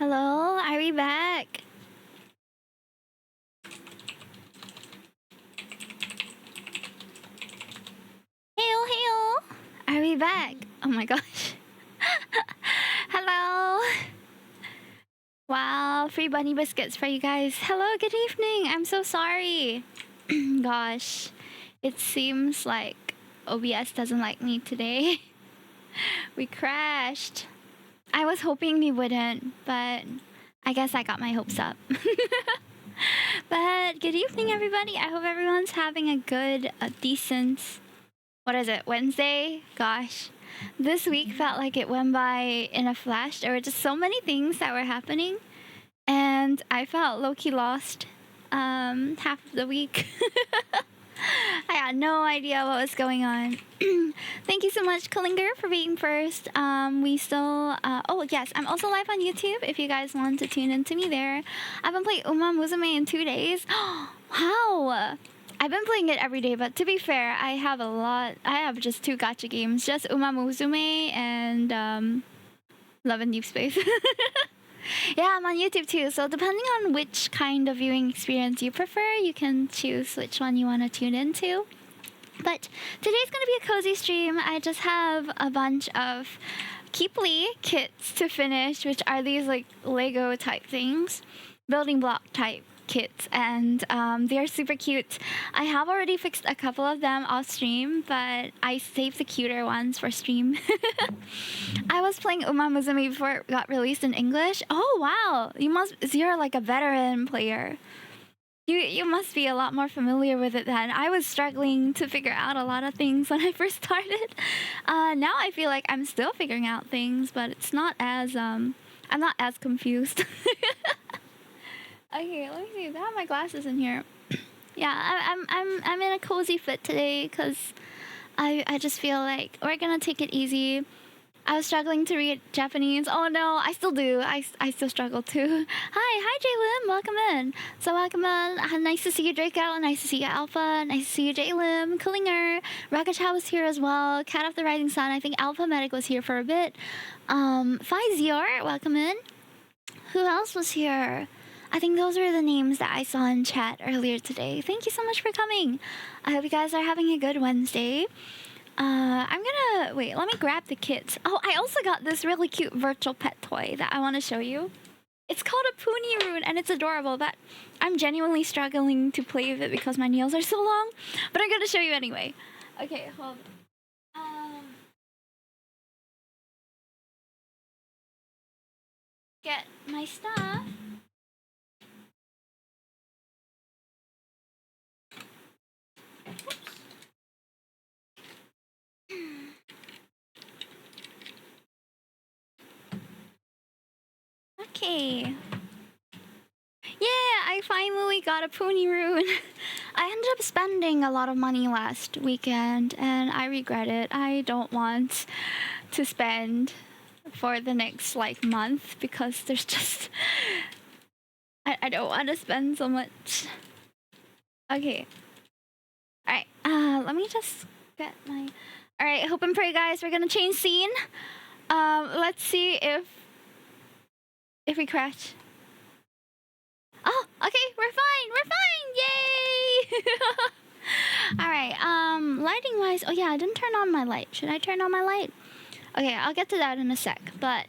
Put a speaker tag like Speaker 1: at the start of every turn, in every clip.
Speaker 1: Hello, are we back? Heyo, heyo! Are we back? Oh my gosh. Hello! Wow, free bunny biscuits for you guys. Hello, good evening. I'm so sorry. Gosh, it seems like OBS doesn't like me today. We crashed. I was hoping we wouldn't, but I guess I got my hopes up. But good evening, everybody. I hope everyone's having a good, decent, what is it, Wednesday? Gosh, this week felt like it went by in a flash. There were just so many things that were happening, and I felt low-key lost half of the week. I had no idea what was going on. Thank you so much, Kalinger, for being first. We still... oh, yes, I'm also live on YouTube if you guys want to tune in to me there. I've been playing Uma Musume in 2 days. Wow! I've been playing it every day, but to be fair, I have a lot... I have just 2 gacha games. Just Uma Musume and Love and Deep Space. Yeah, I'm on YouTube too, so depending on which kind of viewing experience you prefer, you can choose which one you want to tune into. But today's going to be a cozy stream. I just have a bunch of Keeply kits to finish, which are these like Lego type things, building block type kits, and they're super cute. I have already fixed a couple of them off stream, but I saved the cuter ones for stream. I was playing Uma Musume before it got released in English. Oh wow, you're like a veteran player. You must be a lot more familiar with it then. I was struggling to figure out a lot of things when I first started. Now I feel like I'm still figuring out things, but it's not as I'm not as confused. Okay, let me see. I have my glasses in here. Yeah, I'm in a cozy fit today because I just feel like we're gonna take it easy. I was struggling to read Japanese. Oh no, I still do. I still struggle too. Hi J-Lim, welcome in. So welcome in. Nice to see you, Draco. Nice to see you, Alpha. Nice to see you, J-Lim. Kalinger. Rakacha was here as well. Cat of the Rising Sun. I think Alpha Medic was here for a bit. Fizior, welcome in. Who else was here? I think those are the names that I saw in chat earlier today. Thank you so much for coming. I hope you guys are having a good Wednesday. I'm gonna... Wait, let me grab the kits. Oh, I also got this really cute virtual pet toy that I want to show you. It's called a Pony Rune, and it's adorable, but I'm genuinely struggling to play with it because my nails are so long. But I'm gonna show you anyway. Okay, hold on. Get my stuff. Okay. Yeah, I finally got a Pony Rune. I ended up spending a lot of money last weekend, and I regret it. I don't want to spend for the next, like, month, because there's just... I don't want to spend so much. Okay. Alright, let me just get my... Alright, hope and pray, guys. We're gonna change scene. Let's see if we crash. Oh, okay, we're fine, yay! Alright, lighting wise, oh yeah, I didn't turn on my light. Should I turn on my light? Okay, I'll get to that in a sec, but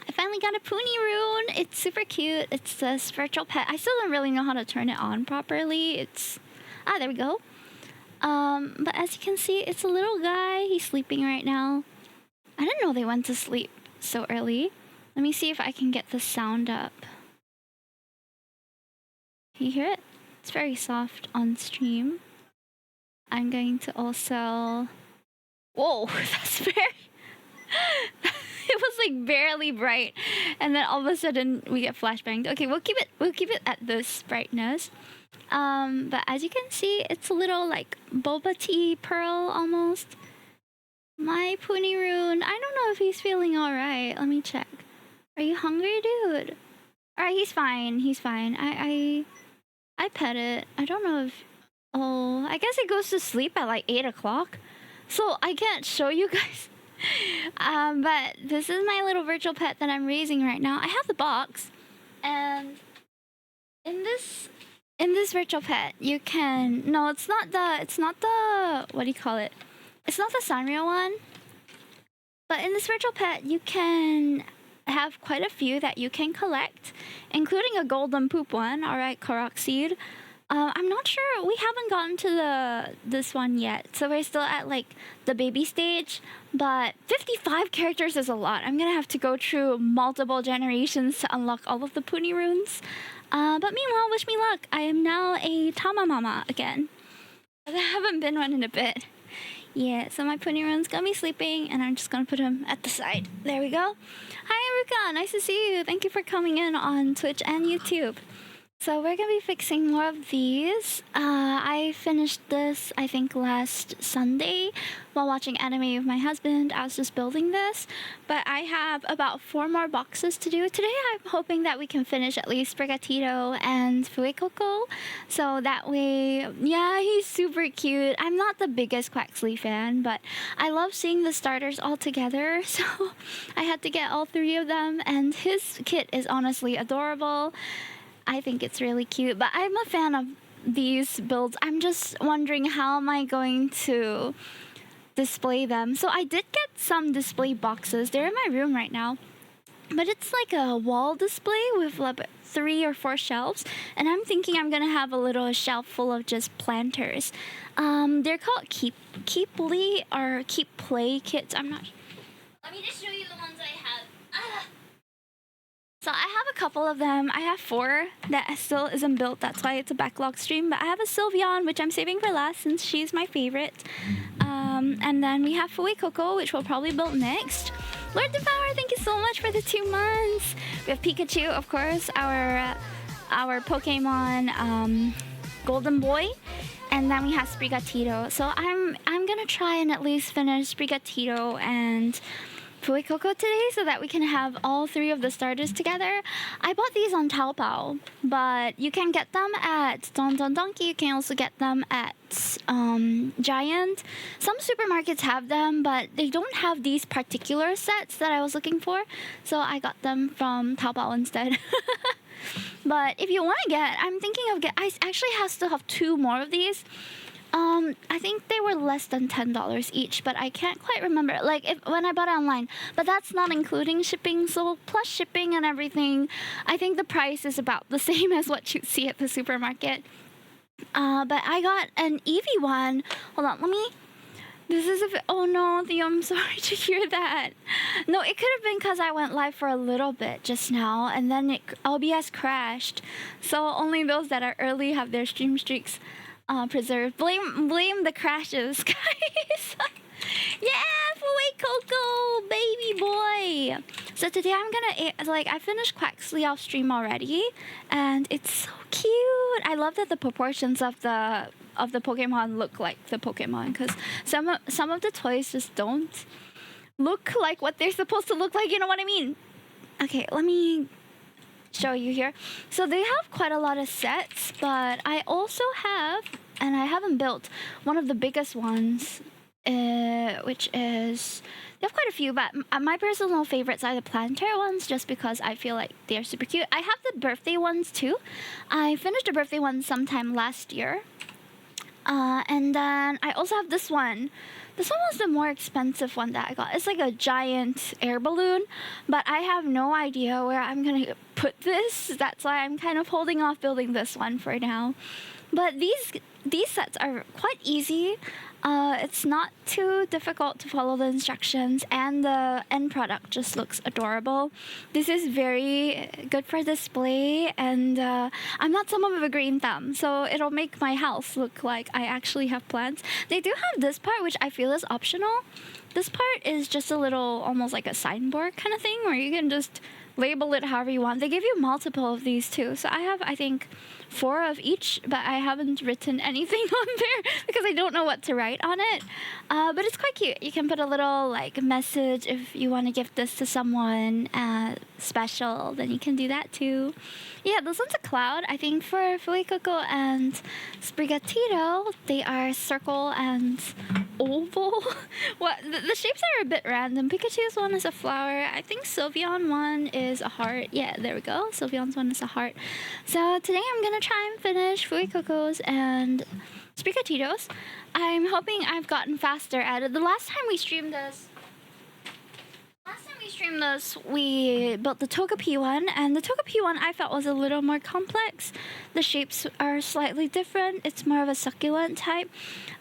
Speaker 1: I finally got a Pony Rune. It's super cute. It's this virtual pet. I still don't really know how to turn it on properly. There we go. But as you can see, it's a little guy. He's sleeping right now. I didn't know they went to sleep so early. Let me see if I can get the sound up. Can you hear it? It's very soft on stream. I'm going to also... Whoa, that's very... It was like barely bright, and then all of a sudden we get flashbanged. Okay, we'll keep it at this brightness. But as you can see, it's a little like boba tea pearl almost. My Pony Rune. I don't know if he's feeling all right. Let me check. Are you hungry, dude? All right, he's fine. He's fine. I pet it. I don't know if... Oh, I guess it goes to sleep at like 8 o'clock. So I can't show you guys But this is my little virtual pet that I'm raising right now. I have the box, and in this virtual pet, you can no, it's not the what do you call it? It's not the Sanrio one. But in this virtual pet, you can have quite a few that you can collect, including a golden poop one. All right, Korok seed. I'm not sure. We haven't gotten to this one yet, so we're still at like the baby stage. But 55 characters is a lot. I'm gonna have to go through multiple generations to unlock all of the Puni runes. But meanwhile, wish me luck. I am now a Tama Mama again. I haven't been one in a bit. Yeah, so my Puni rune's gonna be sleeping, and I'm just gonna put him at the side. There we go. Hi, Ruka. Nice to see you. Thank you for coming in on Twitch and YouTube. So we're gonna be fixing more of these. I finished this, I think, last Sunday while watching anime with my husband. I was just building this, but I have about 4 more boxes to do. Today I'm hoping that we can finish at least Sprigatito and Fuecoco. So that way, yeah, he's super cute. I'm not the biggest Quaxley fan, but I love seeing the starters all together. So I had to get all 3 of them, and his kit is honestly adorable. I think it's really cute, but I'm a fan of these builds. I'm just wondering, how am I going to display them? So I did get some display boxes. They're in my room right now, but it's like a wall display with like 3 or 4 shelves, and I'm thinking I'm gonna have a little shelf full of just planters. They're called Keeply or Keep Play kits. I'm not. Let me just show you the ones I have. So I have a couple of them. I have 4 that still isn't built. That's why it's a backlog stream. But I have a Sylveon, which I'm saving for last since she's my favorite. And then we have Fuecoco, which we'll probably build next. Lord Devourer, thank you so much for the 2 months. We have Pikachu, of course, our Pokemon Golden Boy. And then we have Sprigatito. So I'm gonna try and at least finish Sprigatito and Fuecoco today so that we can have all 3 of the starters together. I bought these on Taobao, but you can get them at Don Don Donkey. You can also get them at Giant. Some supermarkets have them, but they don't have these particular sets that I was looking for, so I got them from Taobao instead. But if you want to get, I'm thinking of I actually still have 2 more of these. I think they were less than $10 each, but I can't quite remember, like, when I bought it online. But that's not including shipping, so plus shipping and everything, I think the price is about the same as what you see at the supermarket. But I got an Eevee one. Hold on, let me... This is a bit... Oh no, Theo, I'm sorry to hear that. No, it could have been because I went live for a little bit just now, and then OBS crashed. So only those that are early have their stream streaks preserved. Blame the crashes, guys. Yeah, Fuecoco, baby boy. So today I'm gonna I finished Quaxley off stream already, and it's so cute. I love that the proportions of the Pokemon look like the Pokemon, because some of the toys just don't look like what they're supposed to look like. You know what I mean? Okay, let me show you here. So they have quite a lot of sets, but I also have, and I haven't built, one of the biggest ones, which is, they have quite a few, but my personal favorites are the planetary ones, just because I feel like they're super cute. I have the birthday ones too. I finished the birthday one sometime last year. And then I also have this one. This one was the more expensive one that I got. It's like a giant air balloon, but I have no idea where I'm gonna put this. That's why I'm kind of holding off building this one for now. But these sets are quite easy. It's not too difficult to follow the instructions, and the end product just looks adorable. This is very good for display, and I'm not someone with a green thumb, so it'll make my house look like I actually have plants. They do have this part, which I feel is optional. This part is just a little, almost like a signboard kind of thing, where you can just label it however you want. They give you multiple of these too. So I have, I think, 4 of each, but I haven't written anything on there because I don't know what to write on it. But it's quite cute. You can put a little like message if you want to give this to someone special, then you can do that too. Yeah, this one's a cloud. I think for Fuecoco and Sprigatito, they are circle and oval. The shapes are a bit random. Pikachu's one is a flower. I think Sylveon one is a heart. Yeah, there we go. Sylveon's one is a heart. So today I'm gonna try and finish Fuecoco's and Sprigatito's. I'm hoping I've gotten faster at it. The last time we streamed this, we built the Togepi one, and the Togepi one I felt was a little more complex. The shapes are slightly different. It's more of a succulent type.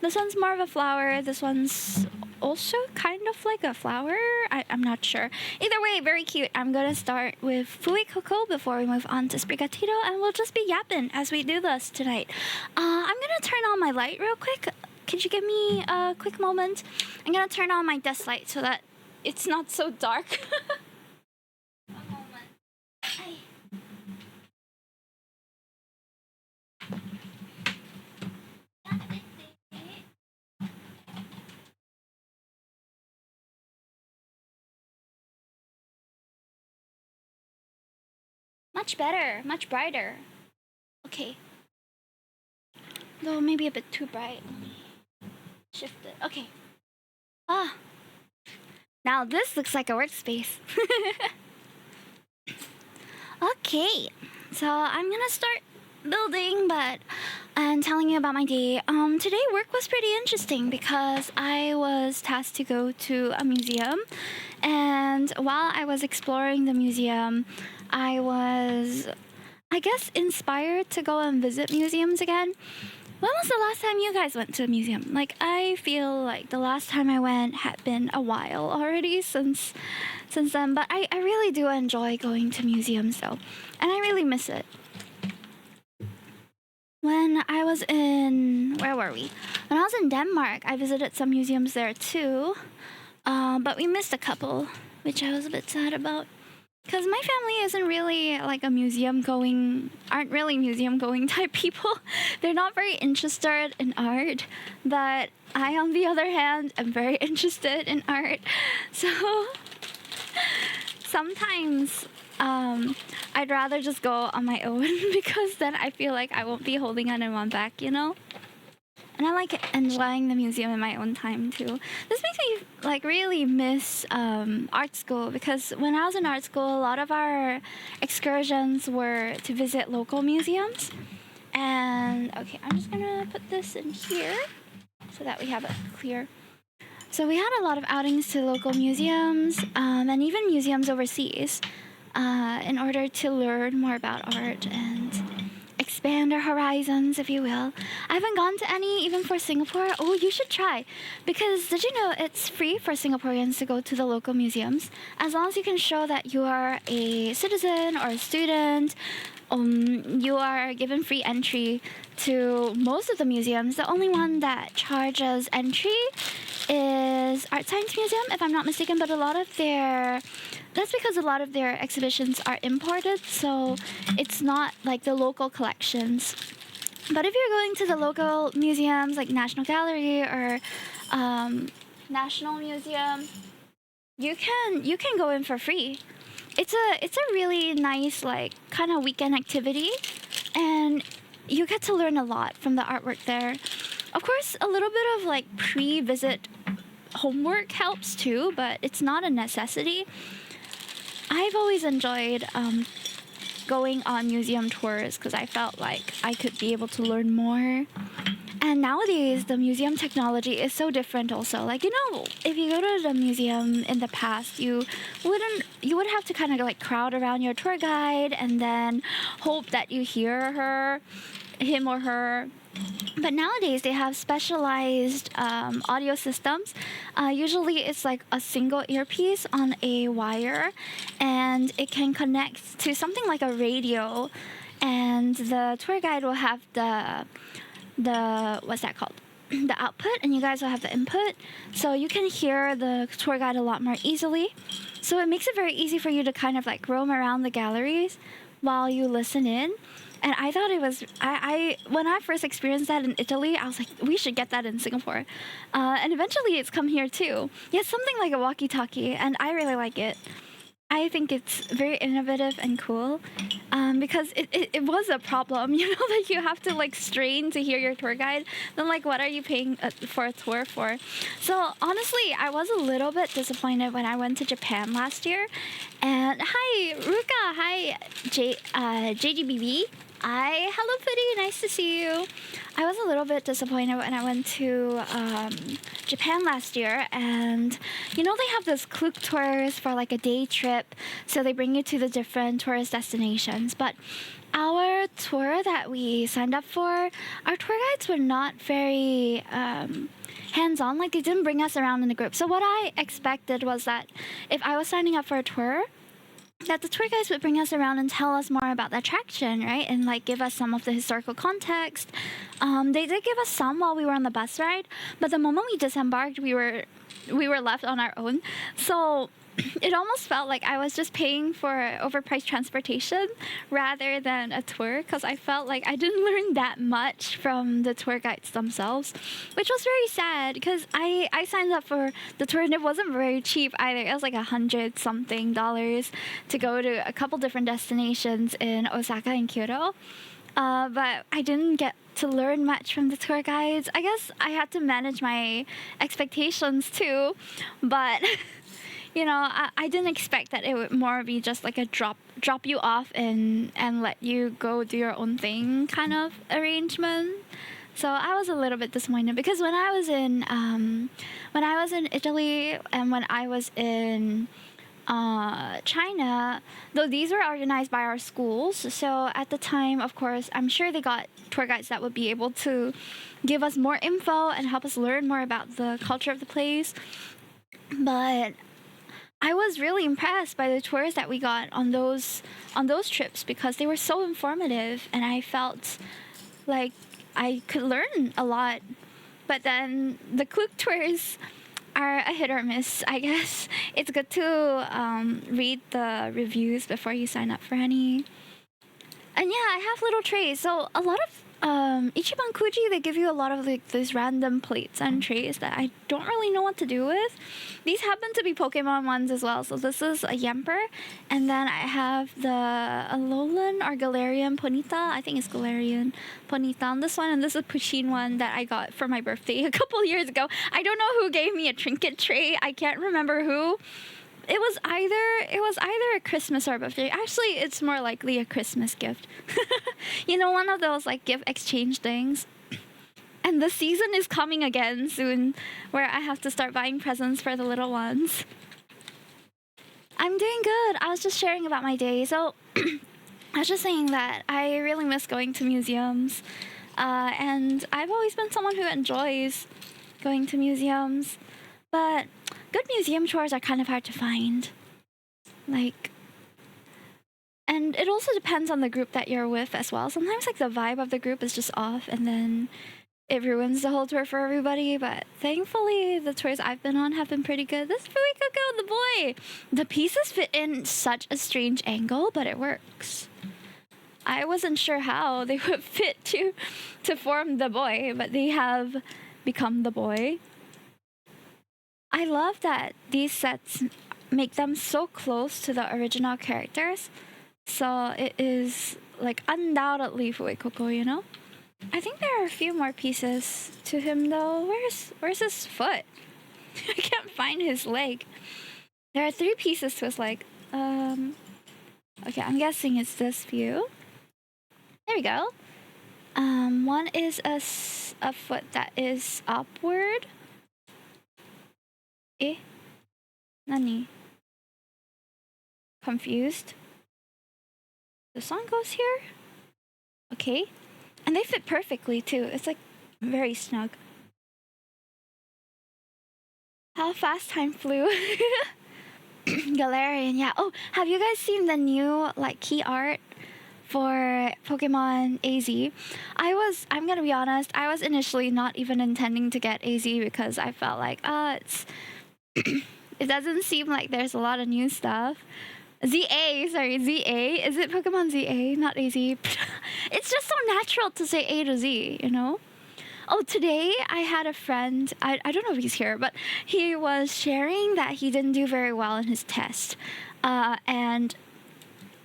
Speaker 1: This one's more of a flower. This one's also kind of like a flower. I'm not sure. Either way, very cute. I'm gonna start with Fuecoco before we move on to Sprigatito, and we'll just be yapping as we do this tonight. I'm gonna turn on my light real quick. Could you give me a quick moment? I'm gonna turn on my desk light so that it's not so dark. A moment. Much better, much brighter. Okay. Though maybe a bit too bright. Let me shift it. Okay. Now this looks like a workspace. Okay, so I'm gonna start building, and telling you about my day. Today work was pretty interesting because I was tasked to go to a museum, and while I was exploring the museum, I was, I guess, inspired to go and visit museums again. When was the last time you guys went to a museum? Like, I feel like the last time I went had been a while already since then, but I really do enjoy going to museums though, and I really miss it. When I was in, where were we? When I was in Denmark, I visited some museums there too, but we missed a couple, which I was a bit sad about. Because my family isn't really like aren't really museum going type people. They're not very interested in art, but I, on the other hand, am very interested in art. So sometimes I'd rather just go on my own because then I feel like I won't be holding anyone back, you know? And I like enjoying the museum in my own time too. This makes me like really miss art school, because when I was in art school, a lot of our excursions were to visit local museums. And okay, I'm just gonna put this in here so that we have it clear. So we had a lot of outings to local museums and even museums overseas in order to learn more about art and expand our horizons, if you will. I haven't gone to any, even for Singapore. Oh, you should try. Because did you know it's free for Singaporeans to go to the local museums? As long as you can show that you are a citizen or a student, you are given free entry to most of the museums. The only one that charges entry is Art Science Museum, if I'm not mistaken, but that's because a lot of their exhibitions are imported, so it's not like the local collections. But if you're going to the local museums like National Gallery or National Museum, you can go in for free. It's a really nice like kind of weekend activity, and you get to learn a lot from the artwork there. Of course, a little bit of like pre-visit homework helps too, but it's not a necessity. I've always enjoyed going on museum tours because I felt like I could be able to learn more. And nowadays, the museum technology is so different also. Like, you know, if you go to the museum in the past, you would have to kind of like crowd around your tour guide and then hope that you hear him or her. But nowadays, they have specialized audio systems. Usually, it's like a single earpiece on a wire, and it can connect to something like a radio. And the tour guide will have the what's that called? the output and you guys will have the input, so you can hear the tour guide a lot more easily. So it makes it very easy for you to kind of like roam around the galleries while you listen in. And I thought it was, I when I first experienced that in Italy, I was like, we should get that in Singapore. And eventually it's come here too. Yeah, something like a walkie-talkie, and I really like it. I think it's very innovative and cool, because it was a problem, you know, that you have to like strain to hear your tour guide. Then like, what are you paying for a tour for? So honestly, I was a little bit disappointed when I went to Japan last year. And hi, Ruka. Hi, JGBB. Hi, hello, Putty. Nice to see you. I was a little bit disappointed when I went to Japan last year, and you know they have those Klook tours for like a day trip, so they bring you to the different tourist destinations. But our tour that we signed up for, our tour guides were not very hands-on. Like, they didn't bring us around in a group. So what I expected was that if I was signing up for a tour, that the tour guides would bring us around and tell us more about the attraction, right? And like give us some of the historical context. They did give us some while we were on the bus ride, but the moment we disembarked, we were left on our own. So it almost felt like I was just paying for overpriced transportation rather than a tour, because I felt like I didn't learn that much from the tour guides themselves, which was very sad, because I signed up for the tour and it wasn't very cheap either. It was like $100-something to go to a couple different destinations in Osaka and Kyoto. But I didn't get to learn much from the tour guides. I guess I had to manage my expectations too, but you know, I didn't expect that it would more be just like a drop you off and let you go do your own thing kind of arrangement. So I was a little bit disappointed, because when I was in Italy and when I was in China, though these were organized by our schools, so at the time, of course, I'm sure they got tour guides that would be able to give us more info and help us learn more about the culture of the place. But I was really impressed by the tours that we got on those trips, because they were so informative and I felt like I could learn a lot. But then the Klook tours are a hit or miss, I guess. It's good to read the reviews before you sign up for any. And yeah, I have little trays. So a lot of Ichiban Kuji, they give you a lot of like these random plates and trays that I don't really know what to do with. These happen to be Pokemon ones as well. So this is a Yemper, and then I have the Alolan or Galarian Ponyta. I think it's Galarian Ponyta on this one, and this is a Pusheen one that I got for my birthday a couple years ago. I don't know who gave me a trinket tray. I can't remember who. It was either a Christmas or a birthday. Actually, it's more likely a Christmas gift. You know, one of those like gift exchange things. And the season is coming again soon, where I have to start buying presents for the little ones. I'm doing good. I was just sharing about my day. So I was just saying that I really miss going to museums. And I've always been someone who enjoys going to museums. But good museum tours are kind of hard to find. Like, and it also depends on the group that you're with as well. Sometimes like the vibe of the group is just off, and then it ruins the whole tour for everybody. But thankfully, the tours I've been on have been pretty good. This Fuikako, the boy! The pieces fit in such a strange angle, but it works. I wasn't sure how they would fit to form the boy, but they have become the boy. I love that these sets make them so close to the original characters. So it is like undoubtedly Fuikoko, you know? I think there are a few more pieces to him though. Where's his foot? I can't find his leg. There are 3 pieces to his leg. Okay, I'm guessing it's this view. There we go. One is a foot that is upward. Nani? Confused. The song goes here? Okay. And they fit perfectly too. It's like very snug. How fast time flew. Galarian, yeah. Oh, have you guys seen the new like key art for Pokemon AZ. I'm gonna be honest, I was initially not even intending to get AZ because I felt like, it doesn't seem like there's a lot of new stuff. ZA. Is it Pokemon ZA, not AZ? It's just so natural to say A to Z, you know? Oh, today I had a friend, I don't know if he's here, but he was sharing that he didn't do very well in his test. And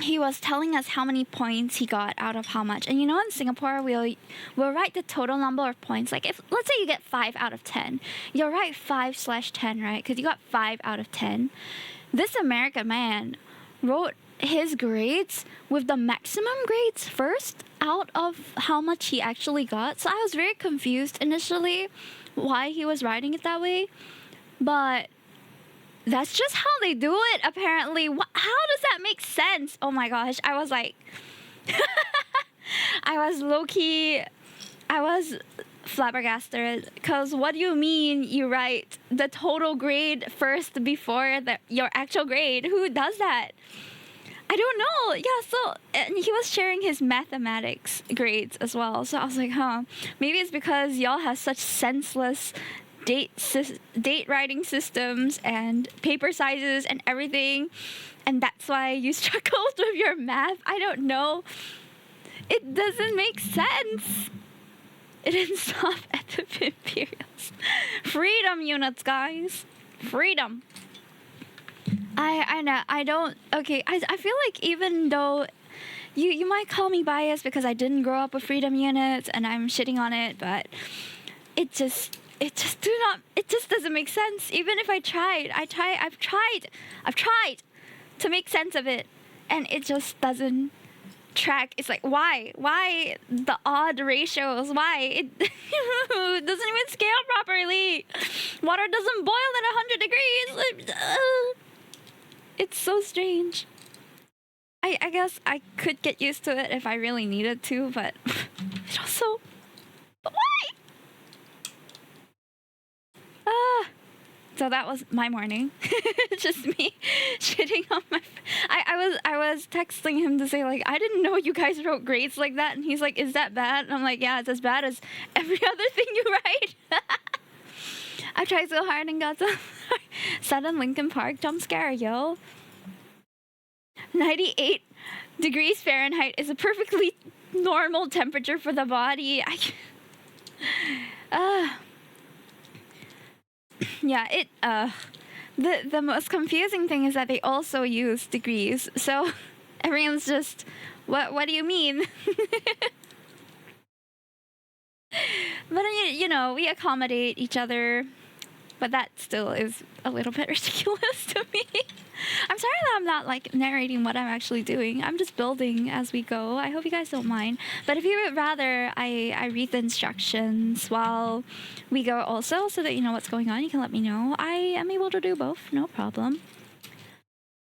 Speaker 1: he was telling us how many points he got out of how much. And you know, in Singapore, we'll write the total number of points. Like, if let's say you get 5 out of 10, you'll write 5/10, right? Because you got 5 out of 10. This American man wrote his grades with the maximum grades first out of how much he actually got. So I was very confused initially why he was writing it that way. But that's just how they do it, apparently. How does that make sense? Oh my gosh. I was like... I was flabbergasted. Because what do you mean you write the total grade first before your actual grade? Who does that? I don't know. Yeah, so... And he was sharing his mathematics grades as well. So I was like, maybe it's because y'all have such senseless date writing systems and paper sizes and everything, and that's why you struggled with your math. I don't know. It doesn't make sense. It didn't stop at the Imperials. Freedom units, guys. Freedom. I know. I don't. Okay. I feel like even though you might call me biased because I didn't grow up with freedom units and I'm shitting on it, but it just doesn't make sense. Even if I've tried to make sense of it, and it just doesn't track. It's like, why the odd ratios? Why it doesn't even scale properly? Water doesn't boil at 100 degrees. It's so strange. I guess I could get used to it if I really needed to, but it also, why? So that was my morning. Just me shitting on my... I was texting him to say, like, I didn't know you guys wrote grades like that. And he's like, is that bad? And I'm like, yeah, it's as bad as every other thing you write. I tried so hard and got some sudden Lincoln Park jump scare, yo. 98 degrees Fahrenheit is a perfectly normal temperature for the body. Yeah, the most confusing thing is that they also use degrees. So everyone's just, what do you mean? But you know, we accommodate each other, but that still is a little bit ridiculous to me. I'm sorry that I'm not like narrating what I'm actually doing. I'm just building as we go. I hope you guys don't mind. But if you would rather I read the instructions while we go also, so that you know what's going on, you can let me know. I am able to do both, no problem.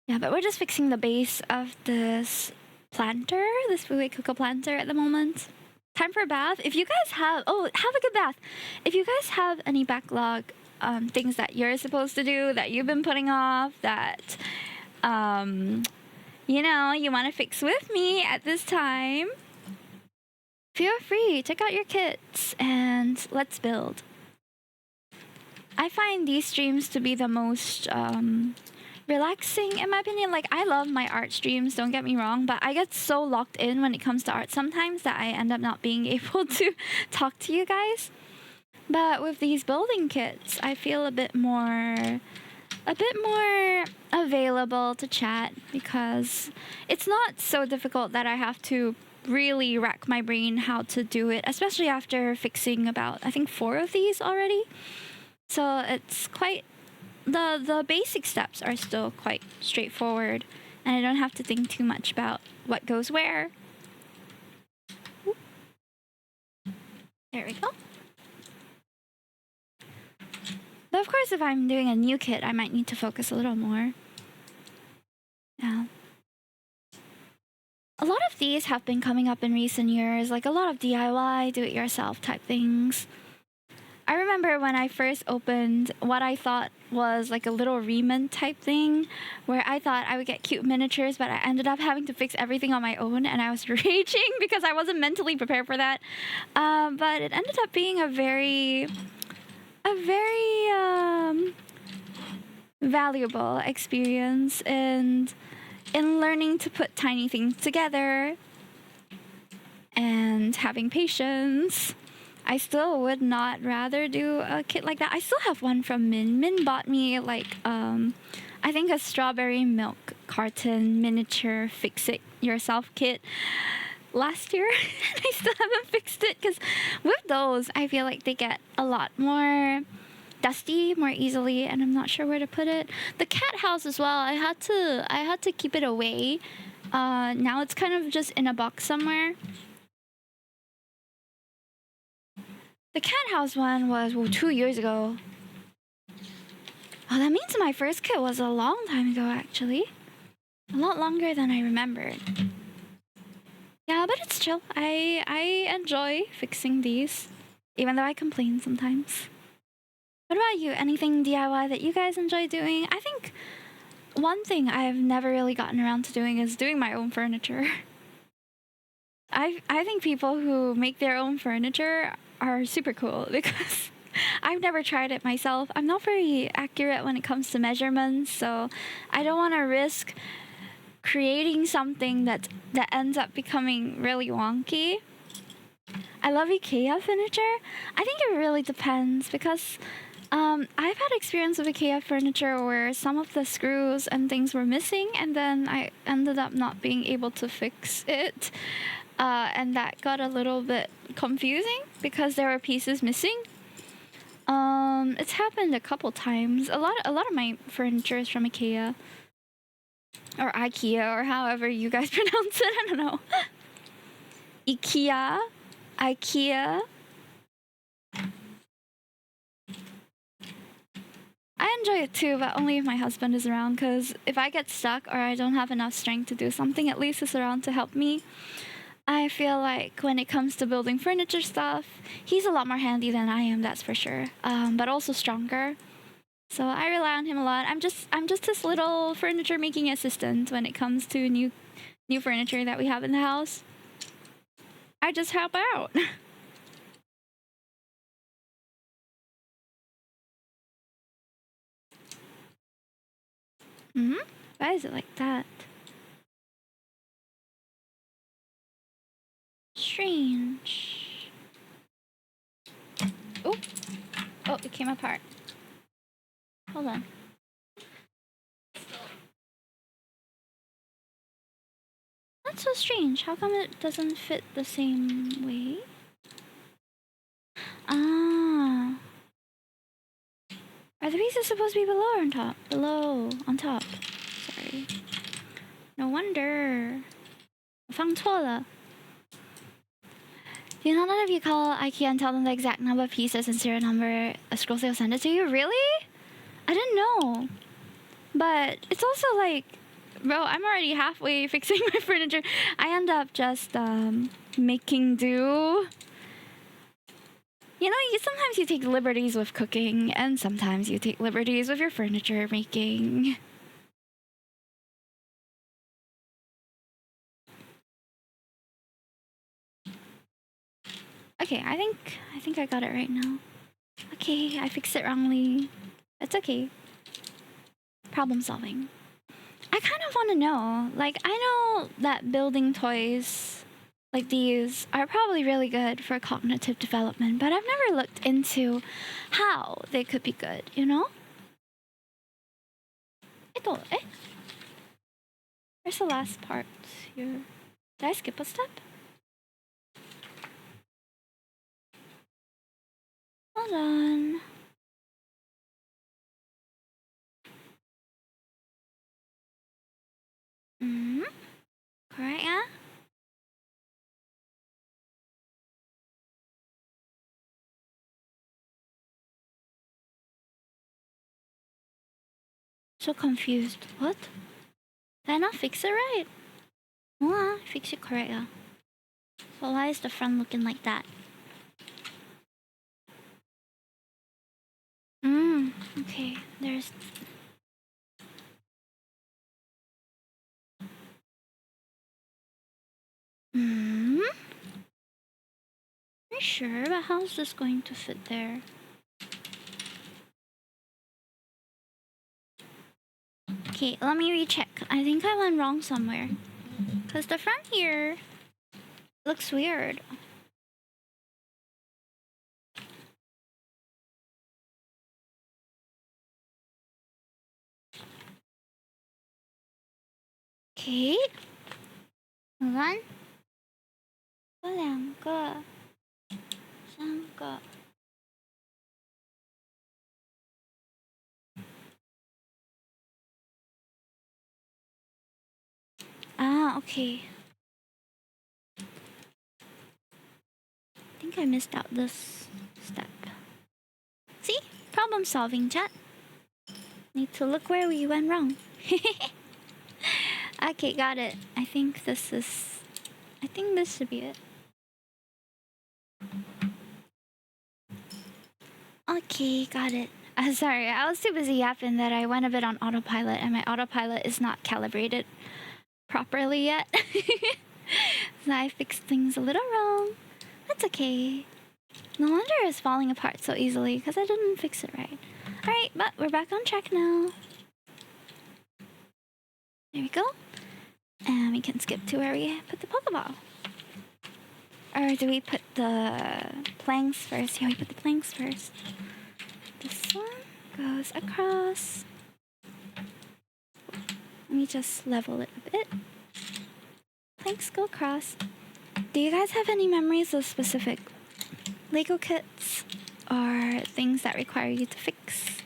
Speaker 1: Yeah, but we're just fixing the base of this planter, this Fui Kuka planter at the moment. Time for a bath. If you guys have a good bath. If you guys have any backlog things that you're supposed to do that you've been putting off, that you know, you want to fix with me at this time, feel free, check out your kits and let's build. I find these streams to be the most relaxing in my opinion. Like, I love my art streams, don't get me wrong, but I get so locked in when it comes to art sometimes that I end up not being able to talk to you guys. But with these building kits, I feel a bit more available to chat because it's not so difficult that I have to really rack my brain how to do it, especially after fixing about, I think, 4 of these already. So it's quite, the basic steps are still quite straightforward, and I don't have to think too much about what goes where. There we go. But of course, if I'm doing a new kit, I might need to focus a little more. Yeah. A lot of these have been coming up in recent years, like a lot of DIY, do-it-yourself type things. I remember when I first opened what I thought was like a little Riemann type thing, where I thought I would get cute miniatures, but I ended up having to fix everything on my own, and I was raging because I wasn't mentally prepared for that. But it ended up being a very valuable experience, and in learning to put tiny things together and having patience. I still would not rather do a kit like that. I still have one from Min. Min bought me like I think a strawberry milk carton miniature fix it yourself kit last year. And I still haven't fixed it because with those I feel like they get a lot more dusty more easily, and I'm not sure where to put it. The cat house as well, I had to keep it away. Now it's kind of just in a box somewhere. The cat house one was 2 years ago. Oh, that means my first kit was a long time ago, actually. A lot longer than I remembered. Yeah, but it's chill. I enjoy fixing these, even though I complain sometimes. What about you? Anything DIY that you guys enjoy doing? I think one thing I've never really gotten around to doing is doing my own furniture. I think people who make their own furniture are super cool because I've never tried it myself. I'm not very accurate when it comes to measurements, so I don't want to risk creating something that ends up becoming really wonky. I love IKEA furniture. I think it really depends because I've had experience with IKEA furniture where some of the screws and things were missing, and then I ended up not being able to fix it. And that got a little bit confusing because there were pieces missing. It's happened a couple times. A lot of my furniture is from IKEA. Or IKEA, or however you guys pronounce it. I don't know. IKEA. IKEA. I enjoy it too, but only if my husband is around, because if I get stuck or I don't have enough strength to do something, at least he's around to help me. I feel like when it comes to building furniture stuff, he's a lot more handy than I am, that's for sure. But also stronger. So I rely on him a lot. I'm just this little furniture making assistant when it comes to new furniture that we have in the house. I just help out. Why is it like that? Strange. Oh, it came apart. Hold on. That's so strange. How come it doesn't fit the same way? Ah. Are the pieces supposed to be below or on top? Below. On top. Sorry. No wonder. 放错了. Do you know none of you call IKEA and tell them the exact number of pieces and serial number a scroll sale send it to you? Really? I didn't know. But it's also like, bro, I'm already halfway fixing my furniture. I end up just making do. You know, sometimes you take liberties with cooking, and sometimes you take liberties with your furniture making. Okay, I think I got it right now. Okay, I fixed it wrongly. It's okay. Problem solving. I kind of want to know, like, I know that building toys like these are probably really good for cognitive development, but I've never looked into how they could be good, you know? Where's the last part here? Did I skip a step? Hold on. Correct, yeah? So confused. What? Did I not fix it right? Fix it correct, yeah. So why is the front looking like that? Okay, there's... Hmm? Are you sure? But how's this going to fit there? Okay, let me recheck. I think I went wrong somewhere. Because the front here looks weird. Okay. Hold on. 这两个，三个。Ah, okay. I think I missed out this step. See? Problem solving, chat. Need to look where we went wrong. Okay, got it. I think this should be it. Okay, got it. Sorry, I was too busy yapping that I went a bit on autopilot, and my autopilot is not calibrated properly yet. So I fixed things a little wrong. That's okay. No wonder it's falling apart so easily, because I didn't fix it right. Alright, but we're back on track now. There we go. And we can skip to where we put the Pokeball. Or do we put the planks first? Yeah, we put the planks first. This one goes across. Let me just level it a bit. Planks go across. Do you guys have any memories of specific Lego kits or things that require you to fix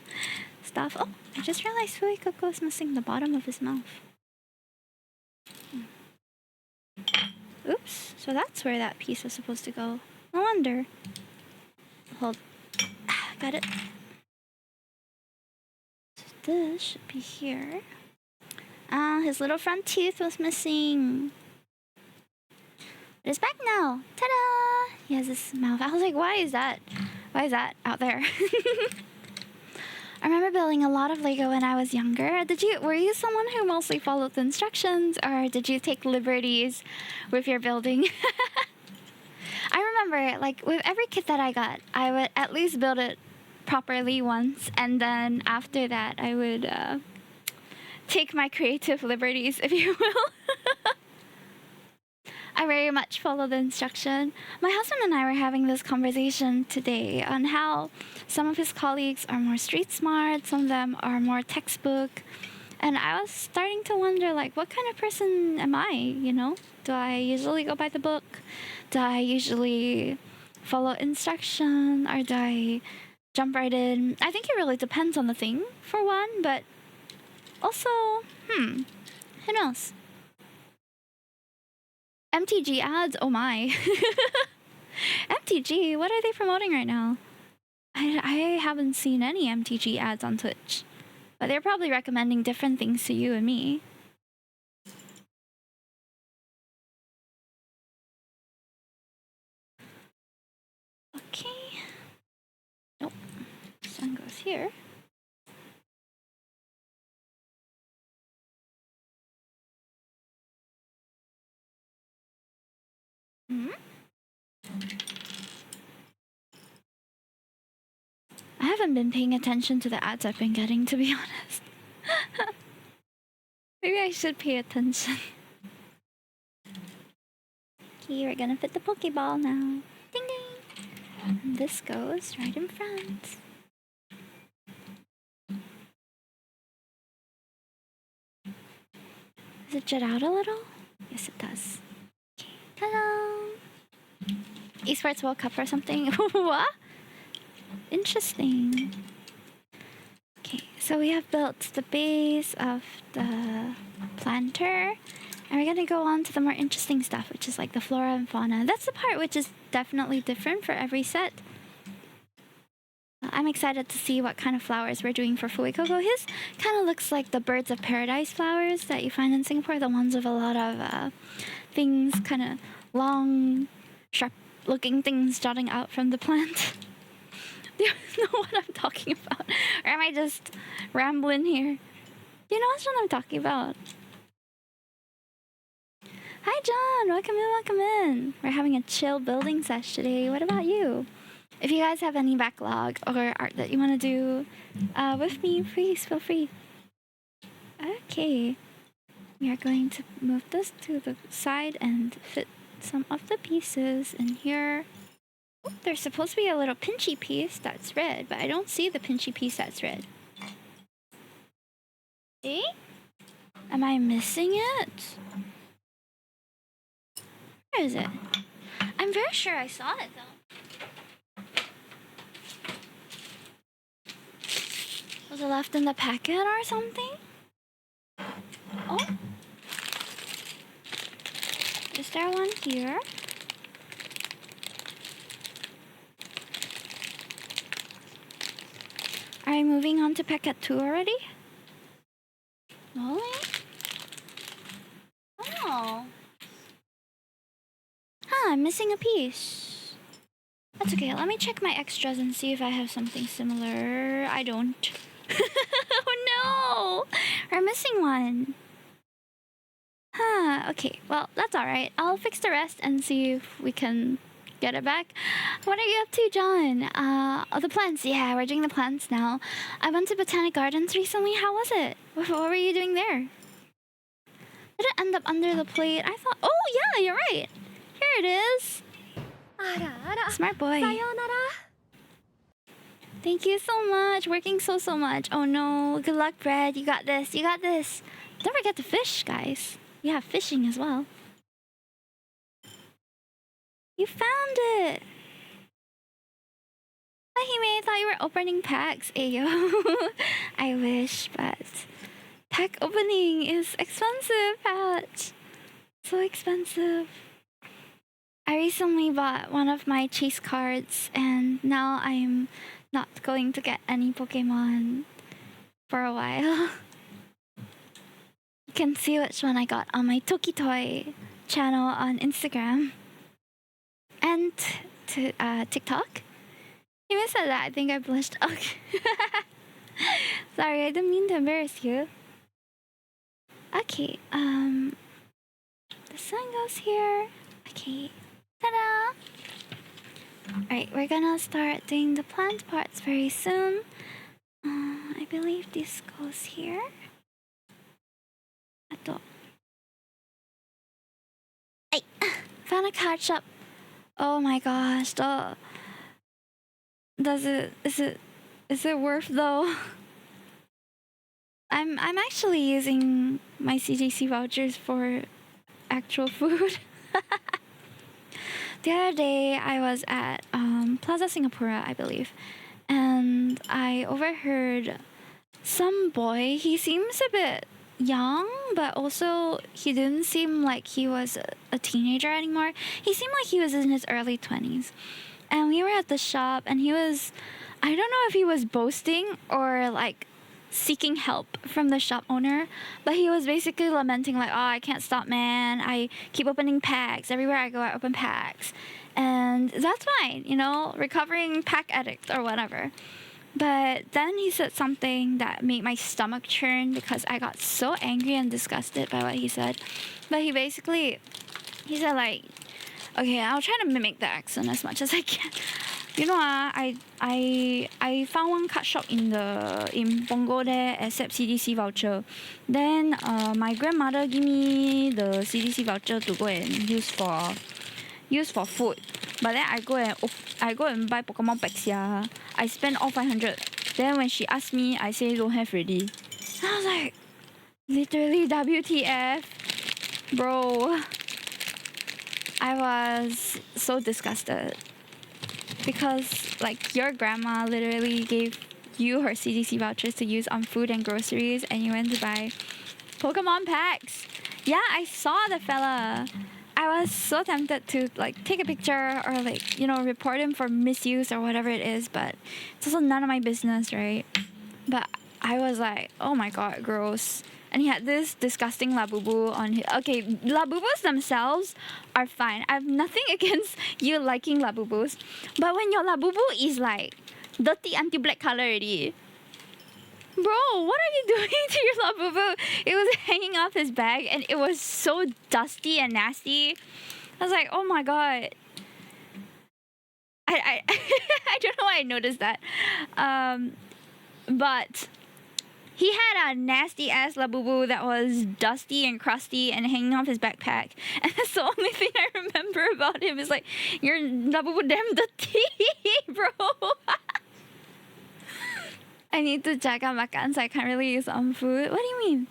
Speaker 1: stuff? Oh, I just realized Fuecoco is missing the bottom of his mouth. Oops, so that's where that piece is supposed to go. No wonder. Hold. Got it. So this should be here. His little front tooth was missing. But it's back now. Ta-da! He has his mouth. I was like, why is that out there? I remember building a lot of Lego when I was younger. Were you someone who mostly followed the instructions, or did you take liberties with your building? I remember, like, with every kit that I got, I would at least build it properly once, and then after that, I would take my creative liberties, if you will. I very much follow the instruction. My husband and I were having this conversation today on how some of his colleagues are more street smart, some of them are more textbook. And I was starting to wonder, like, what kind of person am I, you know? Do I usually go by the book? Do I usually follow instruction? Or do I jump right in? I think it really depends on the thing, for one, but also, who knows? MTG ads? Oh my. MTG? What are they promoting right now? I haven't seen any MTG ads on Twitch. But they're probably recommending different things to you and me. Okay. Nope. Sun goes here. Hmm? I haven't been paying attention to the ads I've been getting, to be honest. Maybe I should pay attention. Okay, we're gonna fit the Pokeball now. Ding ding! And this goes right in front. Does it jet out a little? Yes, it does. Okay, hello! Esports World Cup or something? What? Interesting. Okay, so we have built the base of the planter, and we're gonna go on to the more interesting stuff, which is like the flora and fauna. That's the part which is definitely different for every set. I'm excited to see what kind of flowers we're doing for Fuecoco. His kind of looks like the birds of paradise flowers that you find in Singapore, the ones with a lot of things, kind of long, sharp-looking things jutting out from the plant. Do you know what I'm talking about? Or am I just rambling here? Do you know what I'm talking about? Hi, John. Welcome in, welcome in. We're having a chill building sesh today. What about you? If you guys have any backlog or art that you want to do with me, please feel free. Okay. We are going to move this to the side and fit some of the pieces in here. Oh, there's supposed to be a little pinchy piece that's red, but I don't see the pinchy piece that's red. See? Am I missing it? Where is it? I'm very sure I saw it though. Was it left in the packet or something? Oh. Is there one here? Are you moving on to packet 2 already? Really? Oh. Huh, I'm missing a piece. That's okay. Let me check my extras and see if I have something similar. I don't. Oh no! We're missing one. Huh, okay. Well, that's alright. I'll fix the rest and see if we can get it back. What are you up to, John? Oh, the plants. Yeah, we're doing the plants now. I went to Botanic Gardens recently. How was it? What were you doing there? Did it end up under the plate? I thought... Oh, yeah, you're right. Here it is. Smart boy. Thank you so much. Working so much. Oh, no. Good luck, Brad. You got this. You got this. Don't forget to fish, guys. You have fishing as well. You found it! Hime, I thought you were opening packs. Ayo. I wish, but pack opening is expensive, Pat. So expensive. I recently bought one of my chase cards and now I'm not going to get any Pokemon for a while. You can see which one I got on my Toki Toy channel on Instagram. And TikTok. You said that. I think I blushed. Okay. Sorry, I didn't mean to embarrass you. Okay. The sun goes here. Okay. Ta-da! Alright, we're gonna start doing the plant parts very soon. I believe this goes here. Ay! Found a card shop. Oh my gosh, is it worth though? I'm actually using my CJC vouchers for actual food. The other day I was at Plaza Singapura, I believe, and I overheard some boy. He seems a bit young, but also he didn't seem like he was a teenager anymore. He seemed like he was in his early 20s. And we were at the shop and he was, I don't know if he was boasting or like seeking help from the shop owner, but he was basically lamenting like, oh, I can't stop, man. I keep opening packs. Everywhere I go, I open packs. And that's fine, you know, recovering pack addict or whatever. But then he said something that made my stomach churn because I got so angry and disgusted by what he said. But he said like, okay, I'll try to mimic the accent as much as I can. You know, I found one card shop in Punggol there accept CDC voucher. Then my grandmother give me the CDC voucher to go and use for food. But then I go and buy Pokemon packs, yeah. I spent all 500. Then when she asked me, I say don't have already. And I was like, literally WTF, bro. I was so disgusted because like your grandma literally gave you her CDC vouchers to use on food and groceries, and you went to buy Pokemon packs. Yeah, I saw the fella. I was so tempted to like take a picture or like, you know, report him for misuse or whatever it is, but it's also none of my business, right? But I was like, oh my god, gross. And he had this disgusting Labubu on his... Okay, Labubus themselves are fine. I have nothing against you liking Labubus. But when your Labubu is like dirty until black color already. Bro, what are you doing to your Labubu? It was hanging off his bag and it was so dusty and nasty. I was like, oh my god. I I don't know why I noticed that. But he had a nasty ass Labubu that was dusty and crusty and hanging off his backpack. And that's the only thing I remember about him is like, your Labubu damn dirty, bro. I need to jaga makan so I can't really use food. What do you mean?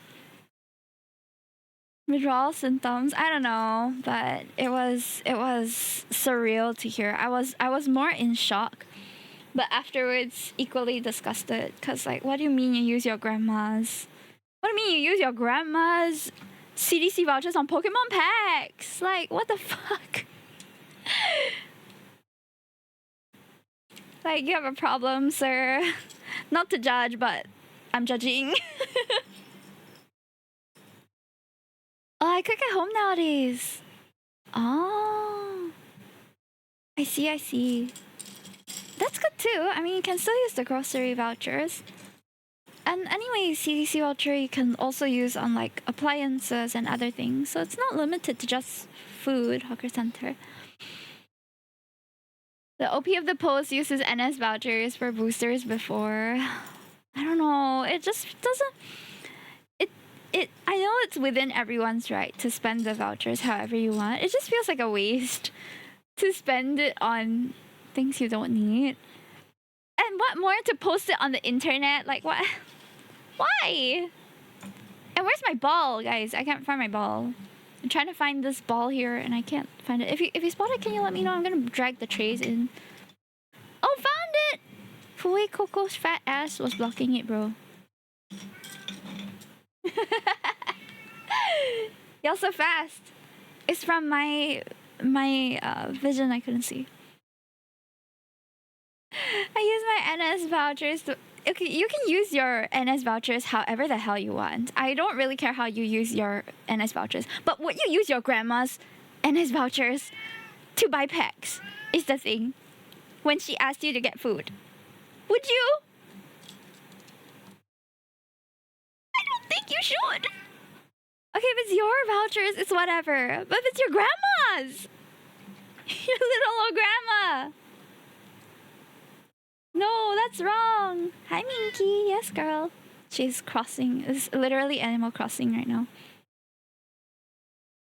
Speaker 1: Withdrawal symptoms? I don't know, but it was surreal to hear. I was more in shock, but afterwards equally disgusted. Cause like, what do you mean you use your grandma's? What do you mean you use your grandma's CDC vouchers on Pokemon packs? Like, what the fuck? Like, you have a problem, sir. Not to judge, but I'm judging. Oh, I cook at home nowadays. Oh. I see. That's good too. I mean, you can still use the grocery vouchers. And anyway, CDC voucher you can also use on like appliances and other things. So it's not limited to just food, hawker center. The OP of the post uses NS vouchers for boosters before. I don't know. It just doesn't... I know it's within everyone's right to spend the vouchers however you want. It just feels like a waste to spend it on things you don't need. And what more to post it on the internet? Like, what? Why? And where's my ball, guys? I can't find my ball. I'm trying to find this ball here and I can't find it. If you spot it, can you let me know? I'm gonna drag the trays in. Oh, found it! Fui Coco's fat ass was blocking it, bro. You're so fast. It's from my vision. I couldn't see. I use my NS vouchers to... Okay, you can use your NS vouchers however the hell you want. I don't really care how you use your NS vouchers. But would you use your grandma's NS vouchers to buy packs? Is the thing. When she asked you to get food. Would you? I don't think you should. Okay, if it's your vouchers, it's whatever. But if it's your grandma's, your little old grandma. No, that's wrong. Hi, Minky. Yes, girl. She's crossing. It's literally Animal Crossing right now.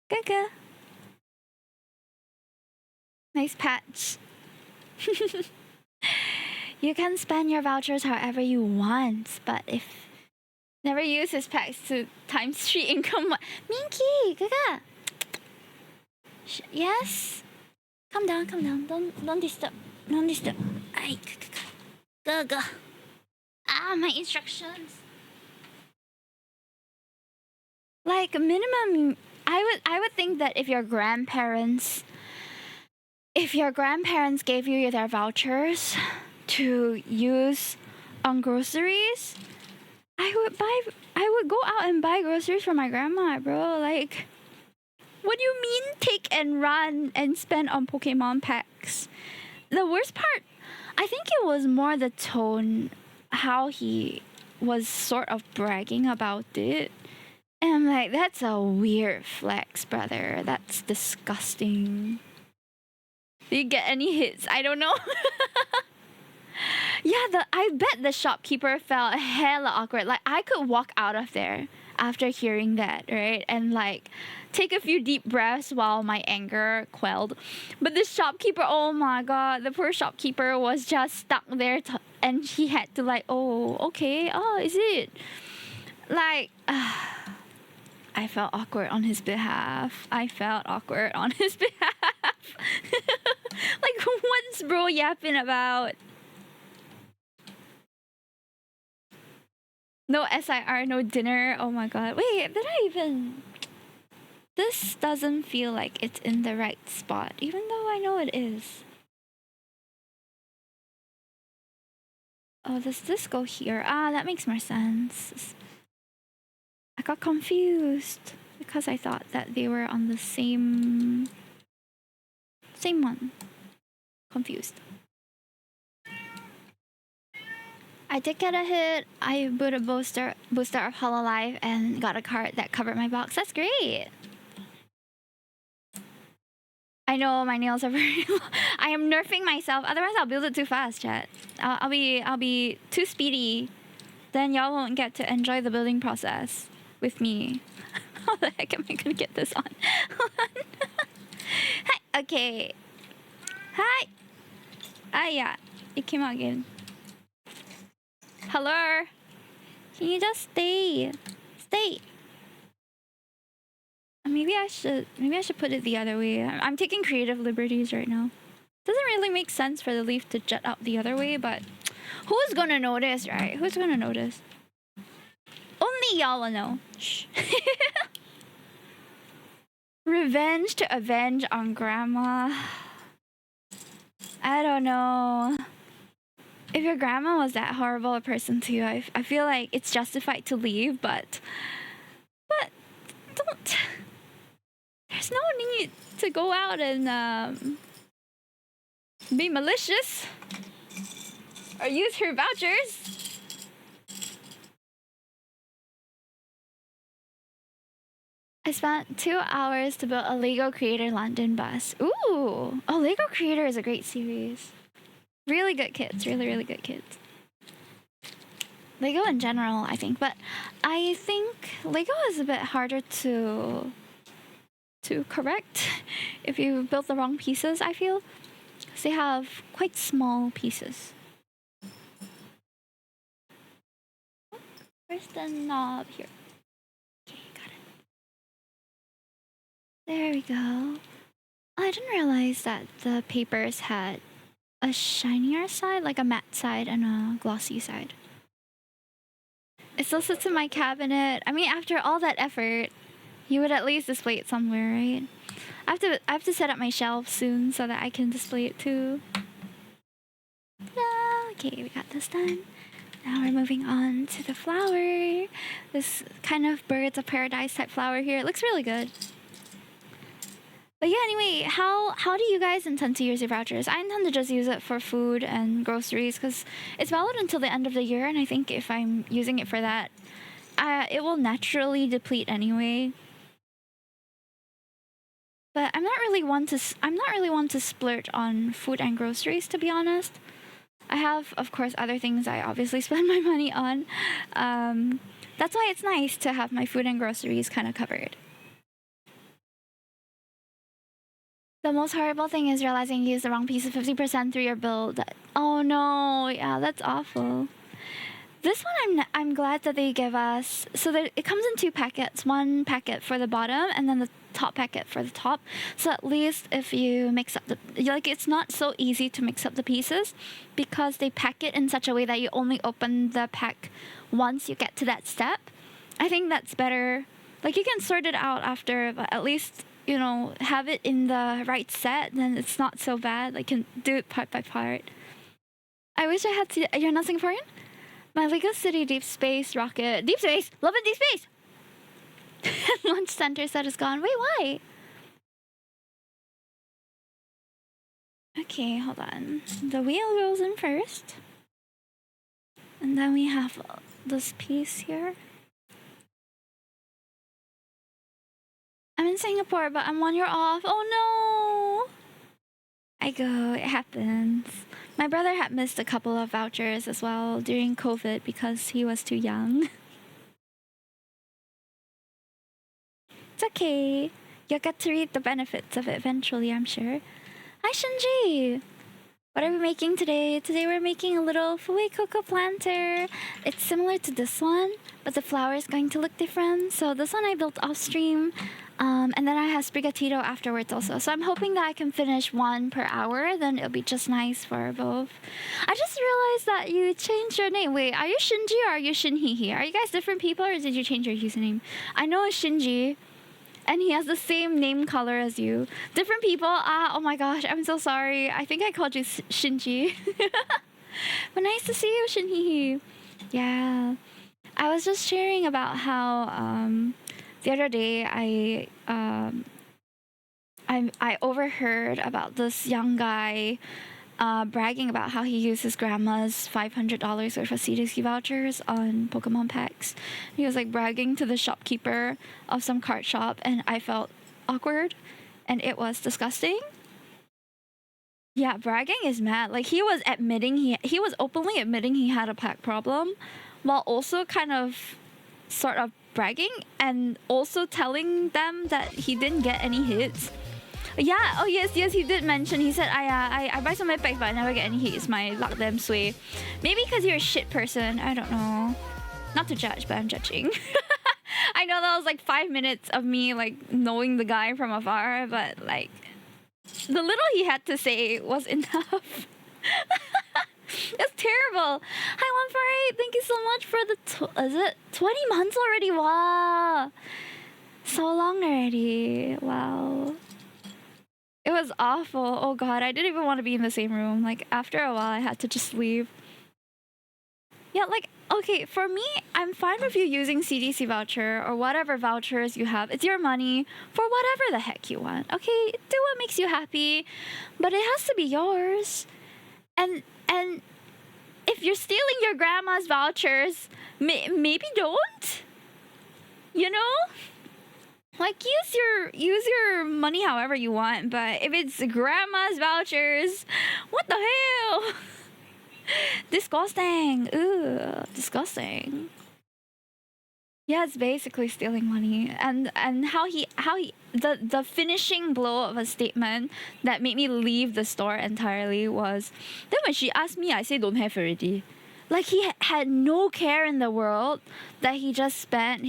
Speaker 1: Gaga. Nice patch. You can spend your vouchers however you want, but if never use his packs to times 3 income. Minky, Gaga. Yes. Calm down. Don't disturb. Ay, Gaga. Ah, my instructions. Like minimum, I would think that if your grandparents gave you their vouchers to use on groceries, I would go out and buy groceries for my grandma, bro. Like, what do you mean take and run and spend on Pokemon packs? The worst part, I think it was more the tone, how he was sort of bragging about it. And I'm like, that's a weird flex, brother. That's disgusting. Did you get any hits? I don't know. Yeah, I bet the shopkeeper felt hella awkward. Like, I could walk out of there after hearing that, right? And like, take a few deep breaths while my anger quelled. But the shopkeeper, oh my god, the poor shopkeeper was just stuck there and he had to like, oh, okay, oh, is it? Like, I felt awkward on his behalf. Like, what's bro yapping about? No SIR, no dinner. Oh my god. Wait, did I even... This doesn't feel like it's in the right spot, even though I know it is. Oh, does this go here? Ah, that makes more sense. I got confused because I thought that they were on the same one. Confused. I did get a hit. I bought a booster of Hololive and got a card that covered my box. That's great. I know my nails are very long. I am nerfing myself. Otherwise, I'll build it too fast, chat. I'll be too speedy. Then y'all won't get to enjoy the building process with me. How the heck am I gonna get this on? Hold on. Hi. Okay. Hi. Ah, yeah. It came out again. Hello. Can you just stay? Stay. Maybe I should put it the other way. I'm taking creative liberties right now. Doesn't really make sense for the leaf to jut out the other way, but who's gonna notice, right? Who's gonna notice? Only y'all will know. Shh. Revenge to avenge on grandma. I don't know. If your grandma was that horrible a person to you, I feel like it's justified to leave, but don't. There's no need to go out and be malicious or use her vouchers. I spent 2 hours to build a Lego Creator London bus. Ooh! Oh, Lego Creator is a great series. Really good kids. Really, really good kids. Lego in general, I think. But I think Lego is a bit harder to correct if you build the wrong pieces, I feel. Because they have quite small pieces. Where's the knob? Here. Okay, got it. There we go. Oh, I didn't realize that the papers had a shinier side, like a matte side and a glossy side. It still sits in my cabinet. I mean, after all that effort, you would at least display it somewhere, right? I have to set up my shelf soon so that I can display it too. Ta-da! Okay, we got this done. Now we're moving on to the flower. This kind of birds of paradise type flower here. It looks really good. But yeah, anyway, how do you guys intend to use your vouchers? I intend to just use it for food and groceries because it's valid until the end of the year, and I think if I'm using it for that, it will naturally deplete anyway. But I'm not really one to splurge on food and groceries, to be honest. I have, of course, other things I obviously spend my money on. That's why it's nice to have my food and groceries kind of covered. The most horrible thing is realizing you used the wrong piece of 50% through your build. Oh no, yeah, that's awful. This one I'm glad that they give us. So it comes in 2 packets. 1 packet for the bottom and then the top packet for the top. So at least if you mix up it's not so easy to mix up the pieces because they pack it in such a way that you only open the pack once you get to that step. I think that's better. Like you can sort it out after, but at least, you know, have it in the right set, then it's not so bad. Like, you can do it part by part. I wish I had to. You're not Singaporean? My Lego City Deep Space rocket. Deep Space! Love it, Deep Space! Launch center set is gone. Wait, why? Okay, hold on. The wheel goes in first. And then we have this piece here. I'm in Singapore, but I'm 1 year off. Oh no! I go, it happens. My brother had missed a couple of vouchers as well during COVID because he was too young. It's okay. You'll get to reap the benefits of it eventually, I'm sure. Hi, Shinji! What are we making today? Today we're making a little Fue Coco planter. It's similar to this one, but the flower is going to look different. So this one I built off stream. And then I have Sprigatito afterwards also. So I'm hoping that I can finish 1 per hour. Then it'll be just nice for both. I just realized that you changed your name. Wait, are you Shinji or are you Shinhihi? Are you guys different people or did you change your username? I know it's Shinji. And he has the same name color as you. Different people? Oh my gosh, I'm so sorry. I think I called you Shinji. But nice to see you, Shinhihi. Yeah. I was just sharing about how the other day I overheard about this young guy bragging about how he used his grandma's $500 worth of CDC vouchers on Pokemon packs. He was like bragging to the shopkeeper of some card shop, and I felt awkward, and it was disgusting. Yeah, bragging is mad. Like, he was admitting he was openly admitting he had a pack problem, while also kind of sort of bragging and also telling them that he didn't get any hits. Yeah, oh yes, he did mention. He said, I buy so many packs but I never get any hits. My luck damn sway. Maybe because you're a shit person. I don't know. Not to judge, but I'm judging. I know that was like 5 minutes of me like knowing the guy from afar, but like the little he had to say was enough. It's terrible. Hi 148, thank you so much for the is it 20 months already? Wow. So long already. Wow. It was awful. Oh god, I didn't even want to be in the same room. Like, after a while, I had to just leave. Yeah, like, okay, for me, I'm fine with you using CDC voucher or whatever vouchers you have. It's your money for whatever the heck you want. Okay, do what makes you happy, but it has to be yours. And if you're stealing your grandma's vouchers, maybe don't. You know? Like, use your money however you want, but if it's grandma's vouchers, what the hell? Disgusting. Ugh, disgusting. Yeah, it's basically stealing money. And how he the finishing blow of a statement that made me leave the store entirely was, then when she asked me, I say don't have already. Like, he had no care in the world that he just spent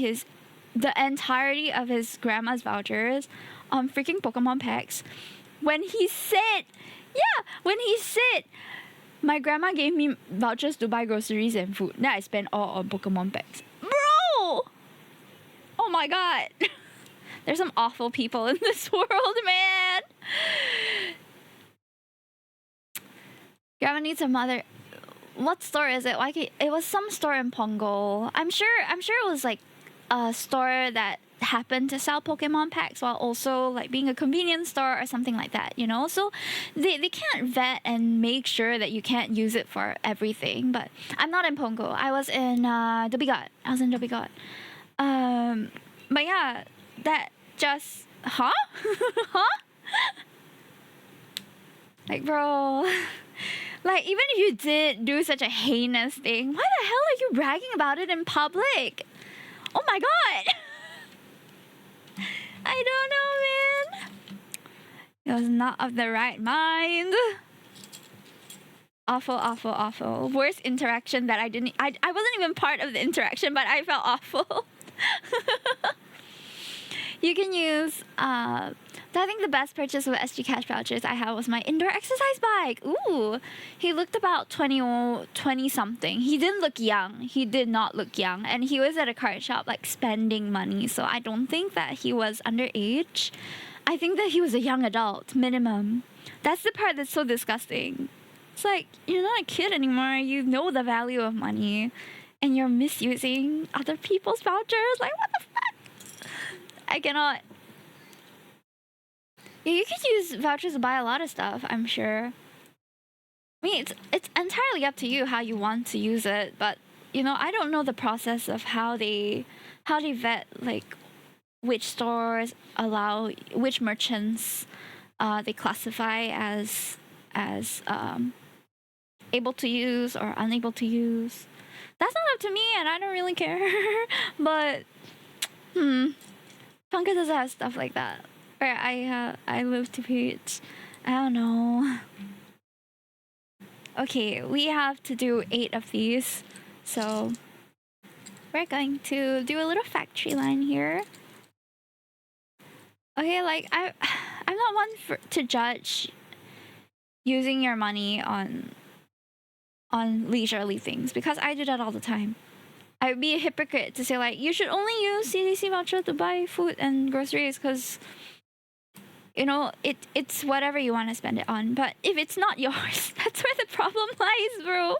Speaker 1: the entirety of his grandma's vouchers on freaking Pokemon packs. When he said, my grandma gave me vouchers to buy groceries and food. Then I spent all on Pokemon packs. Bro! Oh my god. There's some awful people in this world, man. Grandma needs a mother. What store is it? Like, it was some store in Pongo. I'm sure it was like a store that happened to sell Pokemon packs while also like being a convenience store or something like that, you know? So they can't vet and make sure that you can't use it for everything. But I'm not in Pongo. I was in Dhoby Ghat. But yeah, that just huh? Like, bro, like, even if you did do such a heinous thing, why the hell are you bragging about it in public? Oh my god! I don't know, man. It was not of the right mind. Awful. Worst interaction that I wasn't even part of the interaction, but I felt awful. You can use, I think the best purchase with SG Cash vouchers I had was my indoor exercise bike. Ooh, he looked about 20 something. He didn't look young. He did not look young. And he was at a card shop, like, spending money. So I don't think that he was underage. I think that he was a young adult, minimum. That's the part that's so disgusting. It's like, you're not a kid anymore. You know the value of money. And you're misusing other people's vouchers. Like, what the fuck? I cannot. Yeah, you could use vouchers to buy a lot of stuff, I'm sure. I mean, it's entirely up to you how you want to use it, but, you know, I don't know the process of how they vet, like, which stores allow, which merchants they classify as able to use or unable to use. That's not up to me, and I don't really care. But Funka doesn't have stuff like that. Or I live to preach. I don't know. Okay, we have to do 8 of these, so we're going to do a little factory line here. Okay, like, I'm not one to judge using your money on leisurely things, because I do that all the time. I would be a hypocrite to say, like, you should only use CDC voucher to buy food and groceries because, you know, it's whatever you want to spend it on. But if it's not yours, that's where the problem lies, bro.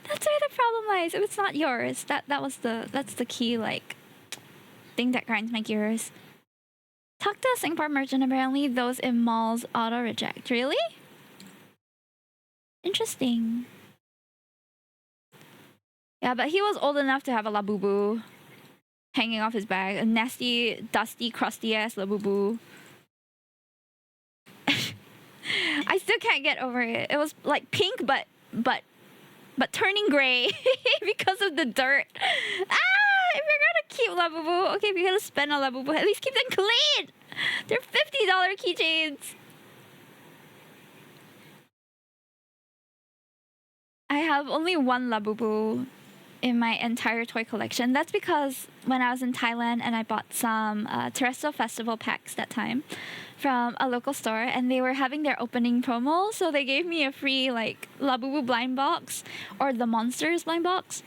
Speaker 1: That's where the problem lies. If it's not yours, that's the key, like, thing that grinds my gears. Talk to a Singapore merchant. Apparently, those in malls auto reject. Really? Interesting. Yeah, but he was old enough to have a Labubu hanging off his bag. A nasty, dusty, crusty ass Labubu. I still can't get over it. It was like pink, but turning gray because of the dirt. If you're gonna keep Labubu, okay, if you're gonna spend on Labubu, at least keep them clean. They're $50 keychains. I have only one Labubu in my entire toy collection. That's because when I was in Thailand and I bought some Terrestrial Festival packs that time from a local store, and they were having their opening promo, so they gave me a free like Labubu blind box or the Monsters blind box.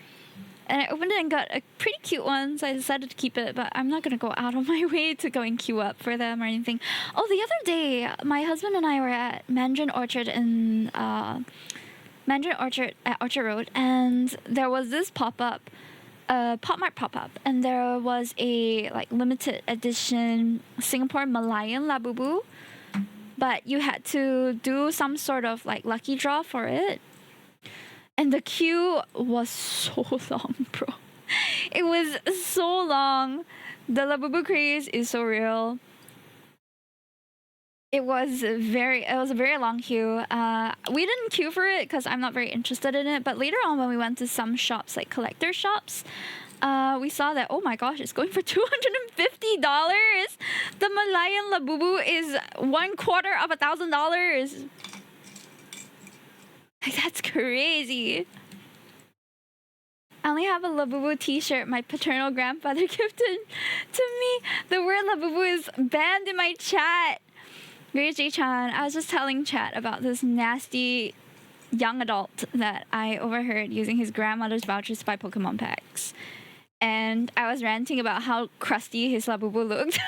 Speaker 1: And I opened it and got a pretty cute one, so I decided to keep it, but I'm not going to go out of my way to go and queue up for them or anything. Oh, the other day, my husband and I were at Mandarin Orchard at Orchard Road, and there was this pop-up, Pop-Mart pop-up, and there was a like limited edition Singapore Malayan Labubu, but you had to do some sort of like lucky draw for it. And the queue was so long, bro. It was so long. The Labubu craze is so real. It was a very long queue. We didn't queue for it because I'm not very interested in it. But later on, when we went to some shops, like collector shops, we saw that, oh my gosh, it's going for $250. The Malayan Labubu is $250,000. Like, that's crazy. I only have a Labubu t-shirt my paternal grandfather gifted to me. The word Labubu is banned in my chat. Great J-chan, I was just telling chat about this nasty young adult that I overheard using his grandmother's vouchers to buy Pokemon packs. And I was ranting about how crusty his Labubu looked.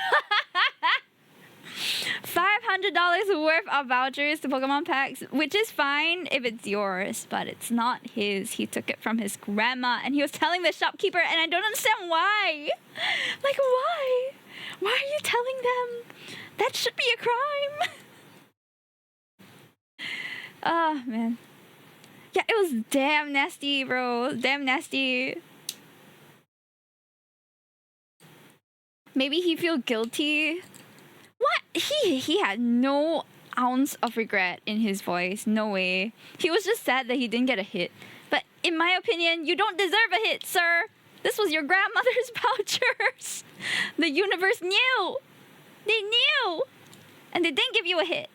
Speaker 1: $500 worth of vouchers to Pokemon packs, which is fine if it's yours, but it's not his. He took it from his grandma, and he was telling the shopkeeper, and I don't understand why. Like, why? Why are you telling them? That should be a crime. Oh, man. Yeah, it was damn nasty, bro. Damn nasty. Maybe he feel guilty. What? He had no ounce of regret in his voice. No way. He was just sad that he didn't get a hit. But in my opinion, you don't deserve a hit, sir. This was your grandmother's vouchers. The universe knew. They knew. And they didn't give you a hit.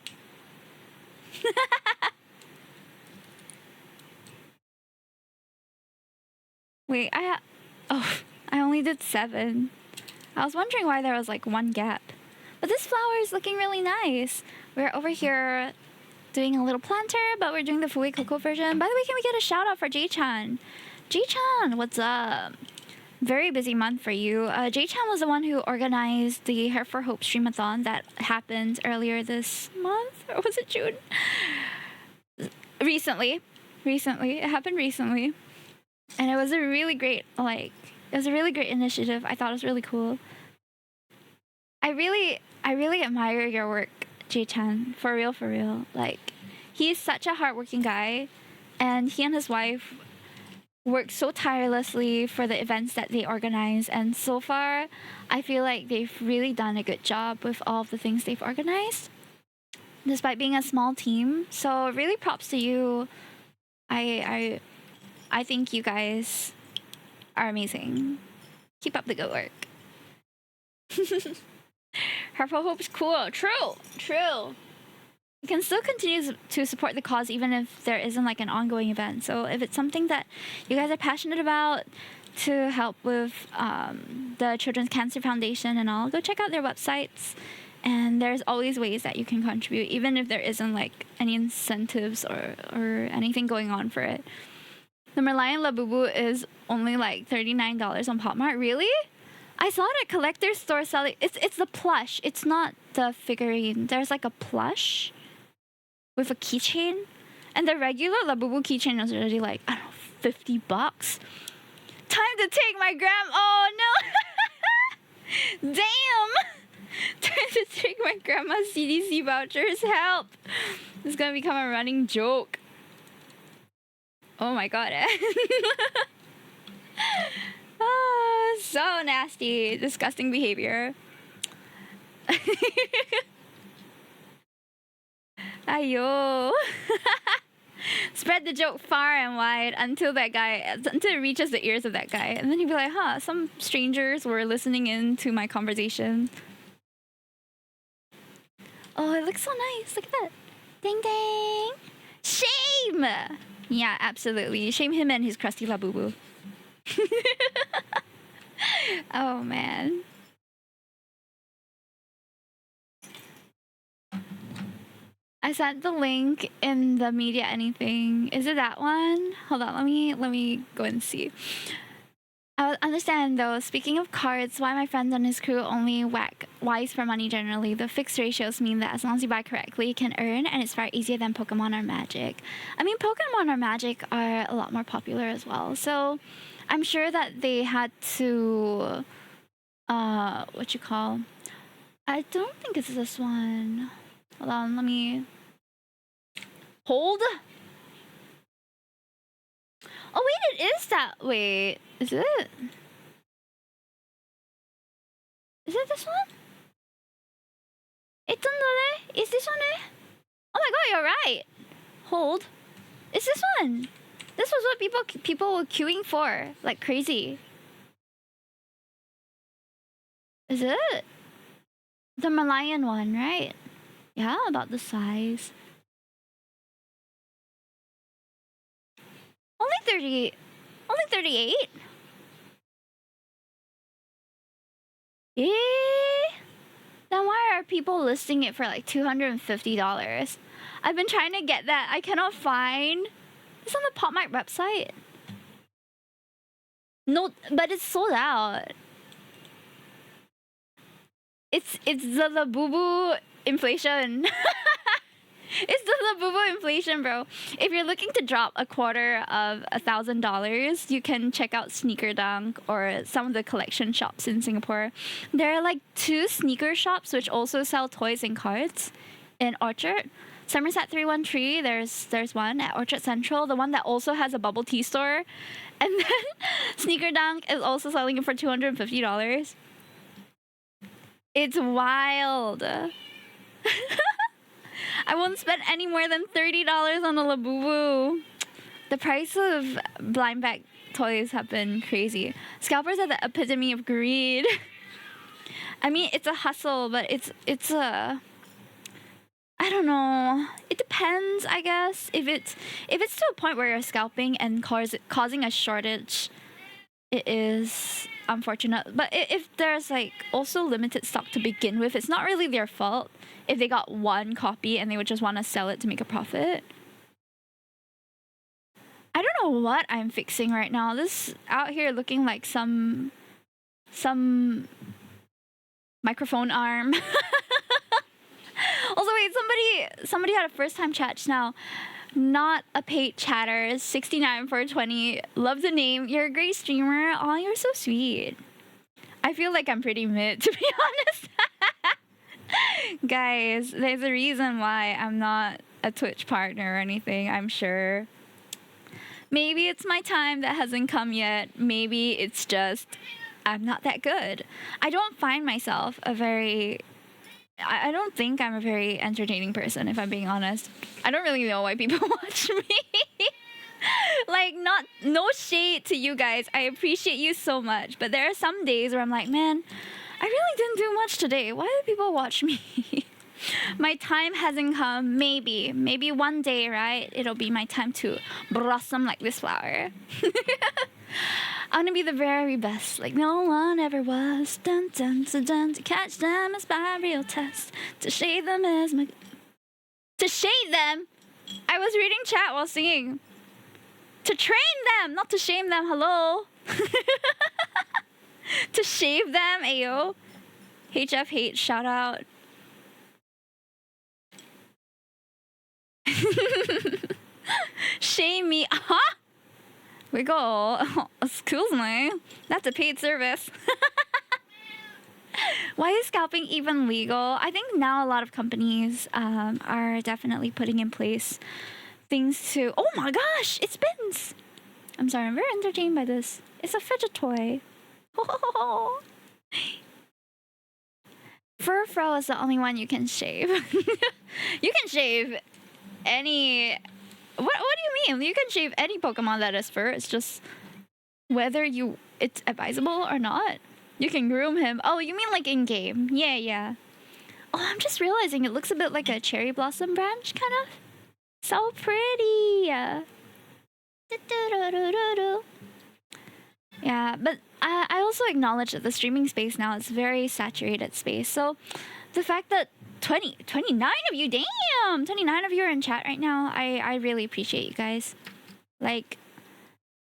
Speaker 1: Wait, I only did 7. I was wondering why there was like one gap. But this flower is looking really nice. We're over here doing a little planter, but we're doing the Fui Coco version. By the way, can we get a shout out for J-chan? J-chan, what's up? Very busy month for you. J-chan was the one who organized the Hair for Hope Streamathon that happened earlier this month. Or was it June? Recently. It happened recently. And it was a really great, initiative. I thought it was really cool. I really admire your work, J-chan. For real. Like, he's such a hardworking guy, and he and his wife work so tirelessly for the events that they organize. And so far, I feel like they've really done a good job with all of the things they've organized, despite being a small team. So really props to you. I think you guys are amazing. Keep up the good work. Harpo Hope's cool. True. You can still continue to support the cause even if there isn't like an ongoing event. So if it's something that you guys are passionate about to help with the Children's Cancer Foundation and all, go check out their websites. And there's always ways that you can contribute, even if there isn't like any incentives or anything going on for it. The Merlion Labubu is only like $39 on Pop-Mart. Really? I saw it at collector store selling. It's the plush. It's not the figurine. There's like a plush with a keychain, and the regular Labubu keychain is already like, I don't know, $50. Time to take my Oh no! Damn! Time to take my grandma's CDC vouchers. Help! It's gonna become a running joke. Oh my god. Ah, so nasty. Disgusting behavior. Ayo. Spread the joke far and wide until it reaches the ears of that guy. And then he'd be like, huh, some strangers were listening in to my conversation. Oh, it looks so nice. Look at that. Ding ding. Shame! Yeah, absolutely. Shame him and his crusty labubu. Oh, man. I sent the link in the media anything. Is it that one? Hold on, let me go and see. I understand though, speaking of cards, why my friends and his crew only whack Ys for money generally. The fixed ratios mean that as long as you buy correctly, you can earn, and it's far easier than Pokemon or Magic. I mean, Pokemon or Magic are a lot more popular as well, so I'm sure that they had to, what you call? I don't think it's this one. Hold on, let me... Hold? Oh wait, it is that... Wait, is it? Is it this one? Is this one eh? Oh my god, you're right. Hold. It's this one. This was what people were queuing for, like crazy. Is it? The Malayan one, right? Yeah, about the size. Only 30... Only 38? Eh? Then why are people listing it for like $250? I've been trying to get that. I cannot find... It's on the PopMart website. No, but it's sold out. It's the Labubu inflation. It's the Labubu inflation, bro. If you're looking to drop a quarter of $1,000, you can check out Sneaker Dunk or some of the collection shops in Singapore. There are like 2 sneaker shops which also sell toys and cards in Orchard. Somerset 313, there's one at Orchard Central, the one that also has a bubble tea store. And then Sneaker Dunk is also selling it for $250. It's wild. I won't spend any more than $30 on a Labubu. The price of blind bag toys have been crazy. Scalpers are the epitome of greed. I mean, it's a hustle, but it's a... I don't know. It depends, I guess. If it's to a point where you're scalping and causing a shortage, it is unfortunate. But if there's like also limited stock to begin with, it's not really their fault if they got one copy and they would just want to sell it to make a profit. I don't know what I'm fixing right now. This out here looking like some microphone arm. Also, wait, somebody had a first time chat just now. Not a paid chatter, 69 for 20. Love the name. You're a great streamer. Aw, you're so sweet. I feel like I'm pretty mid, to be honest. Guys, there's a reason why I'm not a Twitch partner or anything, I'm sure. Maybe it's my time that hasn't come yet. Maybe it's just I'm not that good. I don't find myself I don't think I'm a very entertaining person, if I'm being honest. I don't really know why people watch me. Like, no shade to you guys. I appreciate you so much. But there are some days where I'm like, man, I really didn't do much today. Why do people watch me? My time hasn't come. Maybe one day, right? It'll be my time to blossom like this flower. I want to be the very best, like no one ever was. Dun dun dun dun. To catch them is my real test. To shade them is my... To shade them? I was reading chat while singing. To train them, not to shame them. Hello? To shave them, ayo. HFH, shout out. Shame me. Huh? We go. Excuse me. That's a paid service. Why is scalping even legal? I think now a lot of companies are definitely putting in place things to... Oh my gosh, it spins! I'm sorry, I'm very entertained by this. It's a fidget toy. Fur Fro is the only one you can shave. You can shave any... What do you mean? You can shave any Pokemon that has fur. It's just whether it's advisable or not. You can groom him. Oh, you mean like in-game. Yeah. Oh, I'm just realizing it looks a bit like a cherry blossom branch, kind of. So pretty. Yeah, but I also acknowledge that the streaming space now is very saturated space. So the fact that 29 of you, damn, 29 of you are in chat right now, I really appreciate you guys. Like,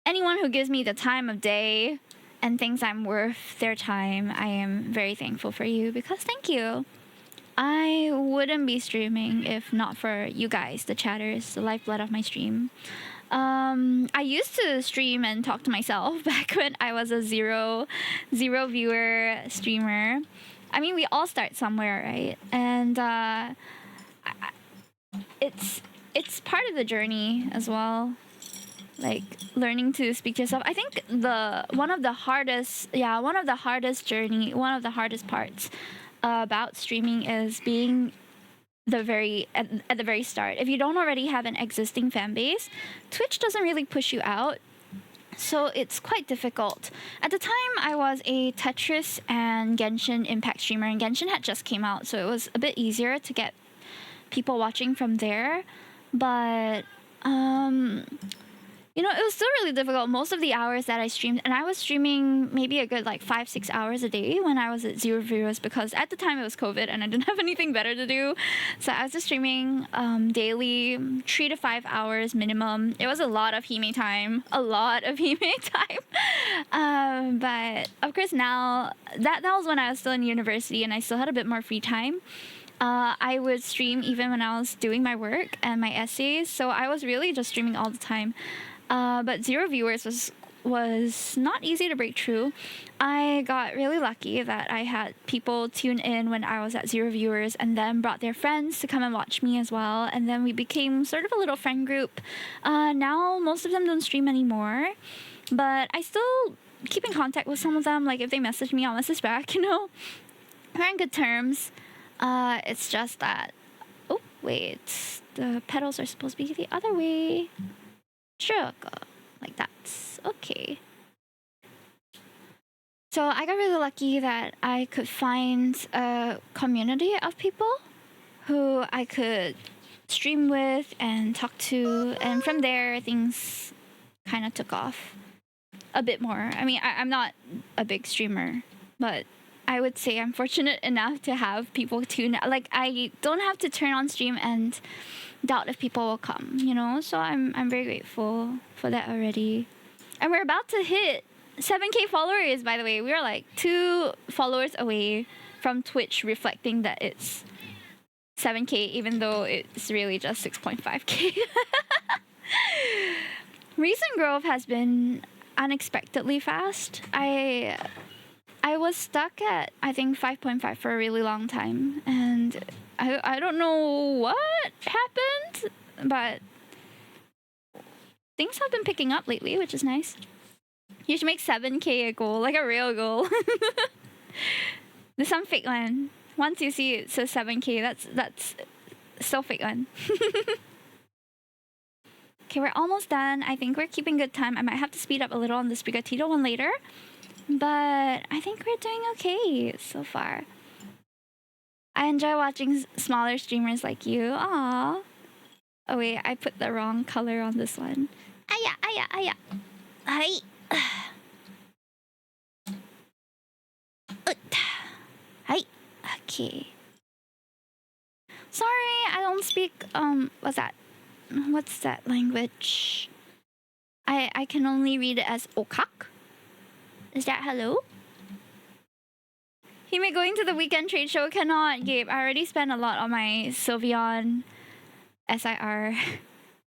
Speaker 1: anyone who gives me the time of day and thinks I'm worth their time, I am very thankful for you, because thank you. I wouldn't be streaming if not for you guys, the chatters, the lifeblood of my stream. I used to stream and talk to myself back when I was a zero viewer streamer. I mean, we all start somewhere, right? And it's part of the journey as well. Like learning to speak to yourself. I think one of the hardest parts about streaming is being at the very start. If you don't already have an existing fan base, Twitch doesn't really push you out. So it's quite difficult. At the time, I was a Tetris and Genshin Impact streamer, and Genshin had just came out, so it was a bit easier to get people watching from there. But you know, it was still really difficult. Most of the hours that I streamed, and I was streaming maybe a good like 5-6 hours a day when I was at 0 viewers, because at the time it was COVID and I didn't have anything better to do. So I was just streaming daily, 3 to 5 hours minimum. It was a lot of Hime time. But of course now, that was when I was still in university and I still had a bit more free time. I would stream even when I was doing my work and my essays. So I was really just streaming all the time. But 0 viewers was not easy to break through. I got really lucky that I had people tune in when I was at 0 viewers and then brought their friends to come and watch me as well. And then we became sort of a little friend group. Now most of them don't stream anymore, but I still keep in contact with some of them. Like if they message me, I'll message back, you know. We're on good terms. It's just that... Oh, wait. The petals are supposed to be the other way. Sure, like that. Okay. So I got really lucky that I could find a community of people who I could stream with and talk to, and from there things kind of took off a bit more. I mean, I'm not a big streamer, but I would say I'm fortunate enough to have people tune. Like, I don't have to turn on stream and doubt if people will come, you know? So I'm very grateful for that already. And we're about to hit 7K followers, by the way. We are like 2 followers away from Twitch reflecting that it's 7K, even though it's really just 6.5K. Recent growth has been unexpectedly fast. I was stuck at, I think, 5.5 for a really long time, and I don't know what happened, but things have been picking up lately, which is nice. You should make 7K a goal, like a real goal. There's some fake one. Once you see it says 7K, that's still fake one. Okay, we're almost done. I think we're keeping good time. I might have to speed up a little on the Sprigatito one later, but I think we're doing okay so far. I enjoy watching smaller streamers like you. Aww. Oh wait, I put the wrong color on this one. Aya. Hi. Hi. Okay. Sorry, I don't speak, what's that language? I can only read it as okak. Is that hello? Hime going to the weekend trade show? Cannot, Gabe. I already spent a lot on my Sylveon SIR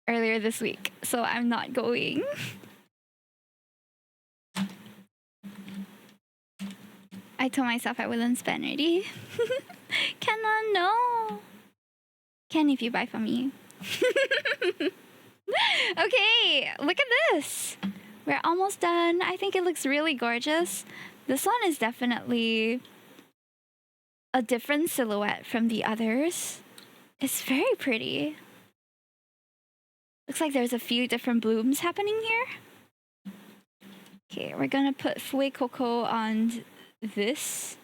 Speaker 1: earlier this week, so I'm not going. I told myself I wouldn't spend already. Cannot, no. Can if you buy from me. Okay, look at this. We're almost done. I think it looks really gorgeous. This one is definitely a different silhouette from the others. It's very pretty. Looks like there's a few different blooms happening here. Okay, we're gonna put Fue Coco on this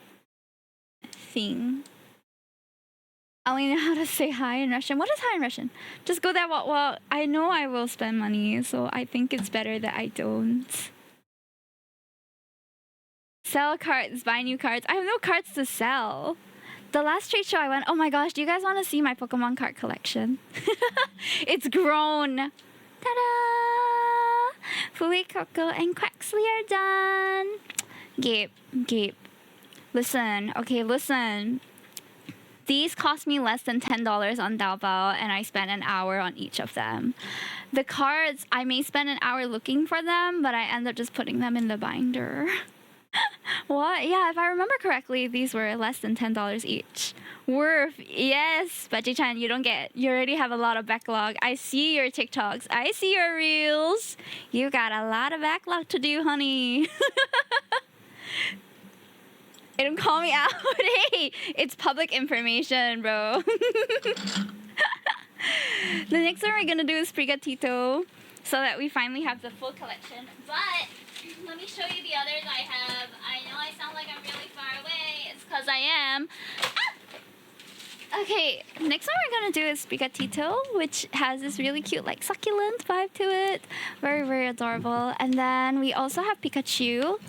Speaker 1: thing. I only know how to say hi in Russian. What is hi in Russian? Just go there. Well, I know I will spend money, so I think it's better that I don't. Sell cards, buy new cards. I have no cards to sell. The last trade show I went, oh my gosh, do you guys want to see my Pokemon card collection? It's grown. Ta-da! Fui, Coco, and Quaxley are done. Gabe. Listen, okay, listen. These cost me less than $10 on Taobao, and I spent an hour on each of them. The cards, I may spend an hour looking for them, but I end up just putting them in the binder. What? Yeah, if I remember correctly, these were less than $10 each. Worth, yes. But Jay-chan, you already have a lot of backlog. I see your TikToks. I see your reels. You got a lot of backlog to do, honey. Don't call me out. Hey, it's public information, bro. The next one we're gonna do is Prigatito, so that we finally have the full collection. But let me show you the others I have. I know I sound like I'm really far away. It's because I am. Ah! Okay, next one we're gonna do is Prigatito, which has this really cute, like, succulent vibe to it. Very, very adorable. And then we also have Pikachu,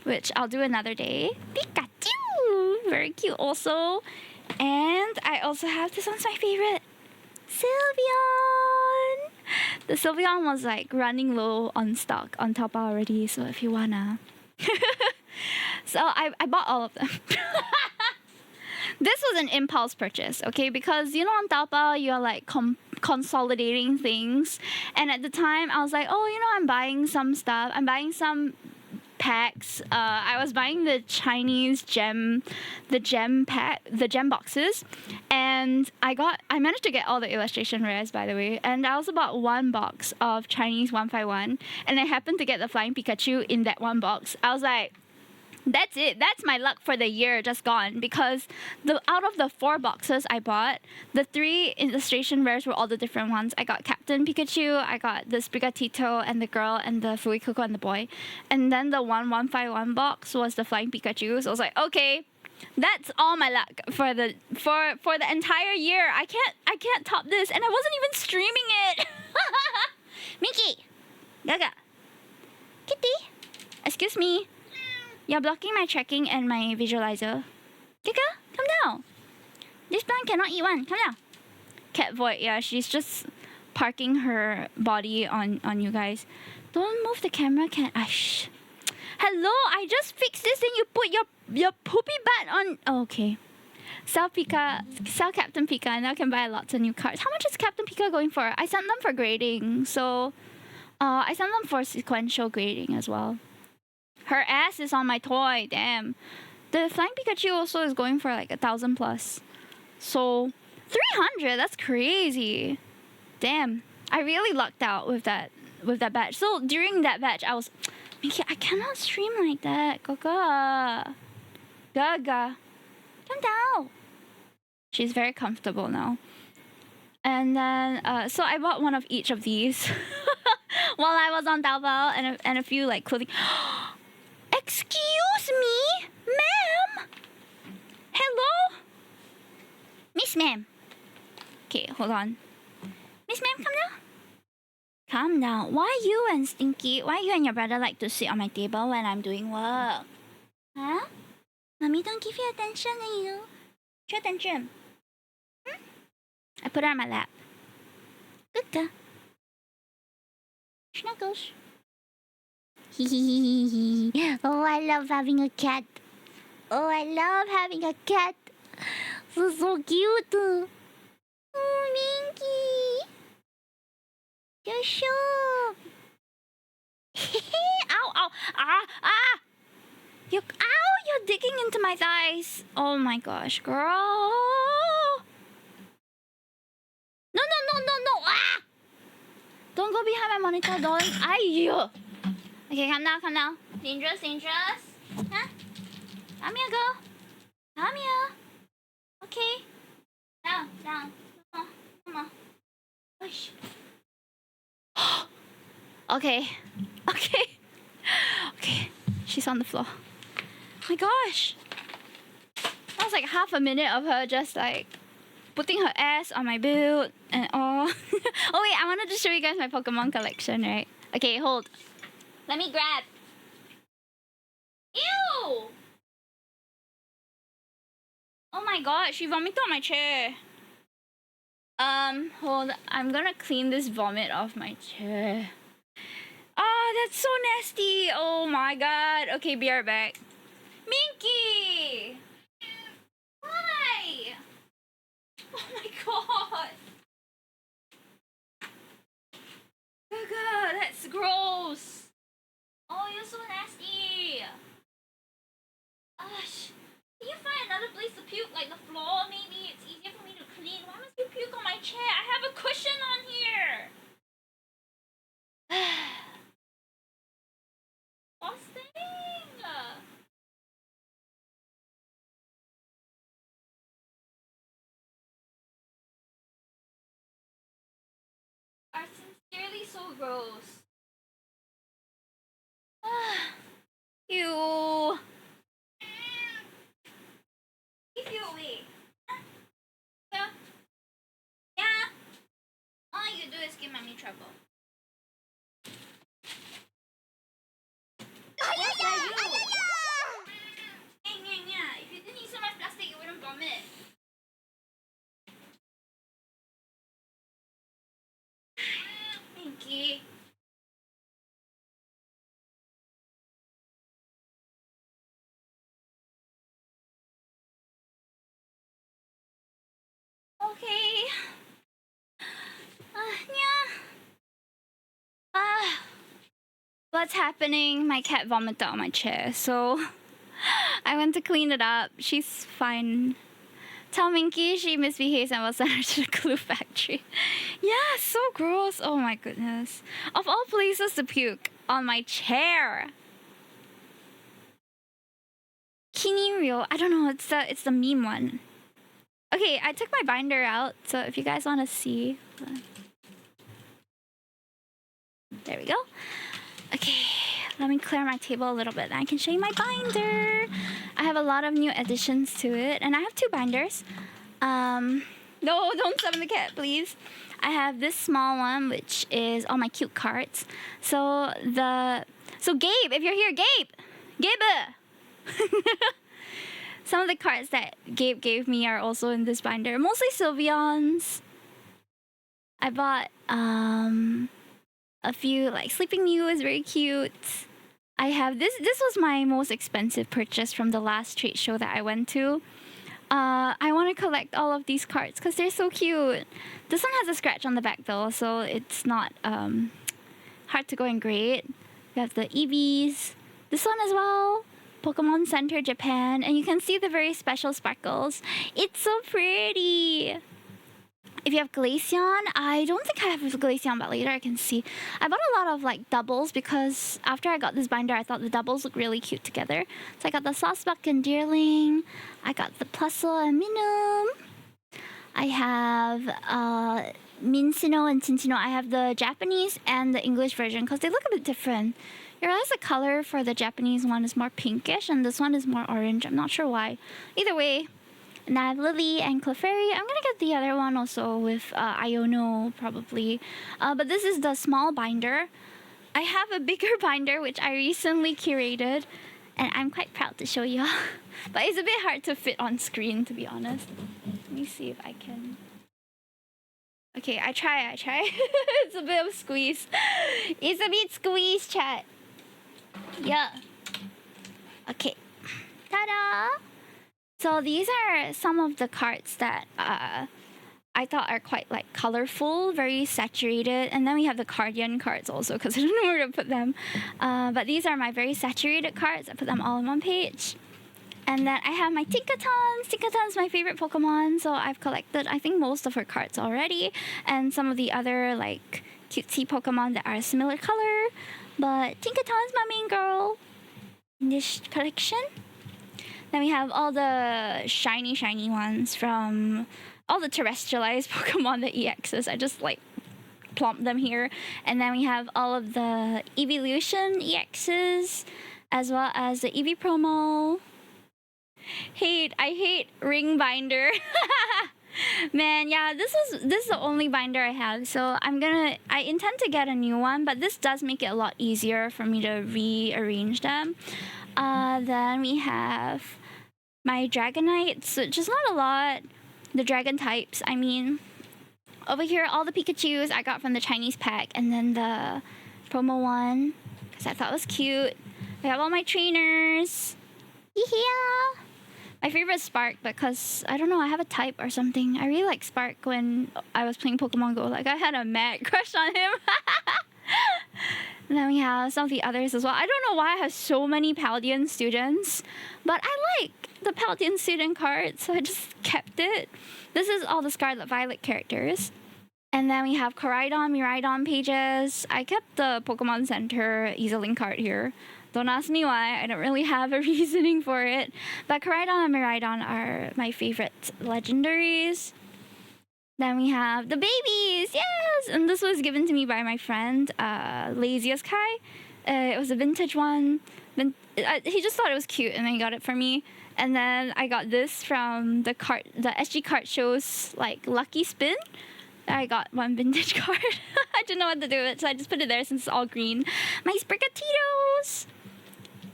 Speaker 1: which I'll do another day. Pikachu! Very cute also. And I also have, this one's my favorite, Sylveon! The Sylveon was like running low on stock on Taobao already, so if you wanna. So I bought all of them. This was an impulse purchase, okay? Because, you know, on Taobao, you're like consolidating things. And at the time, I was like, oh, you know, I'm buying some stuff. I'm buying some packs. I was buying the Chinese gem boxes, and I managed to get all the illustration rares, by the way, and I also bought one box of Chinese 151, and I happened to get the Flying Pikachu in that one box. I was like, that's it. That's my luck for the year just gone, because out of the 4 boxes I bought, the 3 illustration rares were all the different ones. I got Captain Pikachu, I got the Sprigatito and the girl, and the Fuecoco and the boy. And then the 151 box was the Flying Pikachu. So I was like, okay, that's all my luck for the entire year. I can't top this, and I wasn't even streaming it. Mickey, Gaga, Kitty, excuse me. You're blocking my tracking and my visualizer. Kika, come down. This plant cannot eat one. Come down. Cat Void, yeah, she's just parking her body on you guys. Don't move the camera, shh. Hello, I just fixed this and you put your poopy butt on. Oh, okay. Sell Captain Pika, and now can buy lots of new cards. How much is Captain Pika going for? I sent them for grading, so I sent them for sequential grading as well. Her ass is on my toy, damn. The Flying Pikachu also is going for like 1,000 plus. So 300, that's crazy. Damn. I really lucked out with that batch. So during that batch, I was, Mickey, I cannot stream like that. Gaga. Come down. She's very comfortable now. And then, so I bought one of each of these while I was on Taobao, and a few like clothing. Excuse me, ma'am. Hello? Miss Ma'am. Okay, hold on. Miss Ma'am, come down. Calm down. Why you and your brother like to sit on my table when I'm doing work? Huh? Mommy don't give you attention, you. Show attention. I put her on my lap. Good girl. Snuggles. Oh, I love having a cat. Oh, I love having a cat. So cute. Oh, Minky. You're so... Ow, ow. Ah. You're digging into my thighs. Oh my gosh, girl. No. Ah! Don't go behind my monitor, darling. Ayo. Okay, calm down, calm down. Dangerous, dangerous. Huh? Come here, girl. Come here. Okay. Down, down. Come on, come on. Push. Okay. Okay. Okay. She's on the floor. My gosh. That was like half a minute of her just like putting her ass on my build and all. Oh wait, I wanted to show you guys my Pokemon collection, right? Okay, hold. Let me grab. Ew! Oh my god, she vomited on my chair. Hold. I'm gonna clean this vomit off my chair. Oh, that's so nasty. Oh my god. Okay, be right back. Minky! Why? Oh my god. Gaga, that's gross. Oh, you're so nasty. Gosh. Can you find another place to puke, like the floor maybe? It's easier for me to clean. Why must you puke on my chair? I have a cushion on here. Disgusting. Are sincerely so gross. Ew. Keep you away. Yeah. Yeah. All you do is give mommy trouble. What did I do? Yeah. If you didn't use so much plastic, you wouldn't vomit. Minky. Okay. Yeah. What's happening? My cat vomited on my chair, so I went to clean it up. She's fine. Tell Minky she misbehaves and will send her to the glue factory. Yeah, so gross. Oh my goodness. Of all places to puke, on my chair. Kiniryo. I don't know. It's the meme one. Okay, I took my binder out, so if you guys want to see. There we go. Okay, let me clear my table a little bit and I can show you my binder. I have a lot of new additions to it, and I have 2 binders. No, don't summon the cat, please. I have this small one, which is all my cute cards. So Gabe, if you're here, Gabe! Some of the cards that Gabe gave me are also in this binder. Mostly Sylveons. I bought a few, like Sleeping Mew is very cute. I have this was my most expensive purchase from the last trade show that I went to. I want to collect all of these cards because they're so cute. This one has a scratch on the back though, so it's not hard to go and grade. We have the Eevees. This one as well. Pokemon Center Japan, and you can see the very special sparkles. It's so pretty. If you have Glaceon, I don't think I have Glaceon, but later I can see. I bought a lot of like doubles because after I got this binder, I thought the doubles look really cute together. So I got the Sawsbuck and Deerling. I got the Plusle and Minun. I have Mincino and Cinccino. I have the Japanese and the English version because they look a bit different. You realize the color for the Japanese one is more pinkish and this one is more orange. I'm not sure why. Either way. And I have Lily and Clefairy. I'm gonna get the other one also with Iono probably. But this is the small binder. I have a bigger binder which I recently curated. And I'm quite proud to show you. But it's a bit hard to fit on screen, to be honest. Let me see if I can. Okay, I try. It's a bit of squeeze. It's a bit squeeze, chat. Yeah. Okay. Ta-da! So these are some of the cards that I thought are quite like colorful, very saturated. And then we have the Cardian cards also because I don't know where to put them. But these are my very saturated cards. I put them all on one page. And then I have my Tinkatons. Tinkaton's my favorite Pokemon, so I've collected I think most of her cards already. And some of the other like cutesy Pokemon that are a similar color. But Tinkaton's my main girl in this collection. Then we have all the shiny ones from all the terrestrialized Pokemon, the EXs. I just like plump them here. And then we have all of the Evolution EXs, as well as the Eevee promo. I hate ring binder. Man, yeah, this is the only binder I have, so I intend to get a new one, but this does make it a lot easier for me to rearrange them. Then we have my Dragonites, which is not a lot. The dragon types, I mean. Over here, all the Pikachus I got from the Chinese pack, and then the promo one, because I thought it was cute. I have all my trainers. Yeah. My favorite is Spark because, I don't know, I have a type or something. I really like Spark when I was playing Pokemon Go. Like, I had a mad crush on him. And then we have some of the others as well. I don't know why I have so many Paldean students, but I like the Paldean student card, so I just kept it. This is all the Scarlet Violet characters. And then we have Koraidon, Miraidon pages. I kept the Pokemon Center EasyLink card here. Don't ask me why, I don't really have a reasoning for it. But Koraidon and Miraidon are my favorite legendaries. Then we have the babies, yes! And this was given to me by my friend, Laziest Kai. It was a vintage one. He just thought it was cute and then he got it for me. And then I got this from the SG Card Show's like lucky spin. I got one vintage card. I didn't know what to do with it, so I just put it there since it's all green. My Sprigatito's!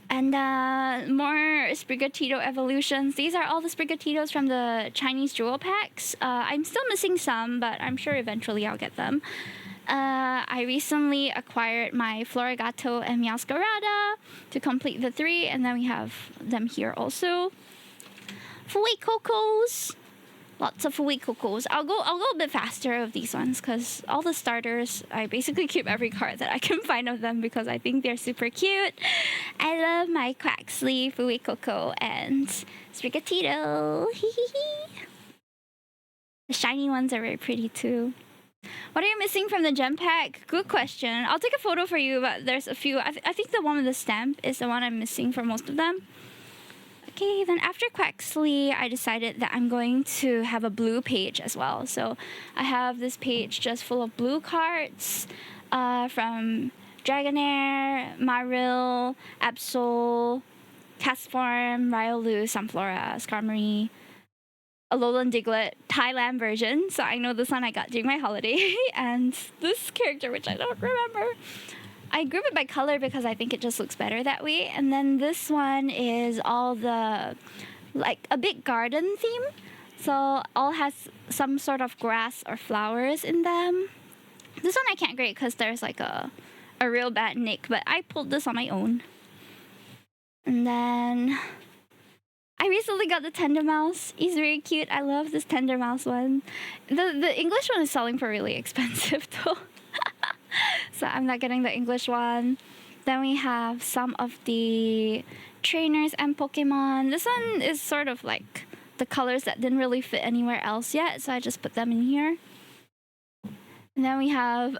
Speaker 1: And more Sprigatito evolutions. These are all the Sprigatitos from the Chinese jewel packs. I'm still missing some, but I'm sure eventually I'll get them. I recently acquired my Florigato and Meowscarada to complete the 3, and then we have them here also. Fuecoco's. Lots of Fuecoco's. I'll go a bit faster of these ones because all the starters, I basically keep every card that I can find of them because I think they're super cute. I love my Quaxly, Fuecoco, and Sprigatito. The shiny ones are very pretty too. What are you missing from the gem pack? Good question. I'll take a photo for you, but there's a few. I think the one with the stamp is the one I'm missing for most of them. Okay, then after Quaxly, I decided that I'm going to have a blue page as well. So I have this page just full of blue cards from Dragonair, Marill, Absol, Castform, Riolu, Sunflora, Skarmory, Alolan Diglett, Thailand version. So I know this one I got during my holiday. And this character, which I don't remember. I group it by color because I think it just looks better that way. And then this one is all the, like, a big garden theme. So all has some sort of grass or flowers in them. This one I can't grade because there's like a real bad nick, but I pulled this on my own. And then I recently got the Tender Mouse. He's very cute. I love this Tender Mouse one. The English one is selling for really expensive though. So I'm not getting the English one. Then we have some of the trainers and Pokemon. This one is sort of like the colors that didn't really fit anywhere else yet, so I just put them in here. And then we have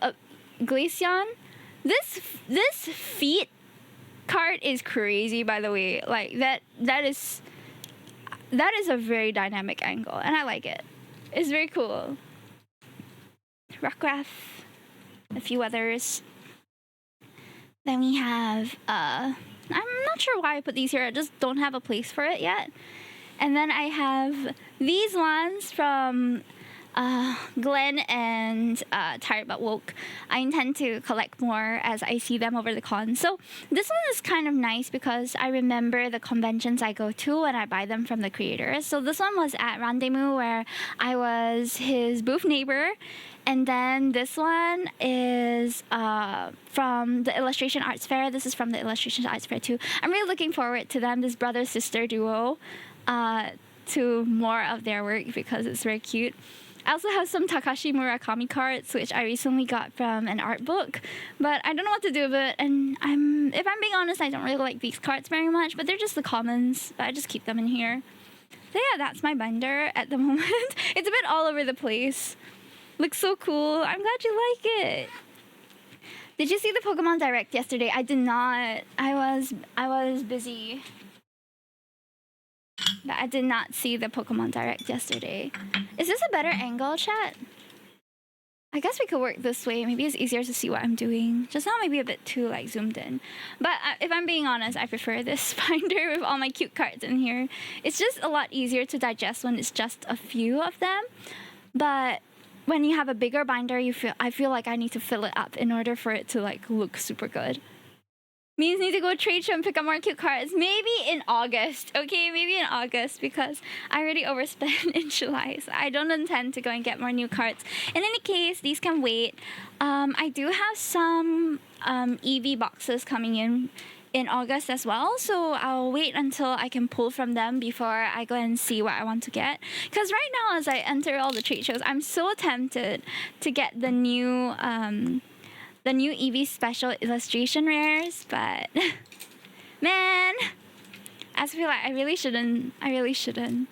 Speaker 1: Glaceon. This feet card is crazy, by the way. Like that is a very dynamic angle, and I like it. It's very cool. Rockruff. A few others. Then we have, I'm not sure why I put these here. I just don't have a place for it yet. And then I have these ones from Glenn and Tired But Woke. I intend to collect more as I see them over the con. So this one is kind of nice because I remember the conventions I go to when I buy them from the creators. So this one was at Rendezvous where I was his booth neighbor. And then this one is from the Illustration Arts Fair. This is from the Illustration Arts Fair too. I'm really looking forward to them, this brother-sister duo, to more of their work because it's very cute. I also have some Takashi Murakami cards, which I recently got from an art book, but I don't know what to do with it. And if I'm being honest, I don't really like these cards very much, but they're just the commons, but I just keep them in here. So yeah, that's my binder at the moment. It's a bit all over the place. Looks so cool. I'm glad you like it. Did you see the Pokemon Direct yesterday? I did not. I was busy. But I did not see the Pokemon Direct yesterday. Is this a better angle, chat? I guess we could work this way. Maybe it's easier to see what I'm doing. Just now maybe a bit too like zoomed in. But if I'm being honest, I prefer this binder with all my cute cards in here. It's just a lot easier to digest when it's just a few of them. But when you have a bigger binder, I feel like I need to fill it up in order for it to like look super good. Means need to go trade show and pick up more cute cards. Maybe in August, okay? Maybe in August because I already overspent in July. So I don't intend to go and get more new cards. In any case, these can wait. I do have some EV boxes coming in August as well. So I'll wait until I can pull from them before I go and see what I want to get. Because right now, as I enter all the trade shows, I'm so tempted to get the new EV special illustration rares, but man, I feel like I really shouldn't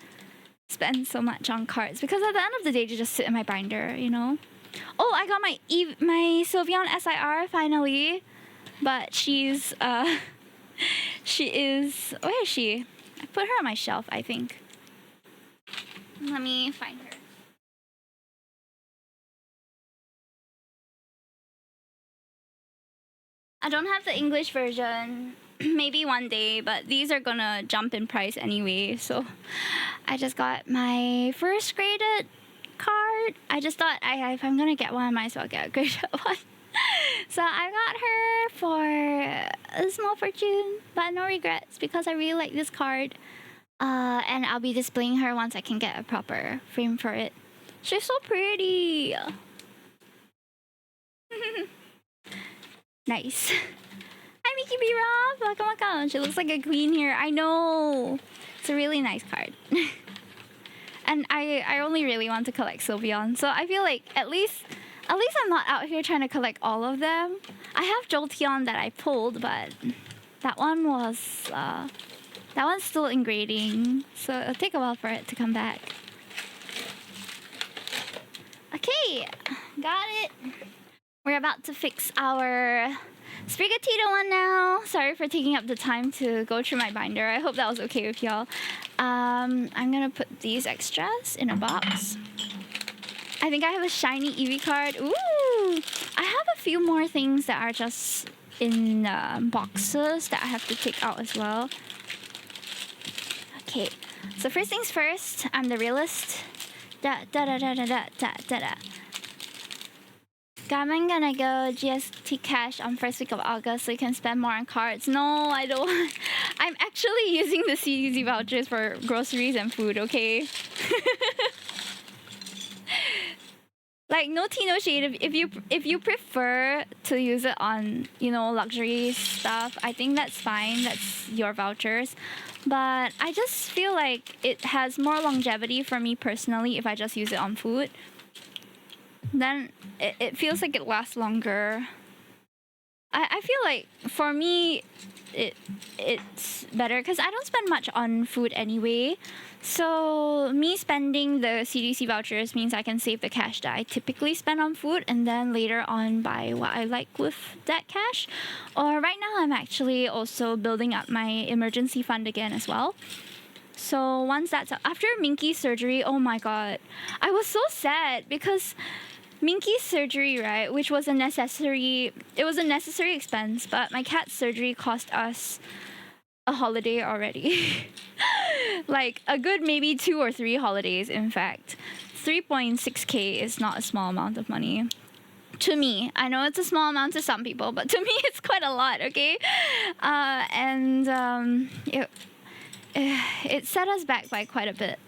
Speaker 1: spend so much on cards because at the end of the day, they just sit in my binder, you know. Oh, I got my Sylveon SIR finally, but she's she is, where is she? I put her on my shelf, I think. Let me find her. I don't have the English version. Maybe one day, but these are gonna jump in price anyway. So I just got my first graded card. I just thought if I'm gonna get one, I might as well get a graded one. So I got her for a small fortune, but no regrets because I really like this card. And I'll be displaying her once I can get a proper frame for it. She's so pretty. Nice. Hi, Mickey B. Rob. Welcome. She looks like a queen here. I know. It's a really nice card. And I only really want to collect Sylveon. So I feel like at least I'm not out here trying to collect all of them. I have Jolteon that I pulled, but that one's still in grading. So it'll take a while for it to come back. Okay, got it. We're about to fix our Sprigatito one now. Sorry for taking up the time to go through my binder. I hope that was okay with y'all. I'm gonna put these extras in a box. I think I have a shiny Eevee card. Ooh! I have a few more things that are just in boxes that I have to take out as well. Okay, so first things first, I'm the realist. I'm gonna go GST cash on first week of August so you can spend more on cards. No, I don't. I'm actually using the CDZ vouchers for groceries and food, okay? Like, no tea, no shade. If you prefer to use it on, you know, luxury stuff, I think that's fine. That's your vouchers. But I just feel like it has more longevity for me personally if I just use it on food. Then it feels like it lasts longer. I feel like for me it's better because I don't spend much on food anyway. So me spending the CDC vouchers means I can save the cash that I typically spend on food and then later on buy what I like with that cash. Or right now I'm actually also building up my emergency fund again as well. So once that's after Minky's surgery, oh my god, I was so sad because Minky's surgery, right, which was a necessary expense, but my cat's surgery cost us a holiday already. Like a good maybe 2 or 3 holidays, in fact. 3.6k is not a small amount of money. To me, I know it's a small amount to some people, but to me it's quite a lot, okay? It set us back by quite a bit,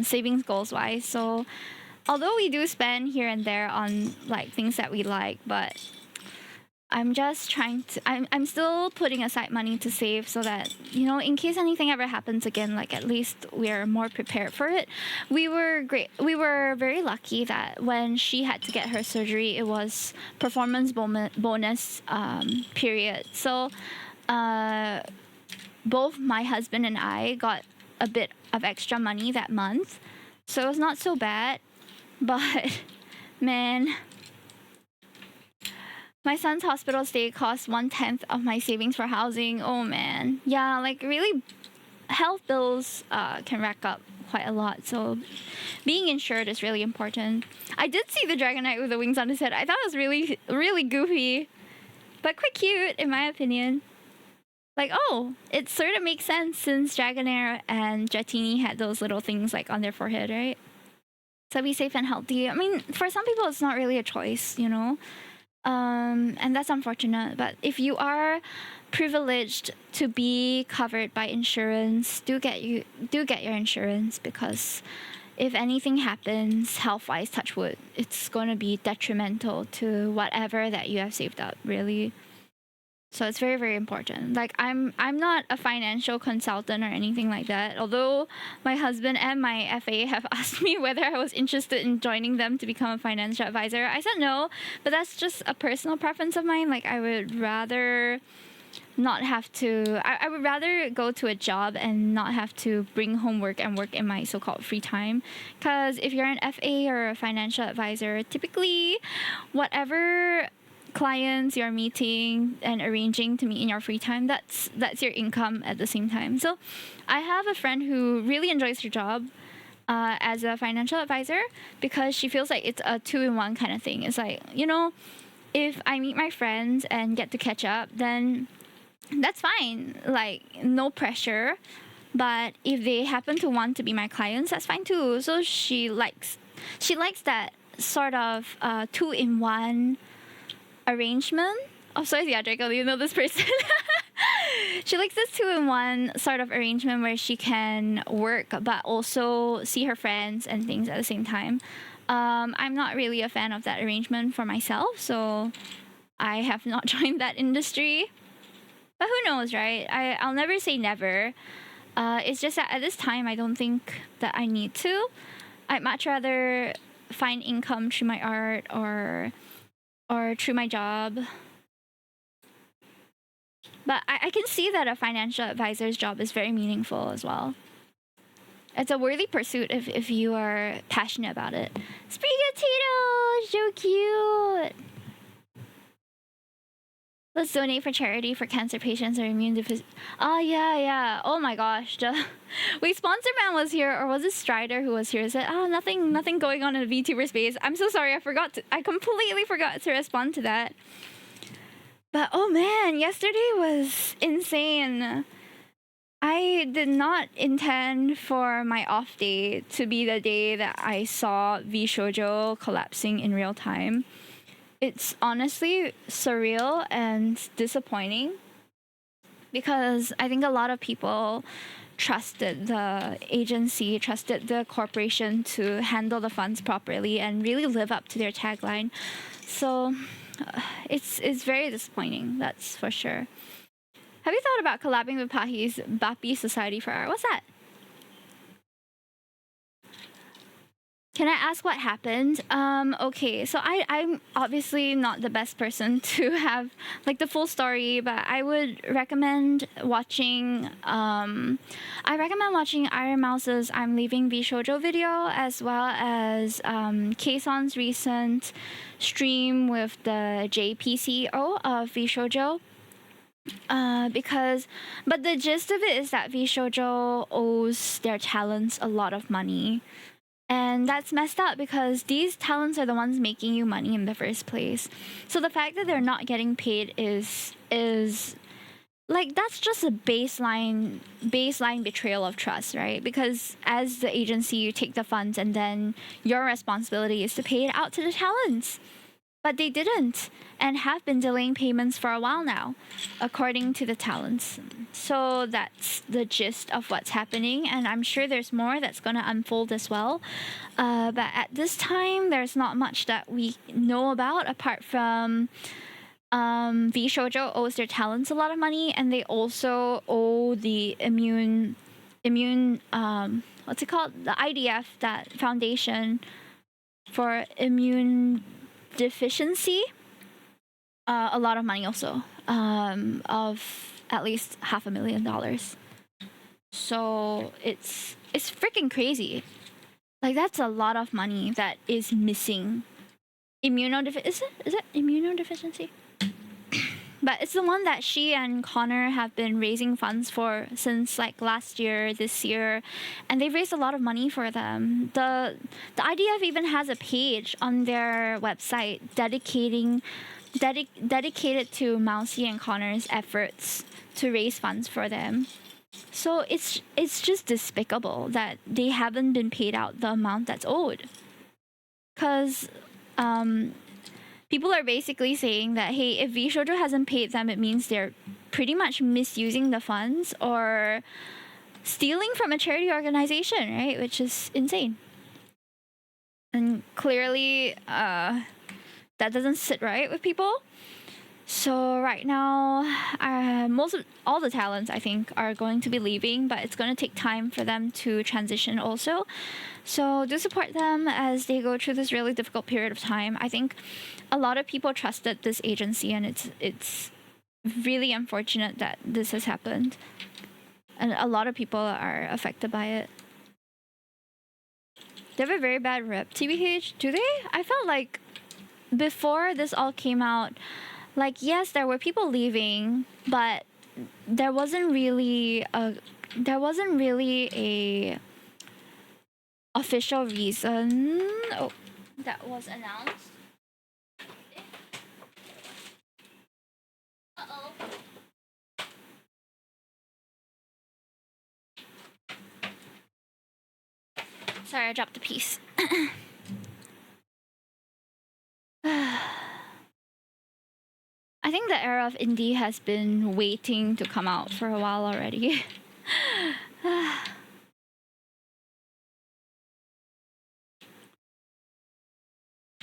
Speaker 1: savings goals wise. So although we do spend here and there on like things that we like, but I'm still putting aside money to save so that, you know, in case anything ever happens again, like at least we're more prepared for it. We were very lucky that when she had to get her surgery, it was performance bonus period. So both my husband and I got a bit of extra money that month. So it was not so bad. But man, My son's hospital stay cost 1/10 of my savings for housing. Oh man. Yeah, like really health bills can rack up quite a lot. So being insured is really important. I did see the Dragonite with the wings on his head. I thought it was really, really goofy, but quite cute in my opinion. Like, oh, it sort of makes sense since Dragonair and Dratini had those little things like on their forehead, right? So be safe and healthy. I mean, for some people, it's not really a choice, you know? And that's unfortunate. But if you are privileged to be covered by insurance, do get your insurance, because if anything happens health-wise, touch wood, it's going to be detrimental to whatever that you have saved up, really. So it's very, very important. Like, I'm not a financial consultant or anything like that. Although my husband and my FA have asked me whether I was interested in joining them to become a financial advisor. I said no, but that's just a personal preference of mine. Like, I would rather not have to... I would rather go to a job and not have to bring home work and work in my so-called free time. Because if you're an FA or a financial advisor, typically whatever clients you're meeting and arranging to meet in your free time, that's your income at the same time. So I have a friend who really enjoys her job as a financial advisor, because she feels like it's a 2-in-1 kind of thing. It's like, you know, if I meet my friends and get to catch up, then that's fine, like no pressure. But if they happen to want to be my clients, that's fine too. So she likes that sort of 2-in-1 arrangement. Oh, sorry, yeah, Draco, you know this person. She likes this 2-in-1 sort of arrangement where she can work but also see her friends and things at the same time. I'm not really a fan of that arrangement for myself, so I have not joined that industry. But who knows, right? I'll never say never. It's just that at this time, I don't think that I need to. I'd much rather find income through my art or through my job. But I can see that a financial advisor's job is very meaningful as well. It's a worthy pursuit if you are passionate about it. Sprigatito! So cute! Let's donate for charity for cancer patients or immune deficiency. Oh, yeah. Oh my gosh. Wait, Sponsor Man was here, or was it Strider who was here? Said, oh, nothing going on in the VTuber space. I'm so sorry, I completely forgot to respond to that. But oh man, yesterday was insane. I did not intend for my off day to be the day that I saw V Shoujo collapsing in real time. It's honestly surreal and disappointing, because I think a lot of people trusted the agency, trusted the corporation to handle the funds properly and really live up to their tagline. So it's very disappointing, that's for sure. Have you thought about collabing with Pahi's Bapi Society for Art? What's that? Can I ask what happened? Okay, so I'm obviously not the best person to have like the full story, but I would recommend watching Iron Mouse's I'm Leaving V Shoujo video, as well as Kaeson's recent stream with the JP CEO of V Shoujo. But the gist of it is that V Shoujo owes their talents a lot of money. And that's messed up, because these talents are the ones making you money in the first place. So the fact that they're not getting paid is like, that's just a baseline betrayal of trust, right? Because as the agency, you take the funds and then your responsibility is to pay it out to the talents. But they didn't, and have been delaying payments for a while now, according to the talents. So that's the gist of what's happening, and I'm sure there's more that's going to unfold as well. But at this time, there's not much that we know about, apart from V Shoujo owes their talents a lot of money, and they also owe the immune what's it called? The IDF, that foundation for immune deficiency, a lot of money also, of at least $500,000. So it's freaking crazy. Like, that's a lot of money that is missing Is it immunodeficiency? But it's the one that she and Connor have been raising funds for since like last year, this year, and they've raised a lot of money for them. The IDF even has a page on their website dedicated to Mousy and Connor's efforts to raise funds for them. So it's just despicable that they haven't been paid out the amount that's owed. Because people are basically saying that, hey, if VShojo hasn't paid them, it means they're pretty much misusing the funds or stealing from a charity organization, right? Which is insane. And clearly, that doesn't sit right with people. So right now, most of all the talents, I think, are going to be leaving, but it's going to take time for them to transition also. So do support them as they go through this really difficult period of time. I think a lot of people trusted this agency, and it's really unfortunate that this has happened. And a lot of people are affected by it. They have a very bad rep. TBH, do they? I felt like before this all came out, like, yes, there were people leaving, but there wasn't really a official reason that was announced. Uh-oh. Sorry, I dropped a piece. I think the era of indie has been waiting to come out for a while already.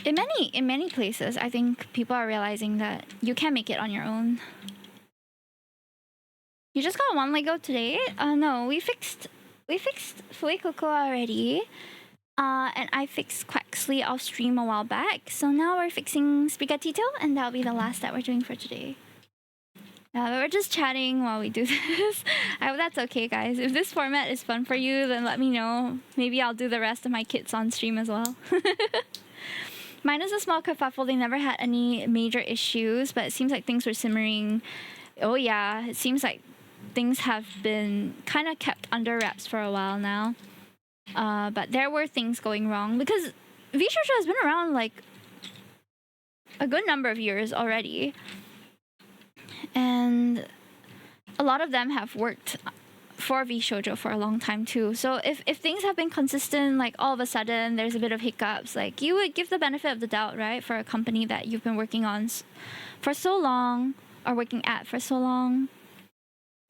Speaker 1: In many places, I think people are realizing that you can make it on your own. You just got one Lego today? No, we fixed Fuecoco already. And I fixed Quaxley off stream a while back. So now we're fixing Spaghettito, and that'll be the last that we're doing for today. We're just chatting while we do this. I hope that's okay, guys. If this format is fun for you, then let me know. Maybe I'll do the rest of my kits on stream as well. Mine is a small kerfuffle. They never had any major issues, but it seems like things were simmering. Oh yeah, it seems like things have been kind of kept under wraps for a while now. But there were things going wrong because VShojo has been around like a good number of years already. And a lot of them have worked for VShojo for a long time too. So if things have been consistent, like all of a sudden there's a bit of hiccups, like you would give the benefit of the doubt, right? For a company that you've been working on for so long or working at for so long.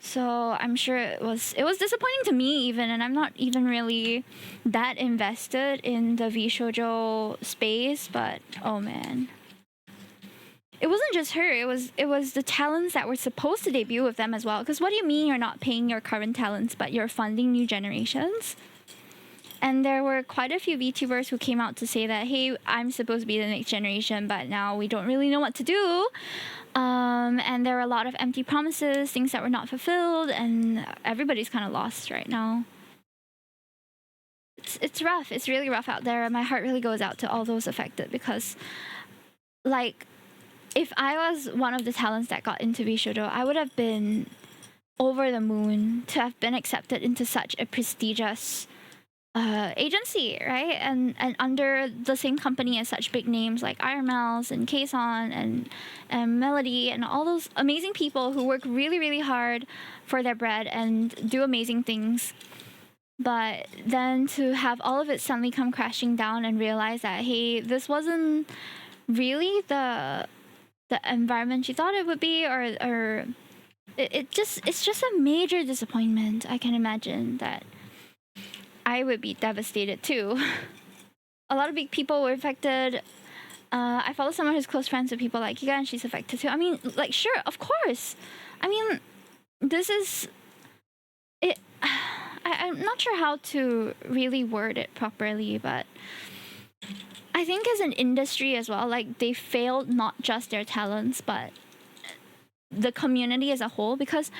Speaker 1: So I'm sure it was disappointing to me even, and I'm not even really that invested in the VShojo space, but oh man. It wasn't just her, it was the talents that were supposed to debut with them as well. Because what do you mean you're not paying your current talents, but you're funding new generations? And there were quite a few VTubers who came out to say that, hey, I'm supposed to be the next generation, but now we don't really know what to do. And there were a lot of empty promises, things that were not fulfilled, and everybody's kind of lost right now. It's rough. It's really rough out there. My heart really goes out to all those affected because, like, if I was one of the talents that got into VShojo, I would have been over the moon to have been accepted into such a prestigious agency, right? And under the same company as such big names like Iron Mouse and Kason and Melody and all those amazing people who work really, really hard for their bread and do amazing things. But then to have all of it suddenly come crashing down and realize that, hey, this wasn't really the environment you thought it would be, or it's just a major disappointment. I can imagine that I would be devastated too. A lot of big people were affected. I follow someone who's close friends with people like Giga, and she's affected too. I mean, like, sure, of course. I mean, this is it. I'm not sure how to really word it properly, but I think as an industry as well, like, they failed not just their talents, but the community as a whole. Because,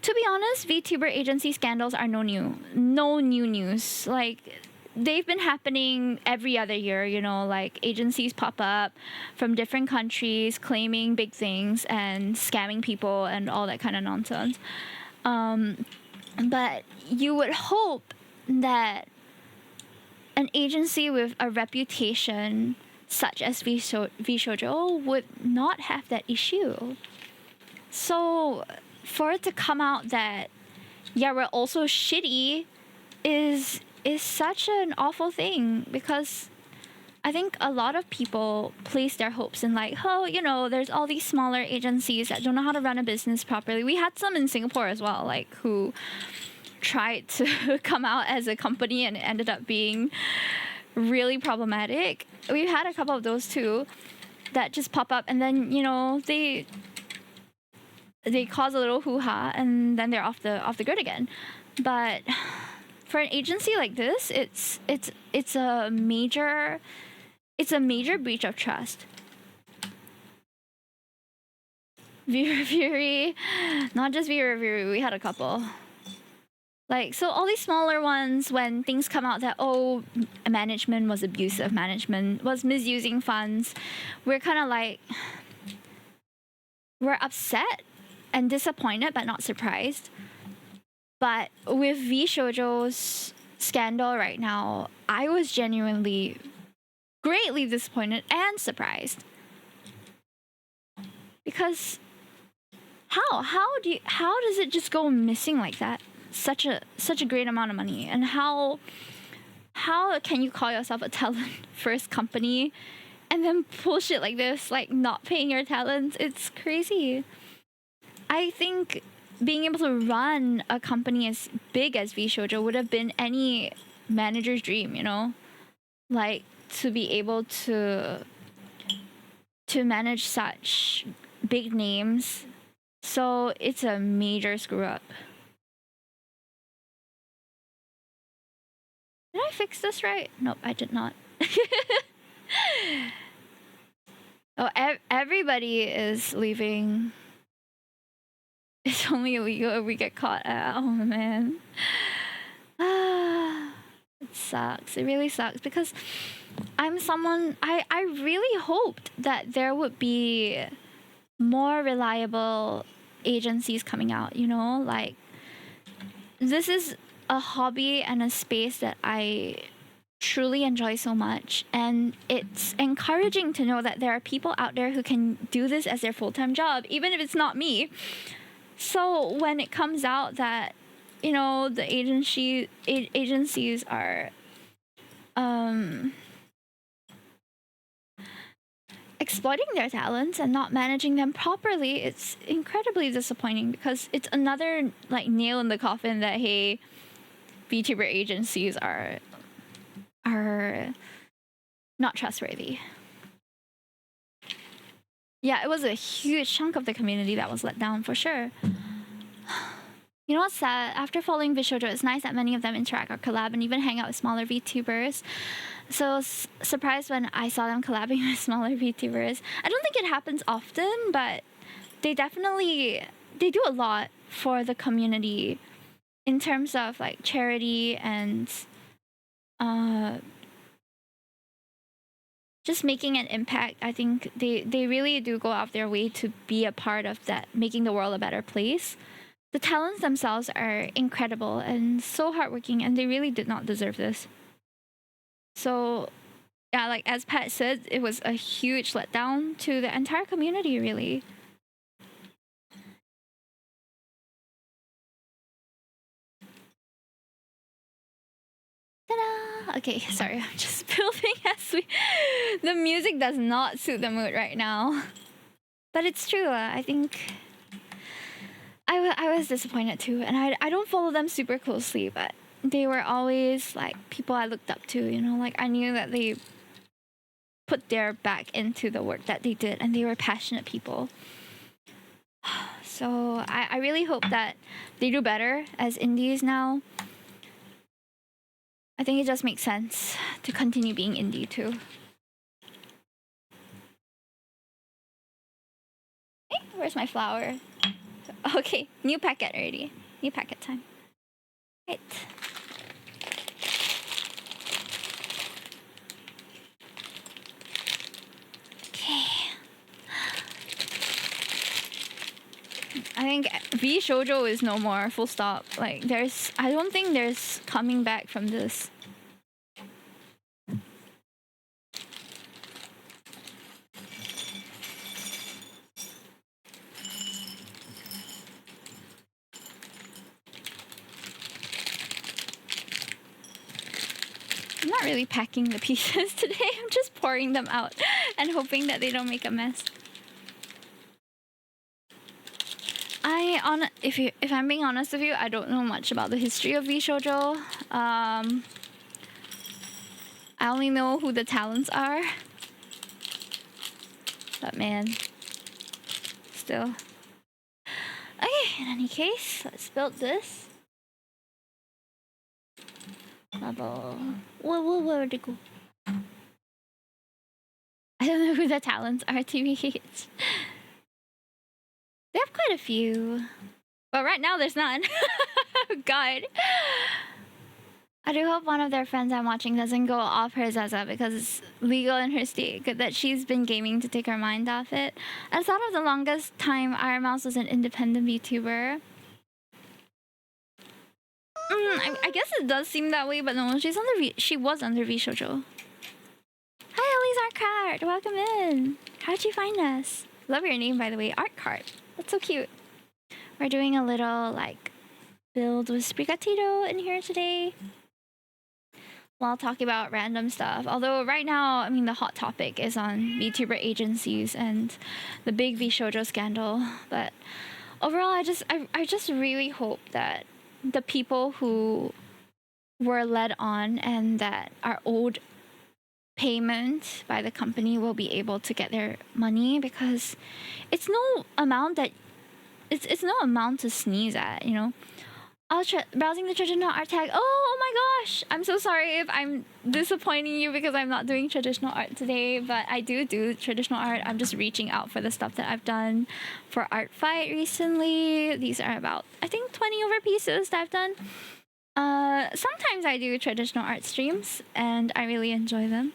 Speaker 1: to be honest, VTuber agency scandals are no new news. Like, they've been happening every other year, you know, like agencies pop up from different countries claiming big things and scamming people and all that kind of nonsense. But you would hope that an agency with a reputation such as VShojo would not have that issue. So for it to come out that, yeah, we're also shitty is such an awful thing, because I think a lot of people place their hopes in, like, oh, you know, there's all these smaller agencies that don't know how to run a business properly. We had some in Singapore as well, like, who tried to come out as a company and ended up being really problematic. We've had a couple of those too that just pop up, and then, you know, they cause a little hoo-ha and then they're off the grid again. But for an agency like this, it's a major breach of trust. Fury, not just Fury, we had a couple. Like, so all these smaller ones, when things come out that, oh, management was abusive, management was misusing funds, we're kind of like, we're upset and disappointed, but not surprised. But with VShojo's scandal right now, I was genuinely greatly disappointed and surprised. Because how does it just go missing like that? Such a great amount of money, and how can you call yourself a talent first company and then pull shit like this, like not paying your talents? It's crazy. I think being able to run a company as big as VShojo would have been any manager's dream, you know, like to be able to manage such big names. So it's a major screw up. Did I fix this right? Nope, I did not. Oh, everybody is leaving. It's only illegal if we get caught. Oh, man. It sucks. It really sucks, because I'm someone... I really hoped that there would be more reliable agencies coming out, you know? Like, this is a hobby and a space that I truly enjoy so much, and it's encouraging to know that there are people out there who can do this as their full-time job, even if it's not me. So when it comes out that, you know, the agencies are exploiting their talents and not managing them properly, it's incredibly disappointing, because it's another like nail in the coffin that, hey, VTuber agencies are not trustworthy. Yeah, it was a huge chunk of the community that was let down, for sure. You know what's sad? After following VShojo, it's nice that many of them interact or collab and even hang out with smaller VTubers. So I was surprised when I saw them collabing with smaller VTubers. I don't think it happens often, but they do a lot for the community in terms of like charity and just making an impact. I think they really do go out their way to be a part of that, making the world a better place. The talents themselves are incredible and so hardworking, and they really did not deserve this. So, yeah, like as Pat said, it was a huge letdown to the entire community, really. Ta-da! Okay, sorry, I'm just building as we... The music does not suit the mood right now. But it's true, I think... I was disappointed too, and I don't follow them super closely, but they were always like people I looked up to, you know, like I knew that they put their back into the work that they did, and they were passionate people. So I really hope that they do better as indies now. I think it just makes sense to continue being indie too. Hey, where's my flower? Okay, new packet already. New packet time. Right. I think V Shoujo is no more, full stop. Like, I don't think there's coming back from this. I'm not really packing the pieces today. I'm just pouring them out and hoping that they don't make a mess. If I'm being honest with you, I don't know much about the history of V Shoujo. I only know who the talents are. But man, still. Okay, in any case, let's build this. Level. Where'd it go? I don't know who the talents are, TBH. They have quite a few. But right now there's none. God. I do hope one of their friends I'm watching doesn't go off her Zaza because it's legal in her state, that she's been gaming to take her mind off it. I thought of the longest time Iron Mouse was an independent VTuber. I guess it does seem that way, but no, she was under V Shoujo. Hi, Ellie's Art Card. Welcome in. How'd you find us? Love your name, by the way. Art Card. That's so cute. We're doing a little, like, build with Sprigatito in here today, while talking about random stuff. Although right now, I mean, the hot topic is on VTuber agencies and the big V Shoujo scandal. But overall, I just really hope that the people who were led on and that are owed payment by the company will be able to get their money, because it's no amount to sneeze at, you know. Browsing the traditional art tag. Oh my gosh! I'm so sorry if I'm disappointing you because I'm not doing traditional art today, but I do traditional art. I'm just reaching out for the stuff that I've done for Art Fight recently. These are about, I think, 20 over pieces that I've done. Sometimes I do traditional art streams, and I really enjoy them.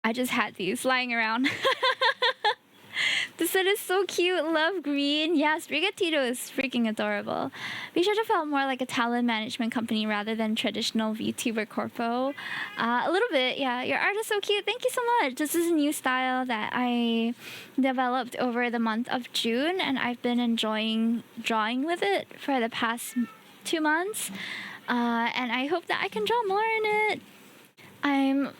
Speaker 1: I just had these lying around. The set is so cute. Love green. Yeah, Sprigatito is freaking adorable. We should have felt more like a talent management company rather than traditional VTuber corpo. A little bit, yeah. Your art is so cute. Thank you so much. This is a new style that I developed over the month of June, and I've been enjoying drawing with it for the past 2 months. And I hope that I can draw more in it. I'm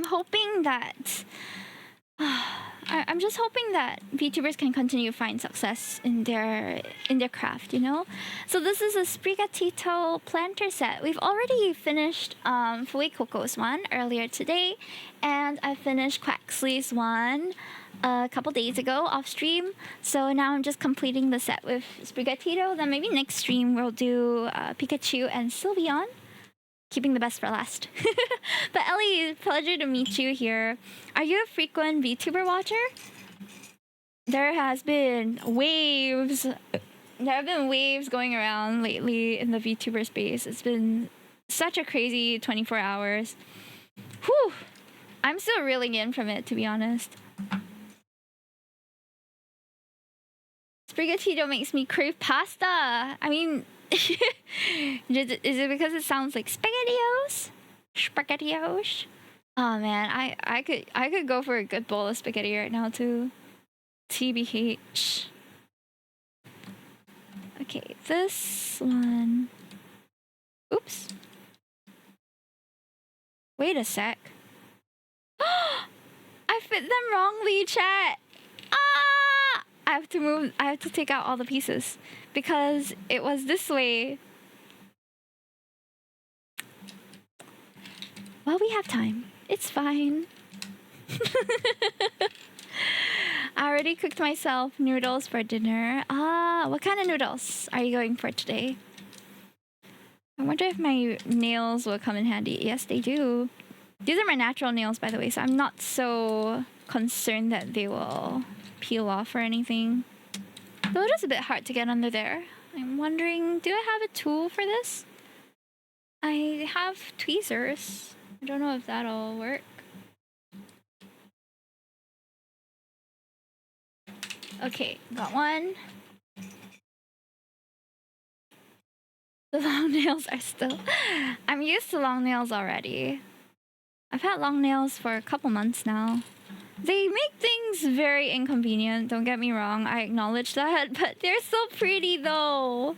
Speaker 1: hoping that... I'm just hoping that VTubers can continue to find success in their craft, you know? So this is a Sprigatito planter set. We've already finished Fuecoco's one earlier today, and I finished Quaxley's one a couple days ago off stream. So now I'm just completing the set with Sprigatito. Then maybe next stream we'll do Pikachu and Sylveon. Keeping the best for last. But Ellie, pleasure to meet you here. Are you a frequent VTuber watcher? There have been waves going around lately in the VTuber space. It's been such a crazy 24 hours. Whew! I'm still reeling in from it, to be honest. Sprigatito makes me crave pasta. I mean... Is it because it sounds like spaghettios? Spaghettios? Oh man, I could go for a good bowl of spaghetti right now too. TBH. Okay, this one. Oops. Wait a sec. I fit them wrongly, chat. Ah! I have to take out all the pieces because it was this way. Well, we have time. It's fine. I already cooked myself noodles for dinner. Ah, what kind of noodles are you going for today? I wonder if my nails will come in handy. Yes, they do. These are my natural nails, by the way, so I'm not so concerned that they will peel off or anything. Though it is a bit hard to get under there. I'm wondering, do I have a tool for this? I have tweezers. I don't know if that'll work. Okay, got one. The long nails are still... I'm used to long nails already. I've had long nails for a couple months now. They make things very inconvenient, don't get me wrong, I acknowledge that, but they're so pretty though.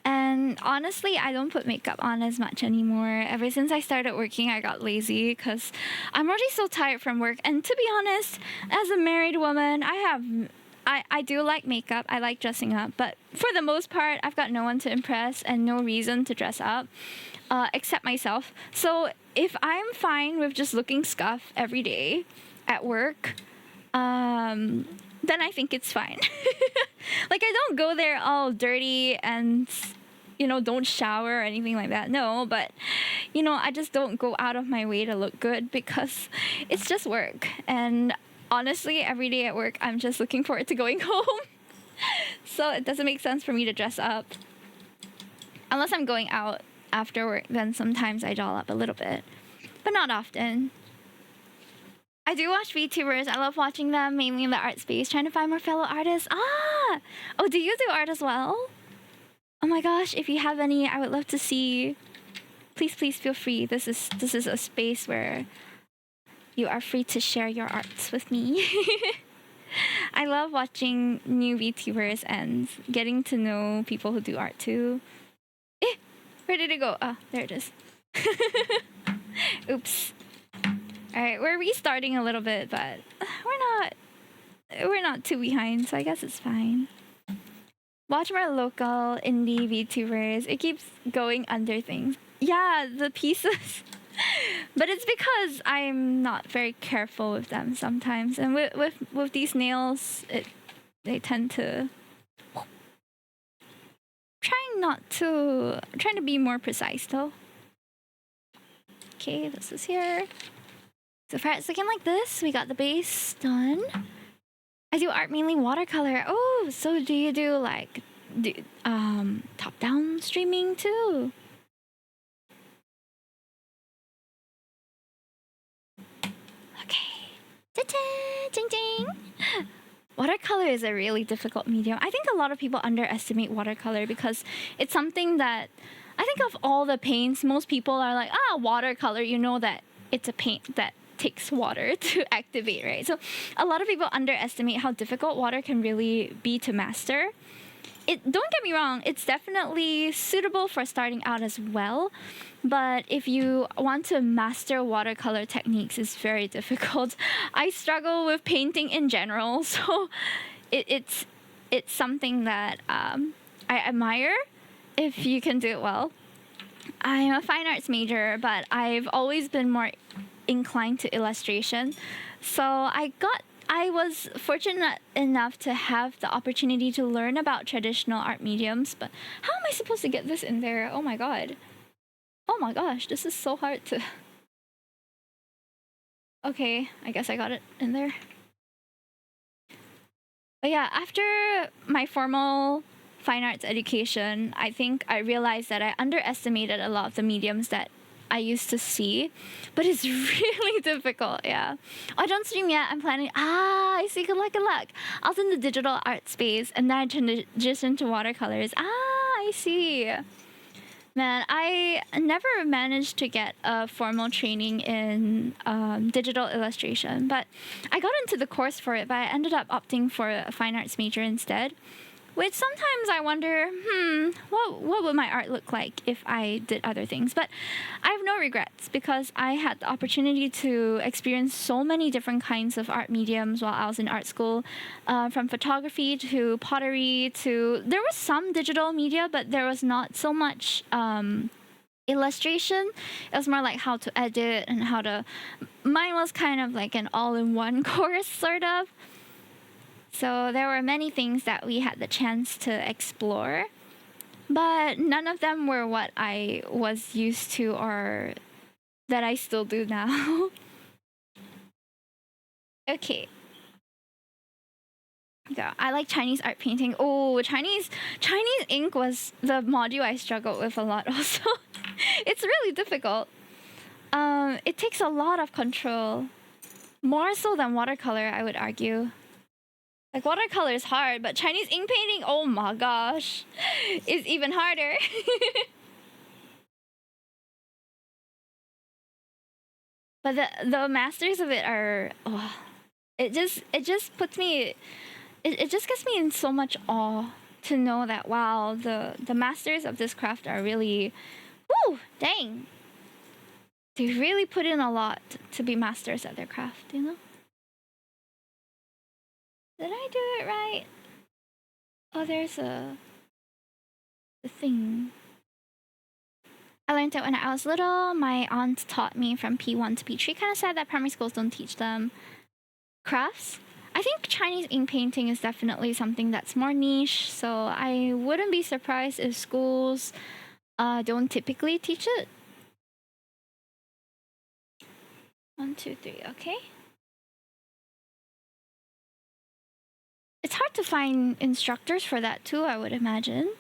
Speaker 1: And honestly, I don't put makeup on as much anymore. Ever since I started working, I got lazy because I'm already so tired from work. And to be honest, as a married woman, I do like makeup. I like dressing up. But for the most part, I've got no one to impress and no reason to dress up except myself. So if I'm fine with just looking scuffed every day at work, then I think it's fine. Like, I don't go there all dirty and, you know, don't shower or anything like that. No, but, you know, I just don't go out of my way to look good because it's just work. And honestly, every day at work, I'm just looking forward to going home. So it doesn't make sense for me to dress up. Unless I'm going out after work, then sometimes I doll up a little bit. But not often. I do watch VTubers. I love watching them, mainly in the art space, trying to find more fellow artists. Ah! Oh, do you do art as well? Oh my gosh, if you have any, I would love to see. Please, please feel free. This is a space where you are free to share your arts with me. I love watching new VTubers and getting to know people who do art too. Where did it go? Oh, there it is. Oops. Alright, we're restarting a little bit, but we're not too behind, so I guess it's fine. Watch more local indie VTubers. It keeps going under things. Yeah, the pieces. But it's because I'm not very careful with them sometimes. And with these nails, they tend to... Trying to be more precise though. Okay, this is here. So far it's looking like this. We got the base done. I do art mainly watercolor. Oh, so do you do like top-down streaming too? Okay. Ta-ta! Ding ding! Watercolor is a really difficult medium. I think a lot of people underestimate watercolor because it's something that I think of all the paints, most people are like, watercolor, you know that it's a paint that takes water to activate, right? So a lot of people underestimate how difficult water can really be to master. Don't get me wrong, it's definitely suitable for starting out as well, but if you want to master watercolor techniques, it's very difficult. I struggle with painting in general, so it's something that I admire if you can do it well. I'm a fine arts major, but I've always been more inclined to illustration. So I was fortunate enough to have the opportunity to learn about traditional art mediums, but how am I supposed to get this in there? Oh my god. Oh my gosh, this is so hard to... Okay, I guess I got it in there. But yeah, after my formal fine arts education, I think I realized that I underestimated a lot of the mediums that I used to see, but it's really difficult, yeah. I don't stream yet, I'm planning, I see, good luck, good luck. I was in the digital art space, and then I transitioned to watercolors. I see. Man, I never managed to get a formal training in digital illustration, but I got into the course for it, but I ended up opting for a fine arts major instead. Which sometimes I wonder, what would my art look like if I did other things? But I have no regrets because I had the opportunity to experience so many different kinds of art mediums while I was in art school, from photography to pottery to... There was some digital media, but there was not so much illustration. It was more like how to edit and how to... Mine was kind of like an all-in-one course, sort of. So there were many things that we had the chance to explore, but none of them were what I was used to or that I still do now. Okay. Yeah, I like Chinese art painting. Oh, Chinese ink was the module I struggled with a lot also. It's really difficult. It takes a lot of control. More so than watercolor, I would argue. Like, watercolor is hard, but Chinese ink painting, oh my gosh, is even harder. But the masters of it are, oh, it just puts me, it just gets me in so much awe to know that, wow, the masters of this craft are really, woo, dang. They really put in a lot to be masters at their craft, you know? Did I do it right? Oh, there's the thing. I learned it when I was little. My aunt taught me from P1 to P3. Kind of sad that primary schools don't teach them crafts. I think Chinese ink painting is definitely something that's more niche, so I wouldn't be surprised if schools don't typically teach it. 1, 2, 3, okay. It's hard to find instructors for that too, I would imagine.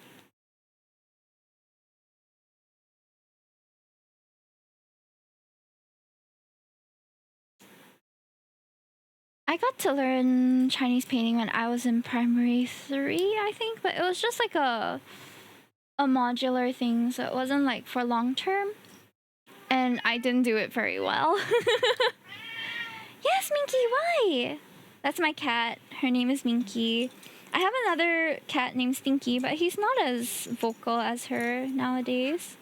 Speaker 1: I got to learn Chinese painting when I was in primary 3, I think, but it was just like a modular thing, so it wasn't like for long term. And I didn't do it very well. Yes, Minky, why? That's my cat. Her name is Minky. I have another cat named Stinky, but he's not as vocal as her nowadays.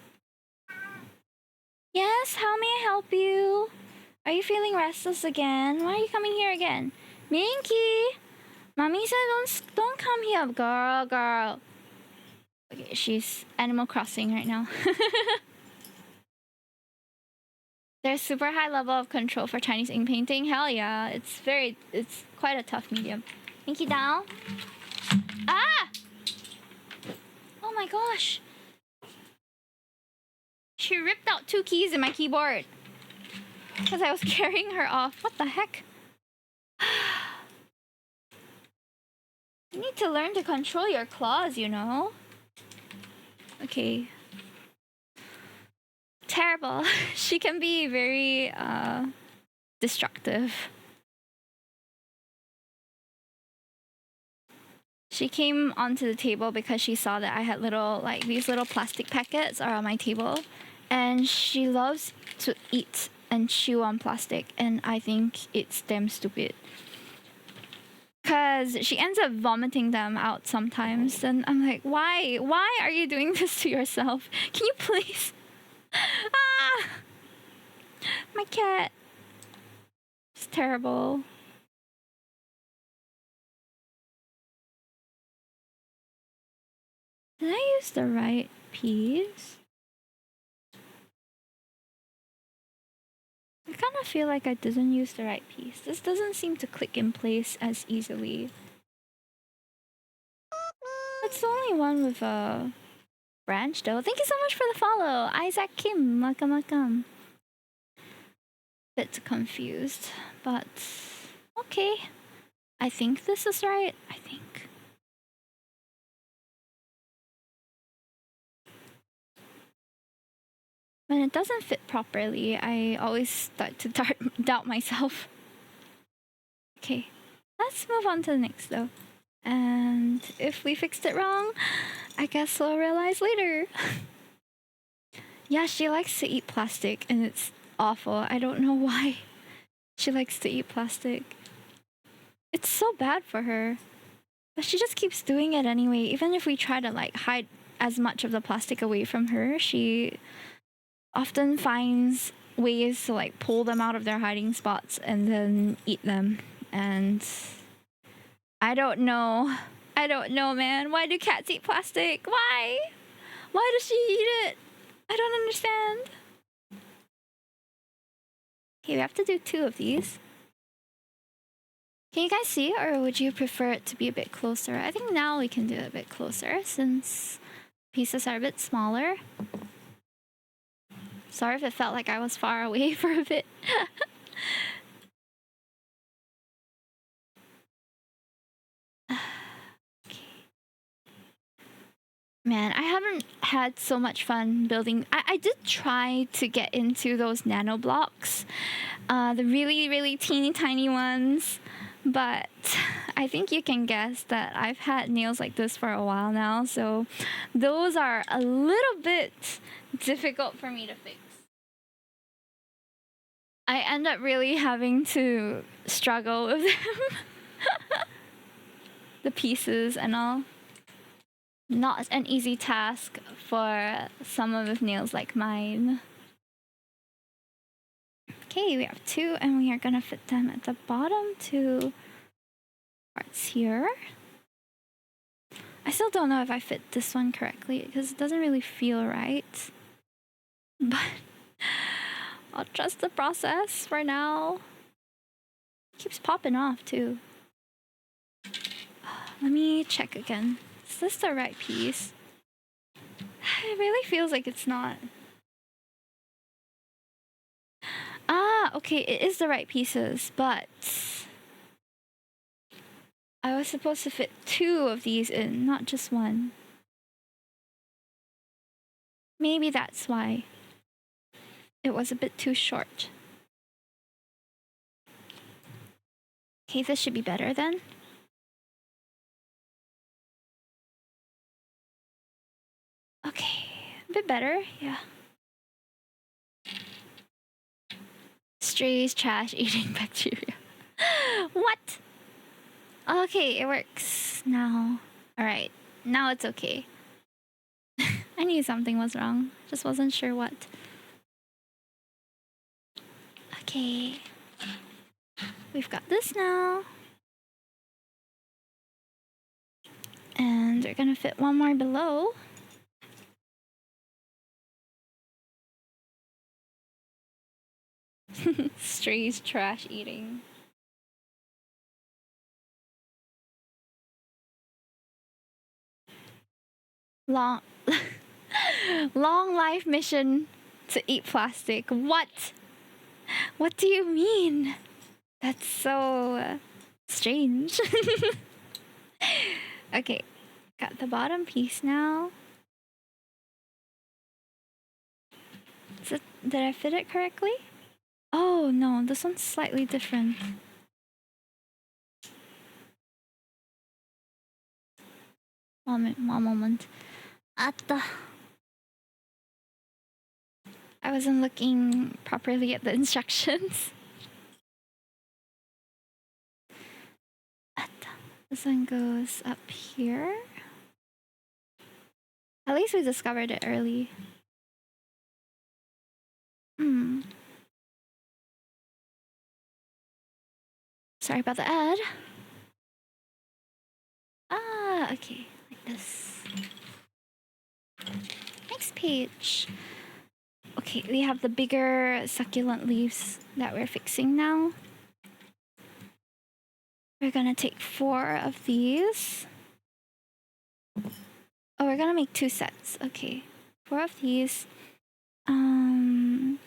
Speaker 1: Yes, how may I help you? Are you feeling restless again? Why are you coming here again? Minky! Mommy said don't come here, girl. Okay, she's Animal Crossing right now. There's super high level of control for Chinese ink painting. Hell yeah, it's quite a tough medium. Minky down. Ah! Oh my gosh. She ripped out 2 keys in my keyboard. Because I was carrying her off. What the heck? You need to learn to control your claws, you know? Okay. Terrible. She can be very destructive. She came onto the table because she saw that I had these little plastic packets are on my table, and she loves to eat and chew on plastic, and I think it's damn stupid. Cause she ends up vomiting them out sometimes, and I'm like, why? Why are you doing this to yourself? Can you please? Ah! My cat. It's terrible. Did I use the right piece? I kind of feel like I didn't use the right piece. This doesn't seem to click in place as easily. It's the only one with a branch though. Thank you so much for the follow. Isaac Kim, welcome. Bit confused, but okay. I think this is right. I think. When it doesn't fit properly, I always start to doubt myself. Okay, let's move on to the next though. And if we fixed it wrong, I guess we'll realize later. Yeah, she likes to eat plastic and it's awful. I don't know why she likes to eat plastic. It's so bad for her. But she just keeps doing it anyway. Even if we try to hide as much of the plastic away from her, she often finds ways to pull them out of their hiding spots and then eat them. And I don't know. I don't know, man. Why do cats eat plastic? Why? Why does she eat it? I don't understand. Okay, we have to do 2 of these. Can you guys see, or would you prefer it to be a bit closer? I think now we can do it a bit closer since pieces are a bit smaller. Sorry if it felt like I was far away for a bit. Okay. Man, I haven't had so much fun building. I did try to get into those nano blocks, the really, really teeny tiny ones, but I think you can guess that I've had nails like this for a while now, so those are a little bit difficult for me to fix. I end up really having to struggle with them. The pieces and all. Not an easy task for someone with nails like mine. Okay, we have 2 and we are gonna fit them at the bottom 2 parts here. I still don't know if I fit this one correctly because it doesn't really feel right. But I'll trust the process for now. It keeps popping off too. Let me check again. Is this the right piece? It really feels like it's not. Ah, okay, it is the right pieces, but I was supposed to fit 2 of these in, not just 1. Maybe that's why it was a bit too short. Okay, this should be better then. Okay, a bit better, yeah. Strays, trash, eating bacteria. What? Okay, it works now. Alright, now it's okay. I knew something was wrong, just wasn't sure what. Okay. We've got this now. And we're gonna fit 1 more below. Strays, trash eating. Long life mission to eat plastic. What? What do you mean? That's so strange. Okay, got the bottom piece now. Did I fit it correctly? Oh no, this one's slightly different. One moment. Atta. I wasn't looking properly at the instructions. Atta. This one goes up here. At least we discovered it early. Sorry about the ad. Ah, okay, like this. Next page. Okay, we have the bigger succulent leaves that we're fixing now. We're gonna take 4 of these. Oh, we're gonna make 2 sets. Okay, 4 of these. 2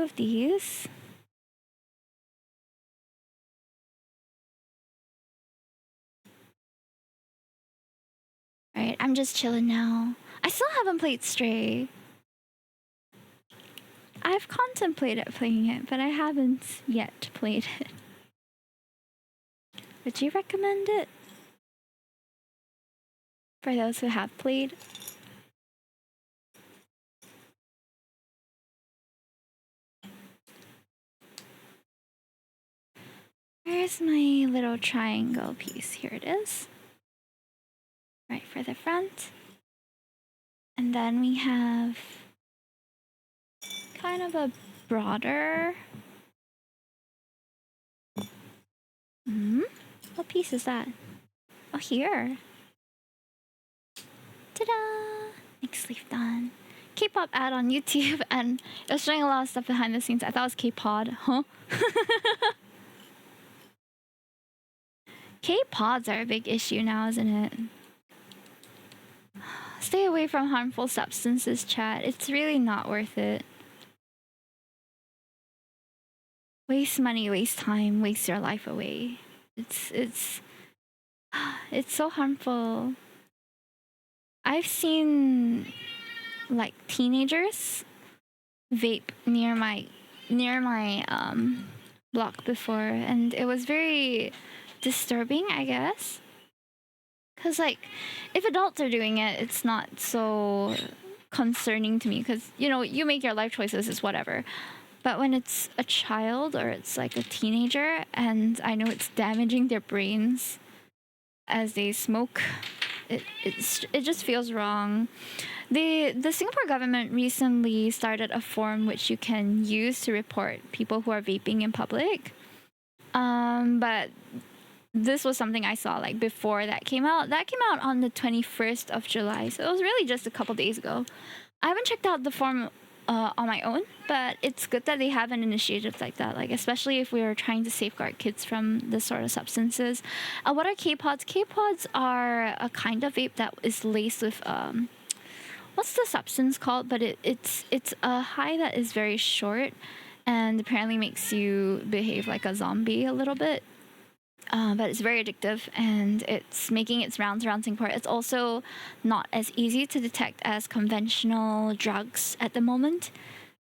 Speaker 1: of these. Alright, I'm just chilling now. I still haven't played Stray. I've contemplated playing it, but I haven't yet played it. Would you recommend it? For those who have played? Where's my little triangle piece? Here it is. Right for the front. And then we have kind of a broader... What piece is that? Oh, here. Ta-da! Next sleeve done. K-pop ad on YouTube, and it was showing a lot of stuff behind the scenes. I thought it was K-pod. Huh? K-pods are a big issue now, isn't it? Stay away from harmful substances, chat. It's really not worth it. Waste money, waste time, waste your life away. It's so harmful. I've seen like teenagers vape near my block before, and it was very disturbing, I guess. Because, like, if adults are doing it, it's not so concerning to me because, you know, you make your life choices, it's whatever. But when it's a child or it's like a teenager and I know it's damaging their brains as they smoke, it just feels wrong. The Singapore government recently started a form which you can use to report people who are vaping in public. But this was something I saw like before that came out. That came out on the 21st of July, so it was really just a couple days ago. I haven't checked out the form on my own, but it's good that they have an initiative like that, like especially if we are trying to safeguard kids from this sort of substances. What are K-pods? K-pods are a kind of vape that is laced with what's the substance called? But it's a high that is very short and apparently makes you behave like a zombie a little bit. But it's very addictive and it's making its rounds around Singapore. It's also not as easy to detect as conventional drugs at the moment.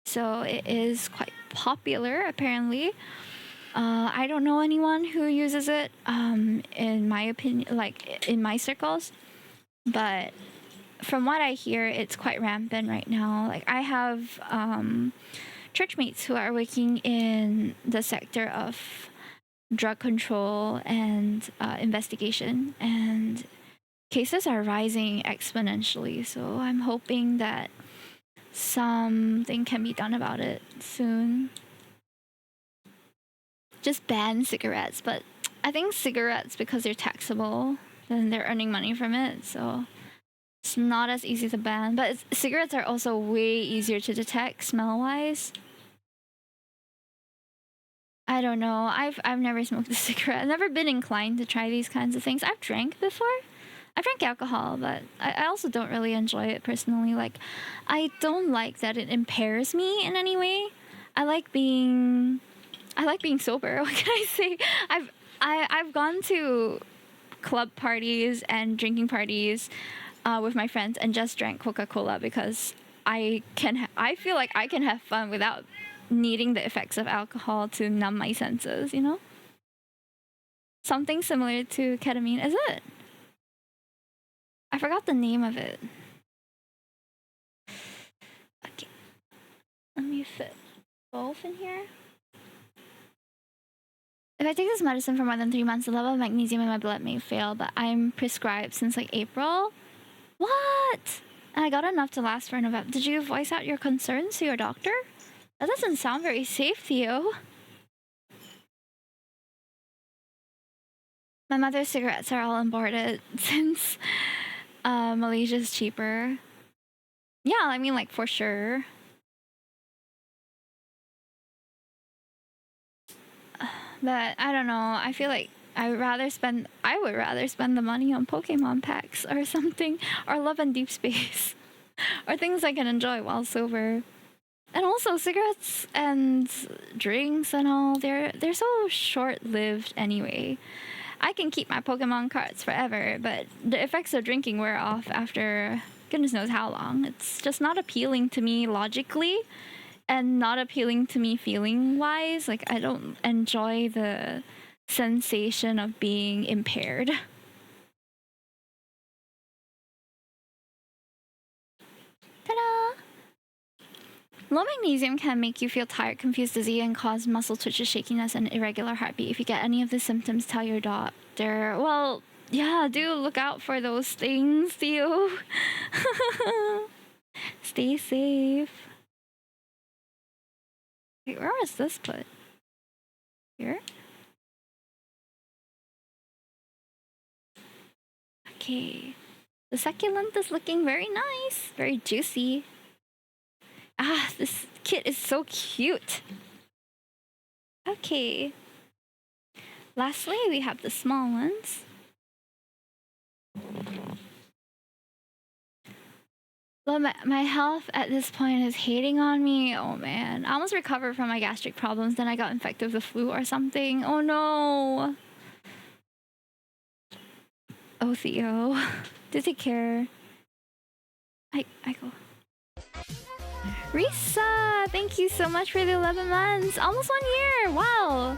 Speaker 1: So it is quite popular, apparently. I don't know anyone who uses it, in my opinion, like in my circles. But from what I hear, it's quite rampant right now. Like I have church mates who are working in the sector of drug control and investigation, and cases are rising exponentially. So I'm hoping that something can be done about it soon. Just ban cigarettes, but I think cigarettes, because they're taxable, then they're earning money from it, so it's not as easy to ban. But cigarettes are also way easier to detect smell-wise. I don't know. I've never smoked a cigarette. I've never been inclined to try these kinds of things. I've drank before. I've drank alcohol, but I also don't really enjoy it personally. Like, I don't like that it impairs me in any way. I like being sober. What can I say? I've gone to club parties and drinking parties with my friends and just drank Coca-Cola because I feel like I can have fun without needing the effects of alcohol to numb my senses, you know? Something similar to ketamine, is it? I forgot the name of it. Okay. Let me fit both in here. If I take this medicine for more than 3 months, the level of magnesium in my blood may fail, but I'm prescribed since like April. What? And I got enough to last for November. Did you voice out your concerns to your doctor? That doesn't sound very safe to you. My mother's cigarettes are all imported since Malaysia's cheaper. Yeah, I mean, like, for sure. But I don't know. I feel like I would rather spend the money on Pokemon packs or something, or Love and Deep Space, or things I can enjoy while sober. And also cigarettes and drinks and all, they're so short-lived anyway. I can keep my Pokemon cards forever, but the effects of drinking wear off after goodness knows how long. It's just not appealing to me logically and not appealing to me feeling-wise. Like, I don't enjoy the sensation of being impaired. Ta-da! Low magnesium can make you feel tired, confused, dizzy, and cause muscle twitches, shakiness, and irregular heartbeat. If you get any of the symptoms, tell your doctor. Well, yeah, do look out for those things, Theo. Stay safe. Wait, where was this put? Here? Okay. The succulent is looking very nice. Very juicy. Ah, this kit is so cute. Okay. Lastly, we have the small ones. Well, my health at this point is hating on me. Oh man. I almost recovered from my gastric problems, then I got infected with the flu or something. Oh no. Oh, Theo. Do take care. I go. Risa, thank you so much for the 11 months. Almost 1 year. Wow.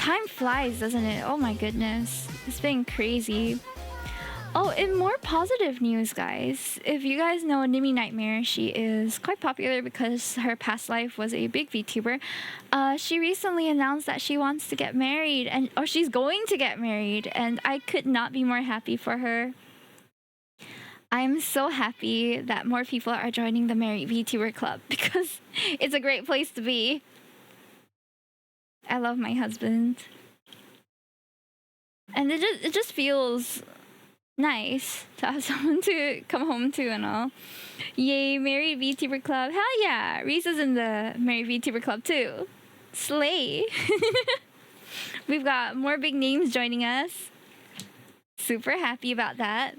Speaker 1: Time flies, doesn't it? Oh my goodness. It's been crazy. Oh, in more positive news, guys, if you guys know Nimi Nightmare, she is quite popular because her past life was a big VTuber. She recently announced that she wants to get married, or she's going to get married, and I could not be more happy for her. I'm so happy that more people are joining the Married VTuber Club because it's a great place to be. I love my husband. And it just feels nice to have someone to come home to and all. Yay, Married VTuber Club. Hell yeah. Reese is in the Married VTuber Club too. Slay. We've got more big names joining us. Super happy about that.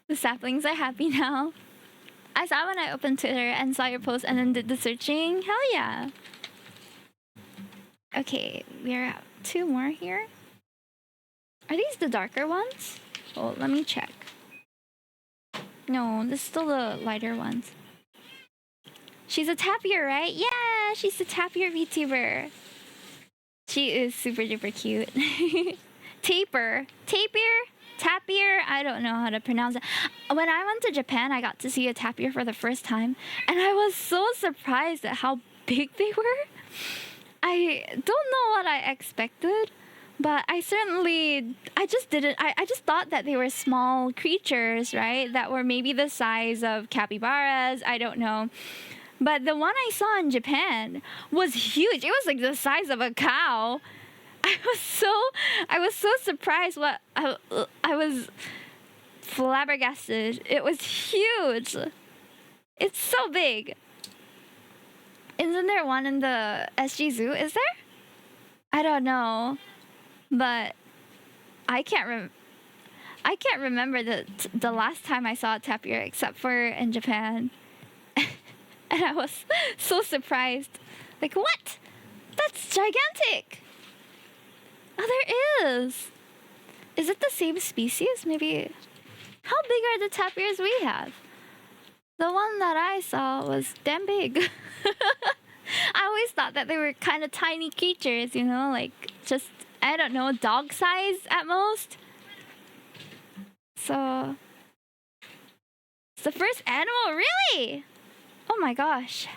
Speaker 1: The saplings are happy now. I saw when I opened Twitter and saw your post and then did the searching. Hell yeah. Okay, we're at 2 more here. Are these the darker ones? Oh, let me check. No, this is still the lighter ones. She's a tapir, right? Yeah, she's a tapir VTuber. She is super duper cute. Tapir? Tapir? I don't know how to pronounce it. When I went to Japan, I got to see a tapir for the first time, and I was so surprised at how big they were. I don't know what I expected, but I just thought that they were small creatures, right? That were maybe the size of capybaras, I don't know. But the one I saw in Japan was huge. It was like the size of a cow. I was so surprised. I was flabbergasted. It was huge. It's so big. Isn't there one in the SG Zoo? Is there? I don't know. But I can't remember the last time I saw a tapir except for in Japan. And I was so surprised. Like, what? That's gigantic. Oh, there is. Is it the same species? Maybe. How big are the tapirs we have? The one that I saw was damn big. I always thought that they were kind of tiny creatures, you know, like just, I don't know, dog size at most. So, it's the first animal, really? Oh my gosh.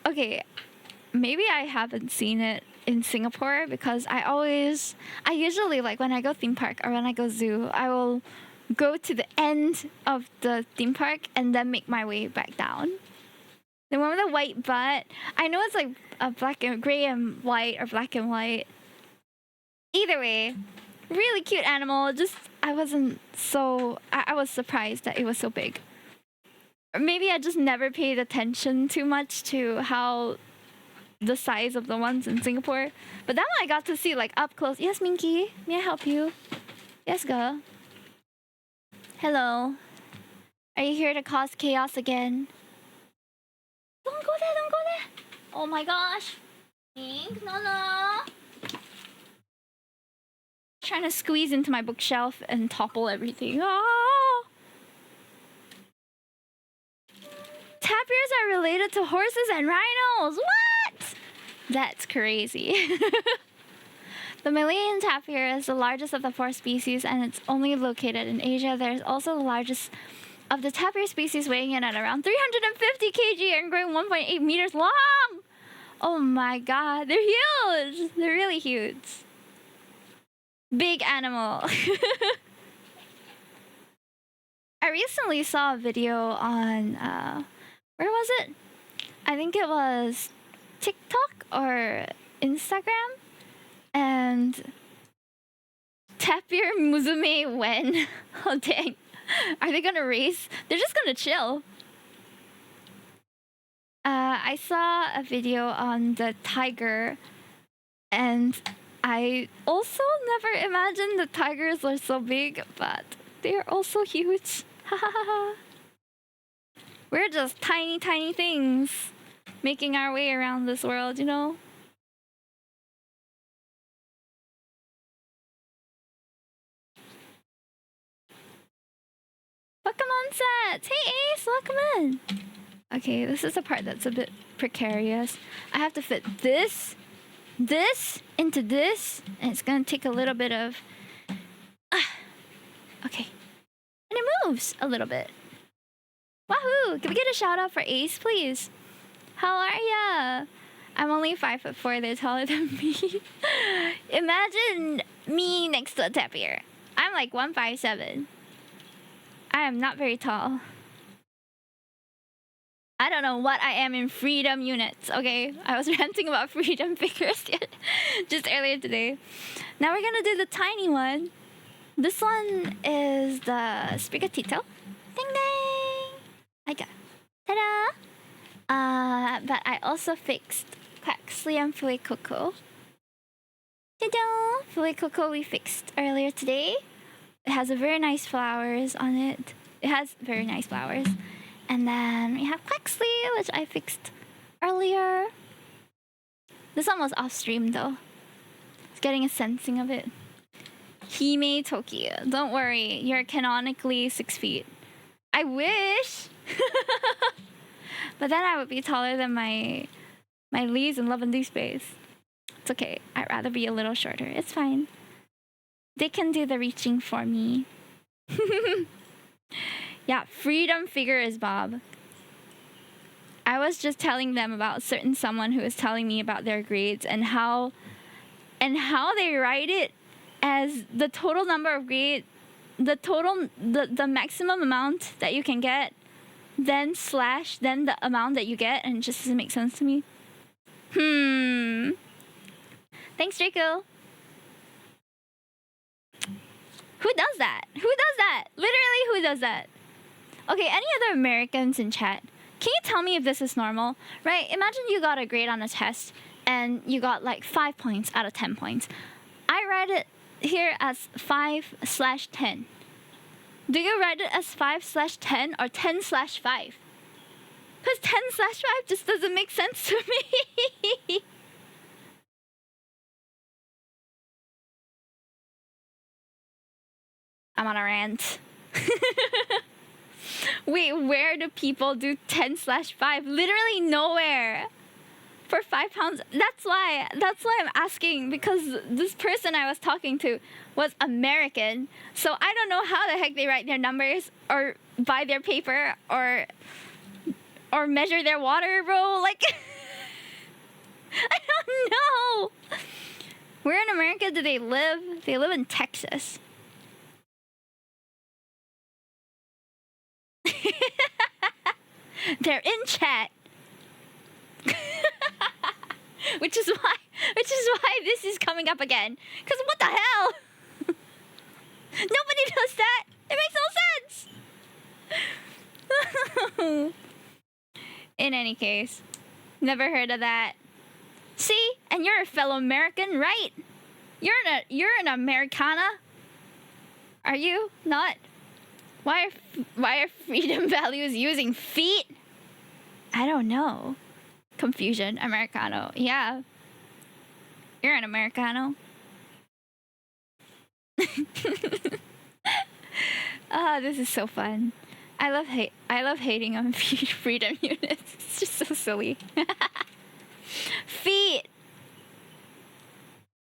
Speaker 1: Okay, maybe I haven't seen it in Singapore because I usually, like when I go theme park or when I go zoo, I will go to the end of the theme park and then make my way back down. The one with the white butt. I know it's like a gray and white or black and white. Either way, really cute animal. Just I was surprised that it was so big. Or maybe I just never paid attention too much to how the size of the ones in Singapore. But that one I got to see like up close. Yes, Minky, may I help you? Yes, girl. Hello. Are you here to cause chaos again? Don't go there, don't go there. Oh my gosh. Pink, no. Trying to squeeze into my bookshelf and topple everything. Oh. Tapirs are related to horses and rhinos. What? That's crazy. The Malayan tapir is the largest of the 4 species and it's only located in Asia. There's also the largest of the tapir species, weighing in at around 350 kg and growing 1.8 meters long. Oh my god, they're huge. They're really huge. Big animal. I recently saw a video on, where was it? I think it was TikTok or Instagram. And tapir Musume when? Oh dang. Are they gonna race? They're just gonna chill. I saw a video on the tiger, and I also never imagined the tigers were so big, but they are also huge. We're just tiny, tiny things making our way around this world, you know? Pokemon sets! Hey Ace, welcome in! Okay, this is the part that's a bit precarious. I have to fit this this into this, and it's gonna take a little bit of... okay. And it moves a little bit. Wahoo! Can we get a shout out for Ace, please? How are ya? I'm only 5'4". They're taller than me. Imagine me next to a tapir. I'm like 157. I am not very tall. I don't know what I am in freedom units, okay? I was ranting about freedom figures just earlier today. Now we're gonna do the tiny one. This one is the Sprigatito. Ding ding! I got ta-da! But I also fixed Quaxley and Fuecoco. Ta-da! Fuecoco we fixed earlier today. It has a very nice flowers on it. It has very nice flowers. And then we have Quaxley, which I fixed earlier. This one was off stream though. It's getting a sensing of it. Hime Toki. Don't worry, you're canonically 6 feet. I wish! But then I would be taller than my leaves in Love and Deep Space. It's okay. I'd rather be a little shorter. It's fine. They can do the reaching for me. Yeah, freedom figures, Bob. I was just telling them about certain someone who was telling me about their grades and how they write it as the total number of grades, the maximum amount that you can get, then slash, then the amount that you get, and it just doesn't make sense to me. Thanks, Draco. Who does that? Who does that? Literally, who does that? Okay, any other Americans in chat? Can you tell me if this is normal? Right? Imagine you got a grade on a test and you got like 5 points out of 10 points. I write it here as 5/10. Do you write it as 5/10 or 10/5? Because 10/5 just doesn't make sense to me. I'm on a rant. Wait, where do people do 10/5? Literally nowhere. For 5 pounds. That's why I'm asking, because this person I was talking to was American. So I don't know how the heck they write their numbers or buy their paper or measure their water, bro. Like I don't know. Where in America do they live? They live in Texas. They're in chat. which is why this is coming up again. Cause what the hell? Nobody does that. It makes no sense. In any case, never heard of that. See, and you're a fellow American, right? You're an Americana. Are you not? Why are freedom values using feet? I don't know. Confusion. Americano. Yeah. You're an Americano. This is so fun. I love hating on freedom units. It's just so silly. Feet.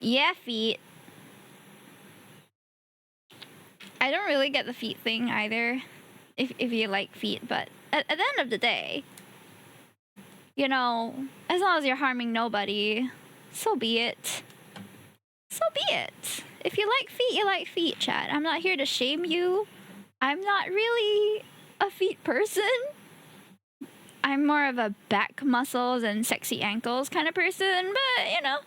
Speaker 1: Yeah, feet. I don't really get the feet thing either, if you like feet, but at the end of the day, you know, as long as you're harming nobody, so be it. So be it. If you like feet, you like feet, chat. I'm not here to shame you. I'm not really a feet person. I'm more of a back muscles and sexy ankles kind of person, but you know.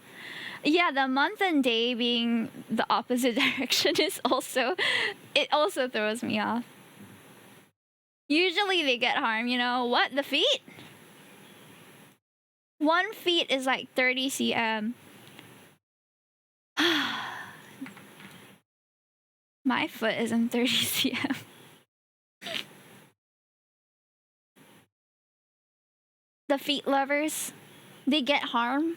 Speaker 1: Yeah, the month and day being the opposite direction is also throws me off. Usually they get harmed, you know. What, the feet? 1 feet is like 30 cm. My foot isn't 30 cm. The feet lovers, they get harmed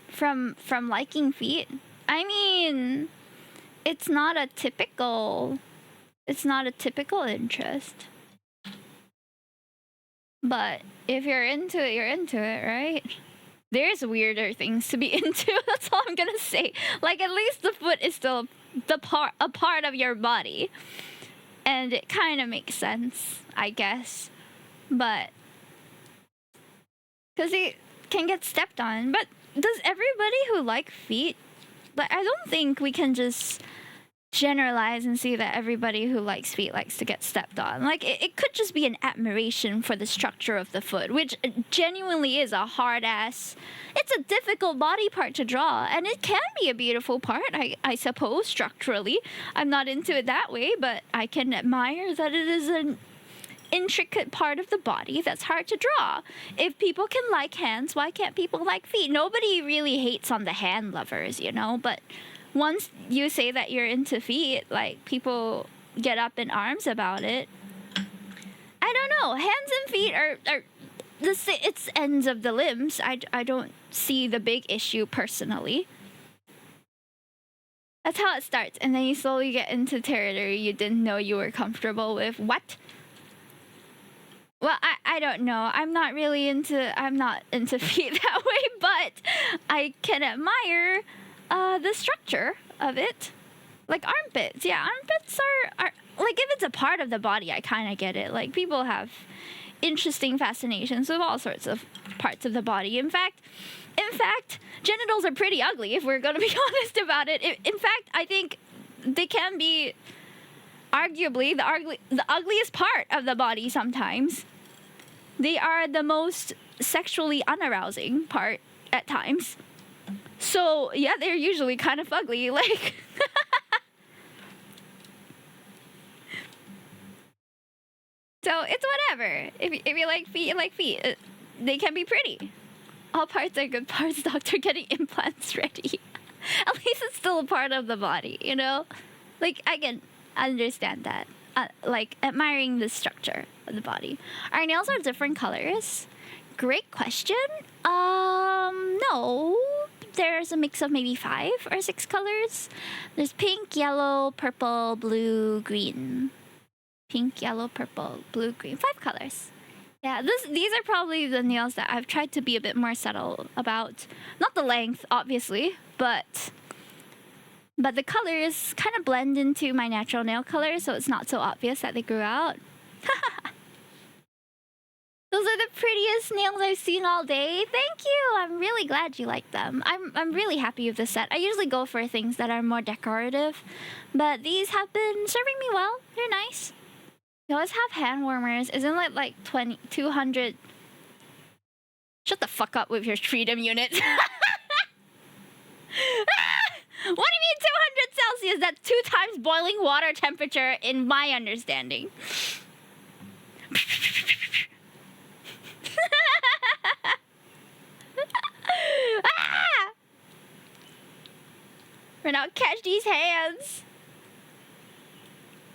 Speaker 1: from liking feet. I mean, it's not a typical interest. But if you're into it, right? there's weirder things to be into. That's all I'm gonna say. Like, at least the foot is still a part of your body, and it kind of makes sense, I guess. But because it can get stepped on. But does everybody who like feet? But I don't think we can just generalize and see that everybody who likes feet likes to get stepped on. Like, it could just be an admiration for the structure of the foot, which genuinely is a hard ass. It's a difficult body part to draw, and it can be a beautiful part, I suppose, structurally. I'm not into it that way, but I can admire that it is an intricate part of the body that's hard to draw. If people can like hands, why can't people like feet? Nobody really hates on the hand lovers, you know, but once you say that you're into feet, like, people get up in arms about it. I don't know. Hands and feet are it's ends of the limbs. I don't see the big issue personally. That's how it starts, and then you slowly get into territory you didn't know you were comfortable with. What? Well, I don't know. I'm not into feet that way, but I can admire the structure of it. Like armpits. Yeah, armpits are like, if it's a part of the body, I kind of get it. Like, people have interesting fascinations with all sorts of parts of the body. In fact, genitals are pretty ugly, if we're going to be honest about it. In fact, I think they can be arguably the ugliest part of the body sometimes. They are the most sexually unarousing part at times. So, yeah, they're usually kind of ugly, like... So, it's whatever. If you like feet, you like feet. They can be pretty. All parts are good parts, doctor. Getting implants ready. At least it's still a part of the body, you know? Like, I can understand that. Like, admiring the structure of the body. Our nails are different colors. Great question. No. There's a mix of maybe 5 or 6 colors. There's pink, yellow, purple, blue, green. Pink, yellow, purple, blue, green. 5 colors. Yeah, these are probably the nails that I've tried to be a bit more subtle about. Not the length, obviously, but the colors kind of blend into my natural nail color, so it's not so obvious that they grew out. Those are the prettiest nails I've seen all day. Thank you. I'm really glad you like them. I'm really happy with this set. I usually go for things that are more decorative, but these have been serving me well. They're nice. You always have hand warmers. Isn't it like 200? Shut the fuck up with your freedom unit. What do you mean 200 Celsius? That's 2 times boiling water temperature in my understanding. Ah! Now catch these hands.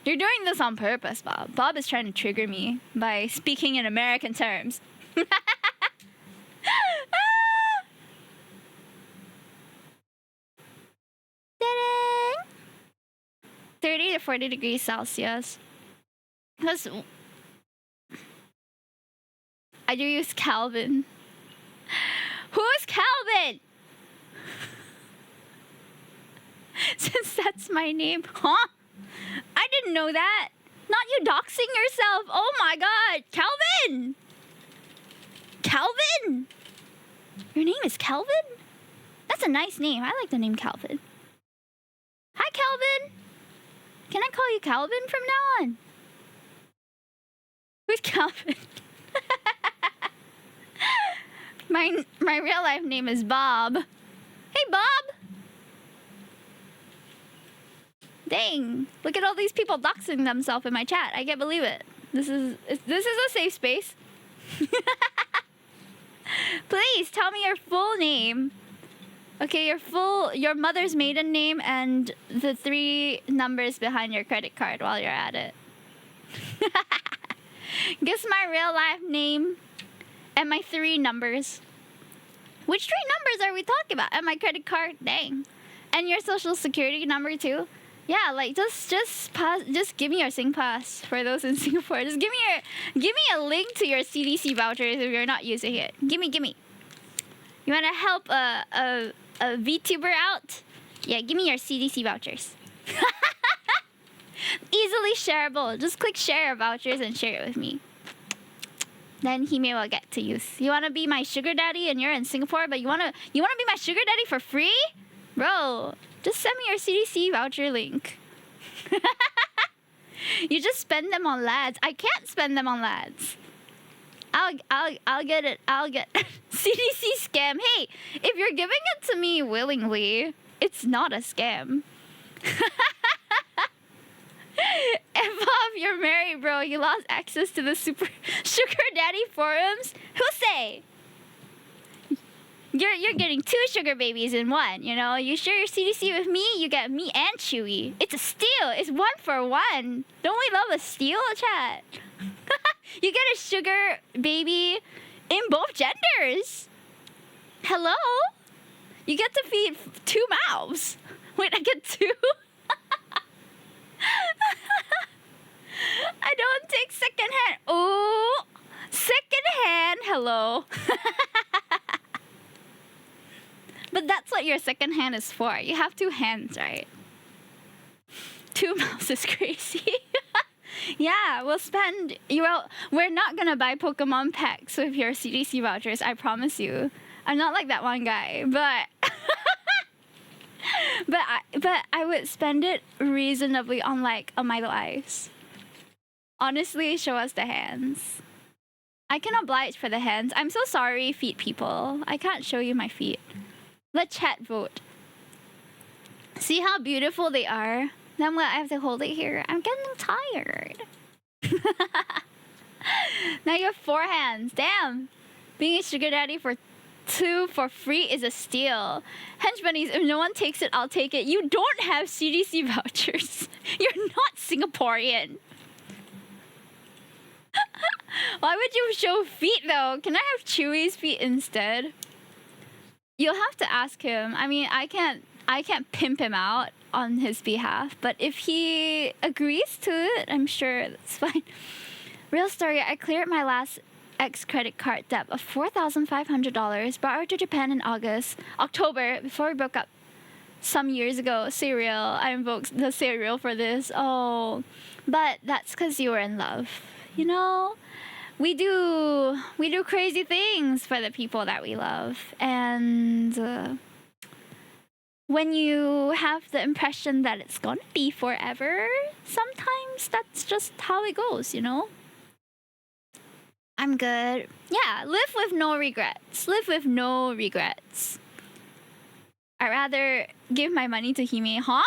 Speaker 1: You're doing this on purpose, Bob. Bob is trying to trigger me by speaking in American terms. 30 to 40 degrees Celsius. Because I do use Kelvin. Who's Kelvin? Since that's my name. Huh? I didn't know that. Not you doxing yourself. Oh my god. Kelvin! Kelvin? Your name is Kelvin? That's a nice name. I like the name Kelvin. Hi, Kelvin. Can I call you Kelvin from now on? Who's Kelvin? My real life name is Bob. Hey, Bob! Dang, look at all these people doxing themselves in my chat. I can't believe it. This is a safe space. Please tell me your full name. Okay, your mother's maiden name and the 3 numbers behind your credit card while you're at it. Guess my real life name and my 3 numbers. Which 3 numbers are we talking about? And my credit card? Dang. And your social security number too? Yeah, like just give me your SingPass for those in Singapore. Just give me a link to your CDC vouchers if you're not using it. Gimme. You want to help a VTuber out? Yeah, give me your CDC vouchers. Easily shareable. Just click share vouchers and share it with me. Then he may well get to use. You want to be my sugar daddy and you're in Singapore, but you want to be my sugar daddy for free? Bro, just send me your CDC voucher link. You just spend them on lads. I can't spend them on lads. I'll get it. I'll get CDC scam. Hey, if you're giving it to me willingly, it's not a scam. F off, you're married, bro. You lost access to the super sugar daddy forums. Who say? You're getting 2 sugar babies in one, you know? You share your CDC with me, you get me and Chewy. It's a steal. It's 1 for 1. Don't we love a steal, chat? You get a sugar baby in both genders. Hello? You get to feed 2 mouths. Wait, I get 2? I don't take secondhand. Oh, secondhand. Hello. But that's what your second hand is for. You have 2 hands, right? 2 mouths is crazy. Yeah, we'll spend. We're not gonna buy Pokemon packs with your CDC vouchers. I promise you. I'm not like that one guy, but but I would spend it reasonably on like a Milo Ice. Honestly, show us the hands. I can oblige for the hands. I'm so sorry, feet people. I can't show you my feet. Let chat vote. See how beautiful they are? Then what, I have to hold it here? I'm getting tired. Now you have 4 hands. Damn. Being a sugar daddy for 2 for free is a steal. Hench bunnies, if no one takes it, I'll take it. You don't have CDC vouchers. You're not Singaporean. Why would you show feet though? Can I have Chewy's feet instead? You'll have to ask him. I mean, I can't pimp him out on his behalf, but if he agrees to it, I'm sure that's fine. Real story, I cleared my last ex-credit card debt of $4,500, brought her to Japan in October, before we broke up some years ago. Serial, I invoked the serial for this. Oh, but that's because you were in love. You know, we do crazy things for the people that we love, and when you have the impression that it's gonna be forever, sometimes that's just how it goes, you know? I'm good. Yeah, live with no regrets. Live with no regrets. I'd rather give my money to Hime, huh?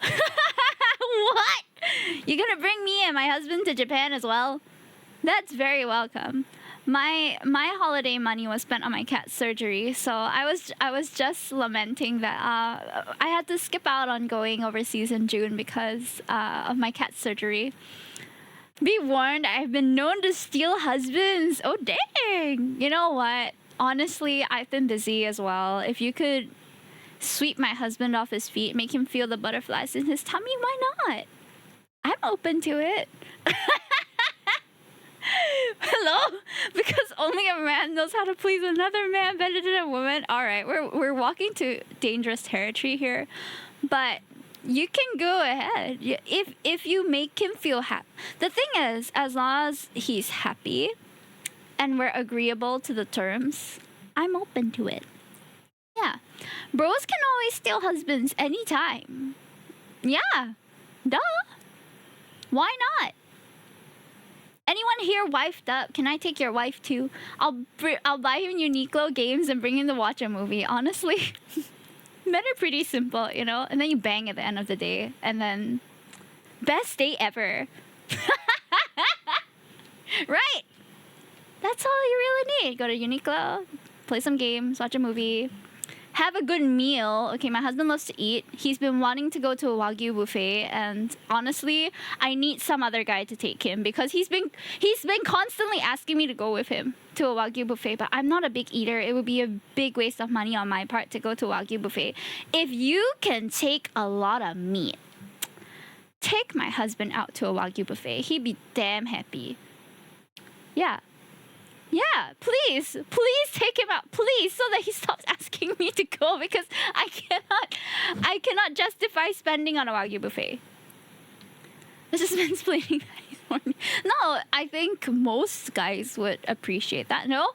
Speaker 1: What? You're gonna bring me and my husband to Japan as well? That's very welcome. My holiday money was spent on my cat's surgery, so I was just lamenting that I had to skip out on going overseas in June because of my cat's surgery. Be warned, I've been known to steal husbands. Oh dang! You know what? Honestly, I've been busy as well. If you could sweep my husband off his feet, make him feel the butterflies in his tummy, why not? I'm open to it. Hello? Because only a man knows how to please another man better than a woman. All right, we're walking to dangerous territory here, but you can go ahead if you make him feel happy. The thing is, as long as he's happy and we're agreeable to the terms, I'm open to it. Yeah, bros can always steal husbands anytime. Yeah, duh. Why not? Anyone here wifed up? Can I take your wife too? I'll buy him Uniqlo games and bring him to watch a movie. Honestly, men are pretty simple, you know? And then you bang at the end of the day. And then, best day ever. Right? That's all you really need. Go to Uniqlo, play some games, watch a movie. Have a good meal. Okay, my husband loves to eat. He's been wanting to go to a Wagyu buffet, and honestly, I need some other guy to take him because he's been constantly asking me to go with him to a Wagyu buffet, but I'm not a big eater. It would be a big waste of money on my part to go to a Wagyu buffet. If you can take a lot of meat, take my husband out to a Wagyu buffet. He'd be damn happy. Yeah. Yeah, please take him out, please, so that he stops asking me to go, because I cannot justify spending on a Wagyu buffet. This is mansplaining. No, I think most guys would appreciate that. No,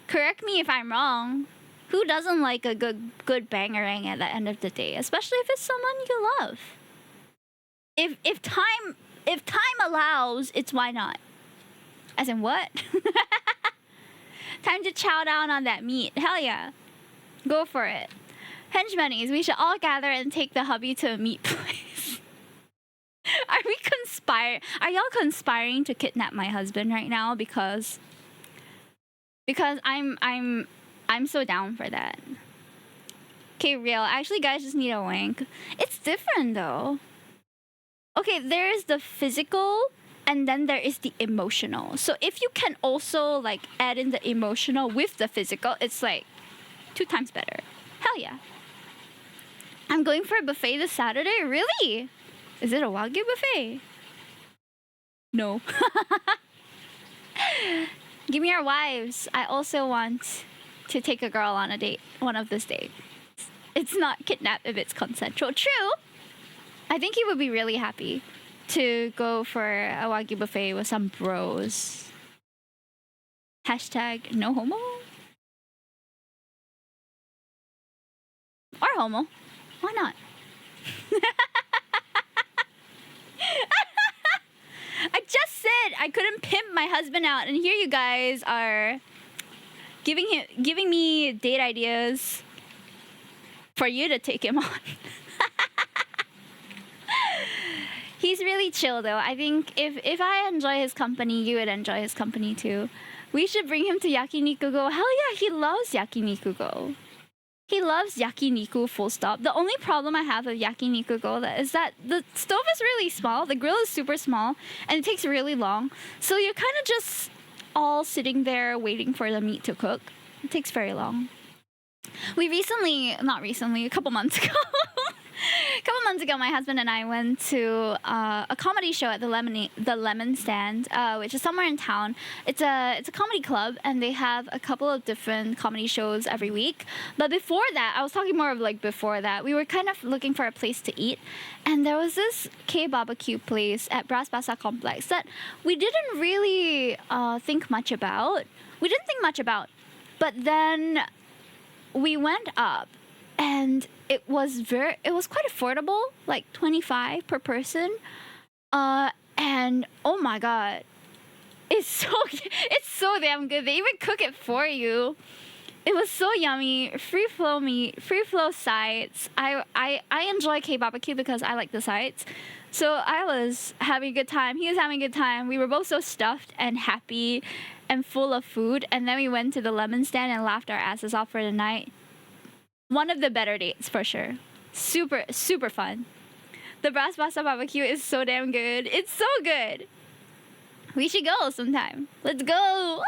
Speaker 1: correct me if I'm wrong. Who doesn't like a good bangerang at the end of the day, especially if it's someone you love? If time allows, it's why not? As in what? Time to chow down on that meat. Hell yeah. Go for it. Henchmanies, we should all gather and take the hubby to a meat place. Are y'all conspiring to kidnap my husband right now? Because I'm so down for that. Okay, real. Actually, guys just need a wank. It's different though. Okay, there is the physical, and then there is the emotional. So if you can also like add in the emotional with the physical, it's like 2 times better. Hell yeah. I'm going for a buffet this Saturday. Really? Is it a Wagyu buffet? No. Give me our wives. I also want to take a girl on a date one of these days. It's not kidnap if it's consensual. True. I think he would be really happy to go for a Wagyu buffet with some bros. Hashtag no homo. Or homo. Why not? I just said I couldn't pimp my husband out, and here you guys are giving me date ideas for you to take him on. He's really chill though. I think if I enjoy his company, you would enjoy his company too. We should bring him to Yakiniku Go. Hell yeah, he loves Yakiniku Go. He loves yakiniku, full stop. The only problem I have with yakiniku go is that the stove is really small, the grill is super small, and it takes really long. So you're kind of just all sitting there waiting for the meat to cook. It takes very long. We a couple months ago, my husband and I went to a comedy show at the Lemon Stand, which is somewhere in town. It's a comedy club, and they have a couple of different comedy shows every week. But before that, I was talking more of like before that, we were kind of looking for a place to eat, and there was this K-barbecue place at Bras Basah Complex that we didn't really think much about. But then we went up, and it was quite affordable, like $25 per person. And oh my god, it's so damn good. They even cook it for you. It was so yummy. Free flow meat, free flow sides. I enjoy K-barbecue because I like the sides. So I was having a good time. He was having a good time. We were both so stuffed and happy and full of food. And then we went to the Lemon Stand and laughed our asses off for the night. One of the better dates for sure. Super, super fun. The Bras Basah barbecue is so damn good. It's so good. We should go sometime. Let's go.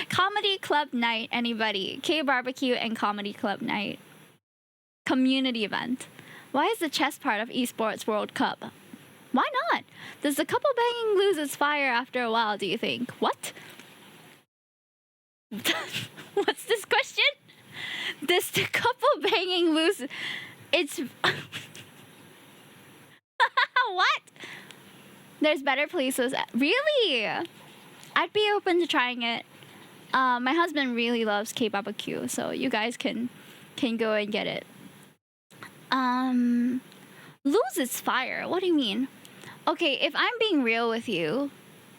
Speaker 1: Comedy club night, anybody? K-barbecue and comedy club night. Community event. Why is the chess part of esports World Cup? Why not? Does the couple banging lose its fire after a while, do you think? What? What's this question? Does the couple banging lose its... What? There's better places. Really? I'd be open to trying it. My husband really loves K-barbecue, so you guys can go and get it. Lose its fire? What do you mean? Okay, if I'm being real with you,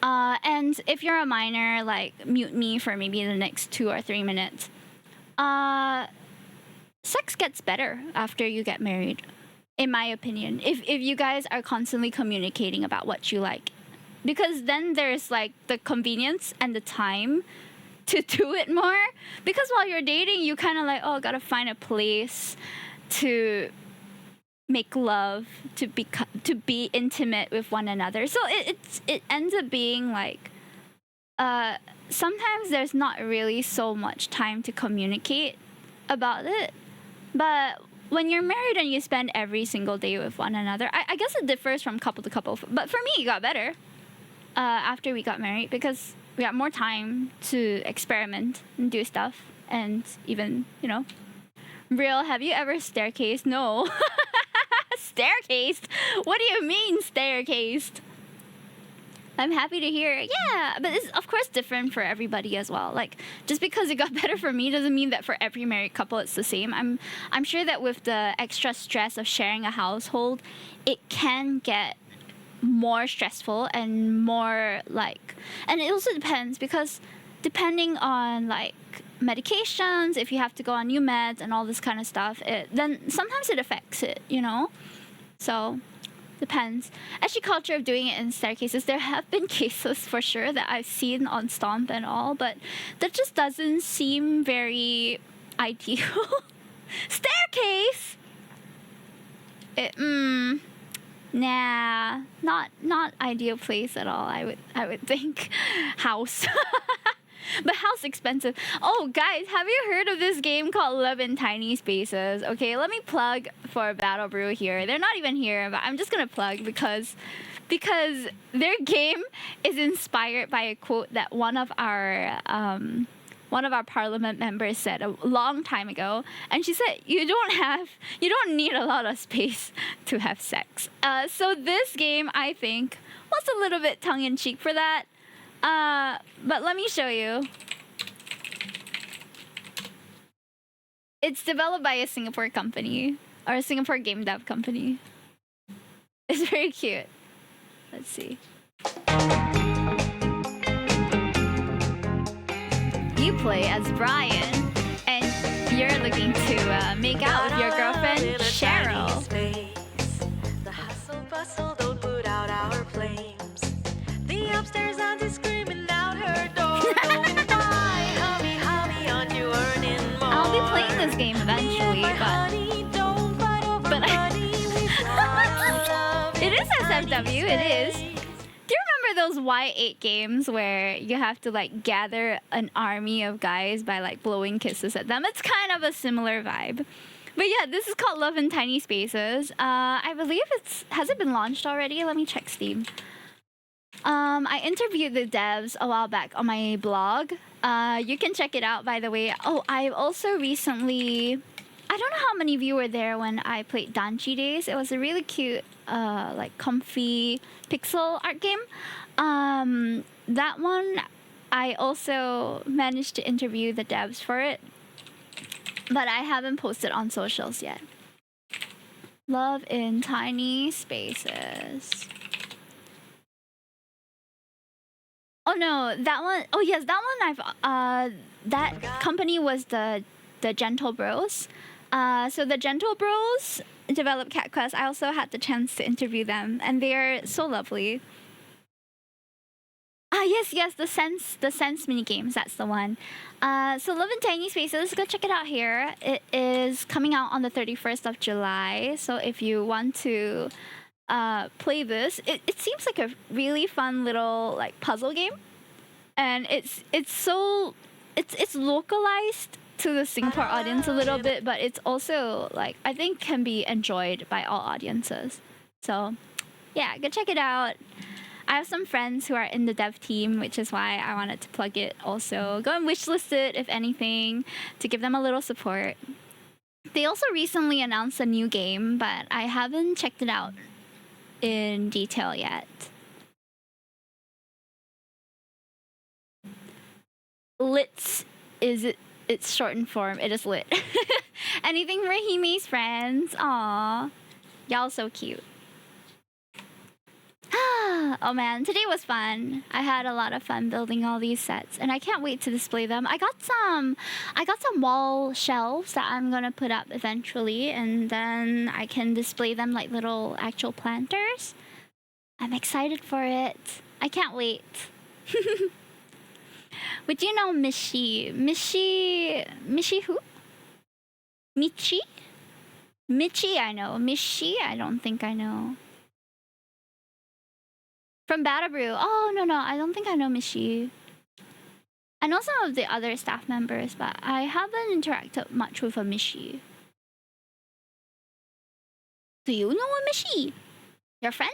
Speaker 1: and if you're a minor, like, mute me for maybe the next 2 or 3 minutes. Sex gets better after you get married, in my opinion. If you guys are constantly communicating about what you like, because then there's like the convenience and the time to do it more. Because while you're dating, you kind of like, oh, gotta find a place to make love, to be intimate with one another. So it ends up being like, sometimes there's not really so much time to communicate about it. But when you're married and you spend every single day with one another, I guess it differs from couple to couple. But for me, it got better after we got married, because we got more time to experiment and do stuff, and even, you know, real. Have you ever staircased? No. Staircased? What do you mean staircased? I'm happy to hear. Yeah, but it's of course different for everybody as well. Like, just because it got better for me doesn't mean that for every married couple it's the same. I'm sure that with the extra stress of sharing a household, it can get more stressful and more like, and it also depends, because depending on like medications, if you have to go on new meds and all this kind of stuff, then sometimes it affects it, you know? So depends. Actually, culture of doing it in staircases, there have been cases for sure that I've seen on Stomp and all, but that just doesn't seem very ideal. Staircase? Nah, not ideal place at all. I would think. House. But house expensive. Oh, guys, have you heard of this game called Love in Tiny Spaces? Okay, let me plug for Battle Brew here. They're not even here, but I'm just gonna plug because their game is inspired by a quote that one of our parliament members said a long time ago, and she said, you don't need a lot of space to have sex. So this game, I think, was a little bit tongue-in-cheek for that. But let me show you. It's developed by a Singapore company, or a Singapore game dev company. It's very cute. Let's see. You play as Brian, and you're looking to make out with your girlfriend, Cheryl.
Speaker 2: The hustle bustle don't put out our flames. The upstairs auntie screaming out her door. Don't die, hurry, hurry on you earning more.
Speaker 1: I'll be playing this game eventually, but it is SFW, it is. Do you remember those Y8 games where you have to like gather an army of guys by like blowing kisses at them? It's kind of a similar vibe. But yeah, this is called Love in Tiny Spaces. I believe has it been launched already? Let me check Steam. I interviewed the devs a while back on my blog. You can check it out, by the way. Oh, I've also recently, I don't know how many of you were there when I played Danchi Days. It was a really cute, like comfy pixel art game. That one, I also managed to interview the devs for it, but I haven't posted on socials yet. Love in Tiny Spaces. Oh no, that one. Oh yes, that one. That company was the Gentle Bros. So the Gentle Bros developed Cat Quest. I also had the chance to interview them, and they're so lovely. Yes, the Sense mini games. That's the one. So Love in Tiny Spaces. Go check it out here. It is coming out on the 31st of July. So if you want to play this, it seems like a really fun little like puzzle game, and it's localized to the Singapore audience a little bit, but it's also like I think can be enjoyed by all audiences. So yeah, go check it out. I have some friends who are in the dev team, which is why I wanted to plug it also. Go and wishlist it, if anything, to give them a little support. They also recently announced a new game, but I haven't checked it out in detail yet. Lit's is its shortened form. It is lit. Anything for Hime's friends. Aw. Y'all so cute. Oh man, today was fun. I had a lot of fun building all these sets, and I can't wait to display them. I got some wall shelves that I'm gonna put up eventually, and then I can display them like little actual planters. I'm excited for it. I can't wait. Would you know Michi who? Michi? Michi I know. Michi I don't think I know. From Battle Brew. Oh, no, I don't think I know Michi. I know some of the other staff members, but I haven't interacted much with a Michi. Do you know a Michi? Your friend?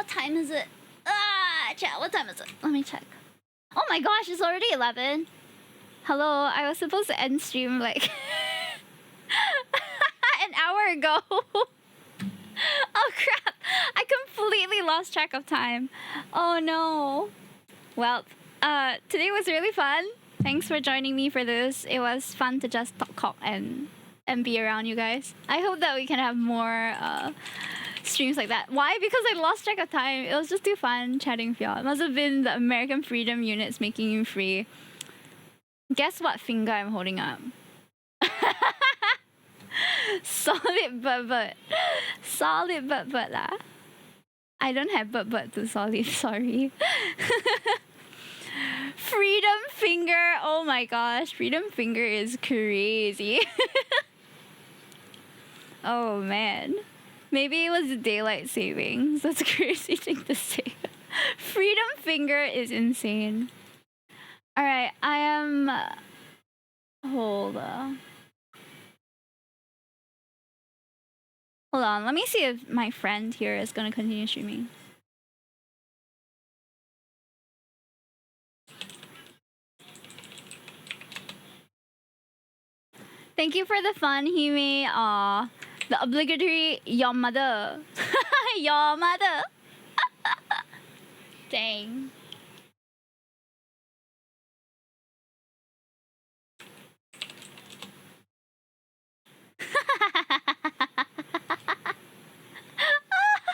Speaker 1: What time is it? Chat, what time is it? Let me check. Oh my gosh, it's already 11. Hello, I was supposed to end stream like an hour ago. Oh crap, I completely lost track of time. Oh no. Well, today was really fun. Thanks for joining me for this. It was fun to just talk and be around you guys. I hope that we can have more streams like that. Why? Because I lost track of time. It was just too fun chatting with y'all. It must have been the American Freedom Units making you free. Guess what finger I'm holding up? Solid but. Solid but lah. I don't have but to solid, sorry. Freedom finger. Oh my gosh, freedom finger is crazy. Oh man. Maybe it was daylight savings. That's a crazy thing to say. Freedom finger is insane. Alright, I am... Hold on. Hold on, let me see if my friend here is gonna continue streaming. Thank you for the fun, Hime. Aw, the obligatory your mother. Your mother. Dang.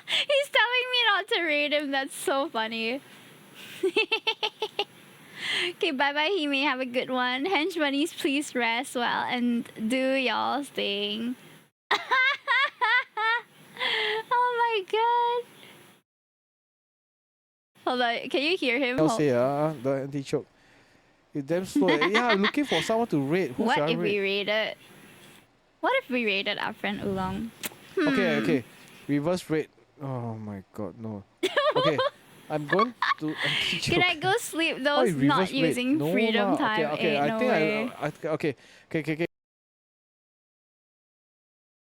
Speaker 1: He's telling me not to raid him. That's so funny. Okay, bye-bye, Hime. Have a good one. Hench bunnies, please rest well and do y'all's thing. Oh my god. Hold on, can you hear him?
Speaker 3: I'll say the anti-choke. It's damn slow. Yeah, I'm looking for someone to raid. Who
Speaker 1: What
Speaker 3: should I
Speaker 1: if we
Speaker 3: raid?
Speaker 1: raided? What if we raided our friend Oolong?
Speaker 3: Okay. Reverse raid. Oh my god, no. Okay, I'm going to anti-choke.
Speaker 1: Can I go sleep?
Speaker 3: Oh,
Speaker 1: Those not
Speaker 3: reverse raid.
Speaker 1: using
Speaker 3: No
Speaker 1: freedom
Speaker 3: lah.
Speaker 1: time.
Speaker 3: Okay,
Speaker 1: Ain't
Speaker 3: I
Speaker 1: no
Speaker 3: think
Speaker 1: way.
Speaker 3: okay.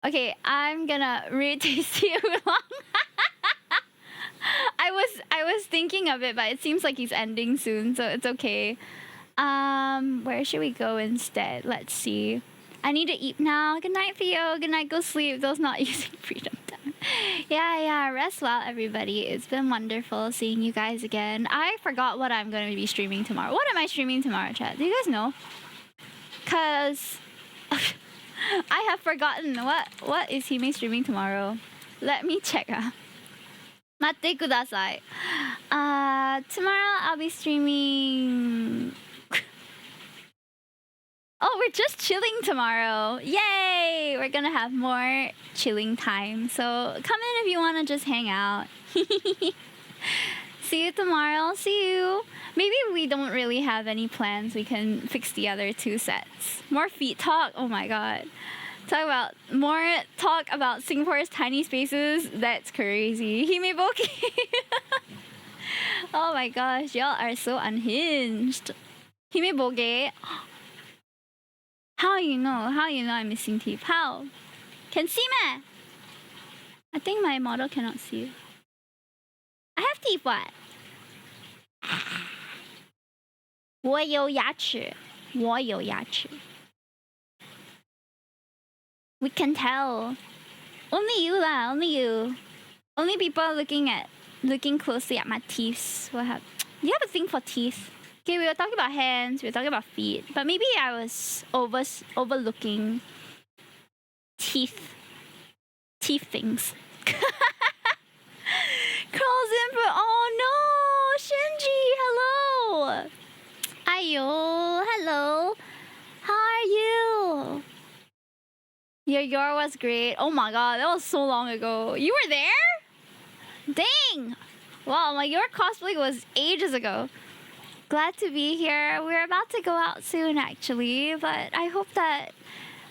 Speaker 1: Okay, I'm gonna raid Tasty Oolong. I was thinking of it, but it seems like he's ending soon, so it's okay. Where should we go instead? Let's see. I need to eat now. Good night, Theo. Good night. Go sleep. Those not using freedom time. Yeah. Rest well, everybody. It's been wonderful seeing you guys again. I forgot what I'm going to be streaming tomorrow. What am I streaming tomorrow, chat? Do you guys know? Cause I have forgotten. What is Hime streaming tomorrow? Let me check. Matte kudasai. Tomorrow I'll be streaming. Oh, we're just chilling tomorrow. Yay! We're gonna have more chilling time. So come in if you wanna just hang out. See you tomorrow. See you. Maybe we don't really have any plans. We can fix the other 2 sets. More feet talk. Oh my god. Talk about Singapore's tiny spaces. That's crazy. Himeboki. Oh my gosh, y'all are so unhinged. Himeboge. How you know I'm missing teeth? How? Can see me? I think my model cannot see. I have teeth, what? 我有牙齿. We can tell. Only you lah, only you. Only people looking closely at my teeth will have. You have a thing for teeth. Okay, we were talking about hands, we were talking about feet, but maybe I was overlooking teeth things. Crawls in for, oh no, Shinji, hello. Ayo, hello. How are you? Your was great. Oh my god, that was so long ago. You were there? Dang. Wow, my your cosplay was ages ago. Glad to be here. We're about to go out soon, actually, but I hope that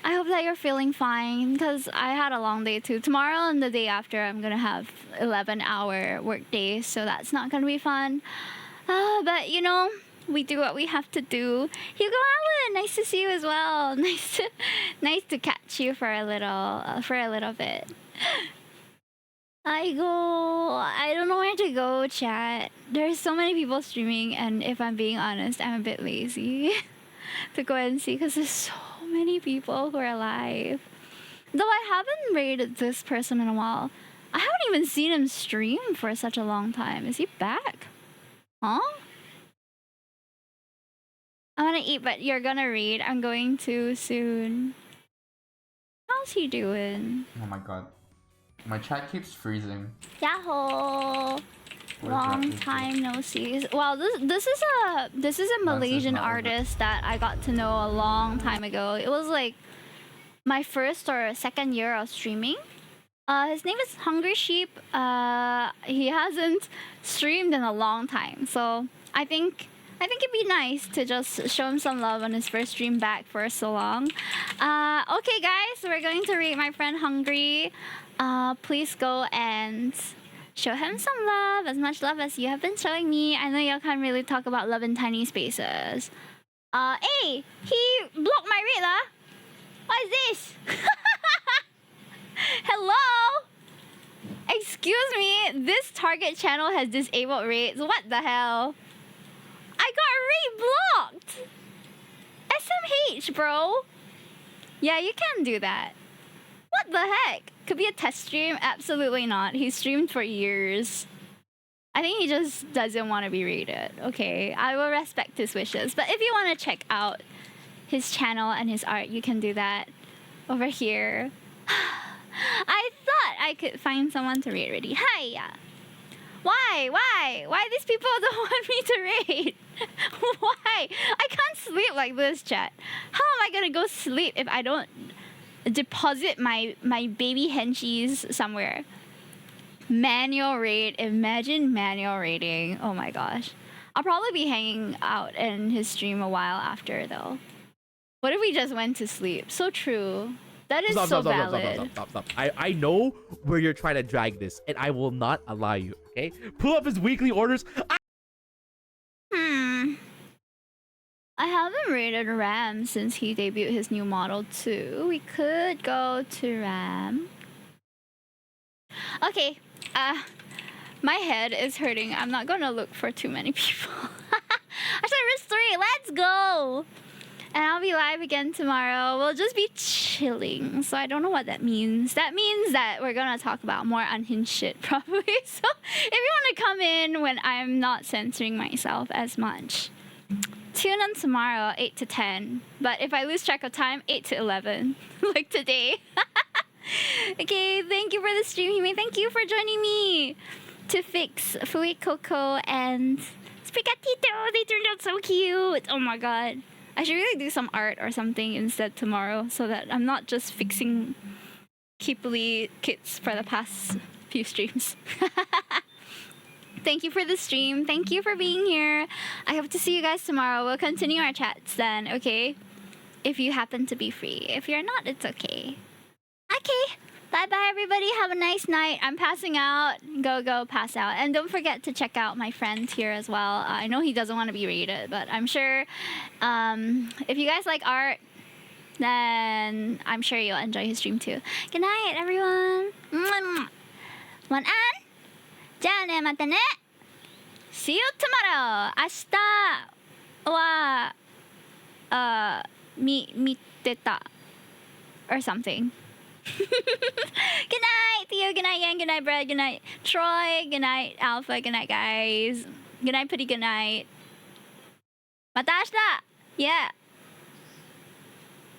Speaker 1: you're feeling fine because I had a long day too. Tomorrow and the day after, I'm gonna have 11-hour work days, so that's not gonna be fun. But you know, we do what we have to do. Hugo Allen, nice to see you as well. Nice to catch you for a little bit. I don't know where to go, chat. There's so many people streaming, and if I'm being honest, I'm a bit lazy to go and see because there's so many people who are live. Though I haven't rated this person in a while. I haven't even seen him stream for such a long time. Is he back? Huh? I want to eat, but you're gonna read. I'm going to soon. How's he doing?
Speaker 4: Oh my god. My chat keeps freezing.
Speaker 1: Yahoo!
Speaker 4: Where's
Speaker 1: Long
Speaker 4: that?
Speaker 1: time no see. Well, this is a Malaysian
Speaker 4: not over.
Speaker 1: artist that I got to know a long time ago. It was like my first or second year of streaming. His name is Hungry Sheep. He hasn't streamed in a long time, so I think it'd be nice to just show him some love on his first stream back for so long. Okay, guys, so we're going to rate my friend Hungry. Please go and show him some love, as much love as you have been showing me. I know y'all can't really talk about love in tiny spaces. Hey, he blocked my rate, lah. What is this? Hello? Excuse me, this target channel has disabled rates. What the hell? I got rate blocked! SMH, bro. Yeah, you can do that. What the heck? Could be a test stream? Absolutely not. He's streamed for years. I think he just doesn't want to be rated. Okay, I will respect his wishes. But if you want to check out his channel and his art, you can do that over here. I thought I could find someone to rate already. Hiya! Why these people don't want me to rate? Why? I can't sleep like this, chat. How am I gonna go sleep if I don't deposit my baby henchies somewhere? Manual rate. Imagine manual rating. Oh my gosh. I'll probably be hanging out in his stream a while after though. What if we just went to sleep? So true. That is so valid.
Speaker 5: Stop. I know where you're trying to drag this, and I will not allow you, okay? Pull up his weekly orders.
Speaker 1: I haven't rated Ram since he debuted his new Model 2. We could go to Ram. Okay, my head is hurting. I'm not gonna look for too many people. Actually, risk 3, let's go! And I'll be live again tomorrow. We'll just be chilling. So I don't know what that means. That means that we're gonna talk about more unhinged shit, probably. So if you want to come in when I'm not censoring myself as much, tune in tomorrow, 8 to 10. But if I lose track of time, 8 to 11, like today. Okay, thank you for the stream, Hime. Thank you for joining me to fix Fui Coco and Sprigatito. They turned out so cute. Oh my god. I should really do some art or something instead tomorrow so that I'm not just fixing Keeply kits for the past few streams. Thank you for the stream. Thank you for being here. I hope to see you guys tomorrow. We'll continue our chats then, okay? If you happen to be free. If you're not, it's okay. Okay. Bye-bye, everybody. Have a nice night. I'm passing out. Go, pass out. And don't forget to check out my friend here as well. I know he doesn't want to be rated, but I'm sure if you guys like art, then I'm sure you'll enjoy his stream too. Good night, everyone. 晚安. じゃあね、またね. See you tomorrow. 明日は見てた or something. Good night, Theo. Good night, Yang. Good night, Brad. Good night, Troy. Good night, Alpha. Good night, guys. Good night, Putty. Good night. また明日. Yeah.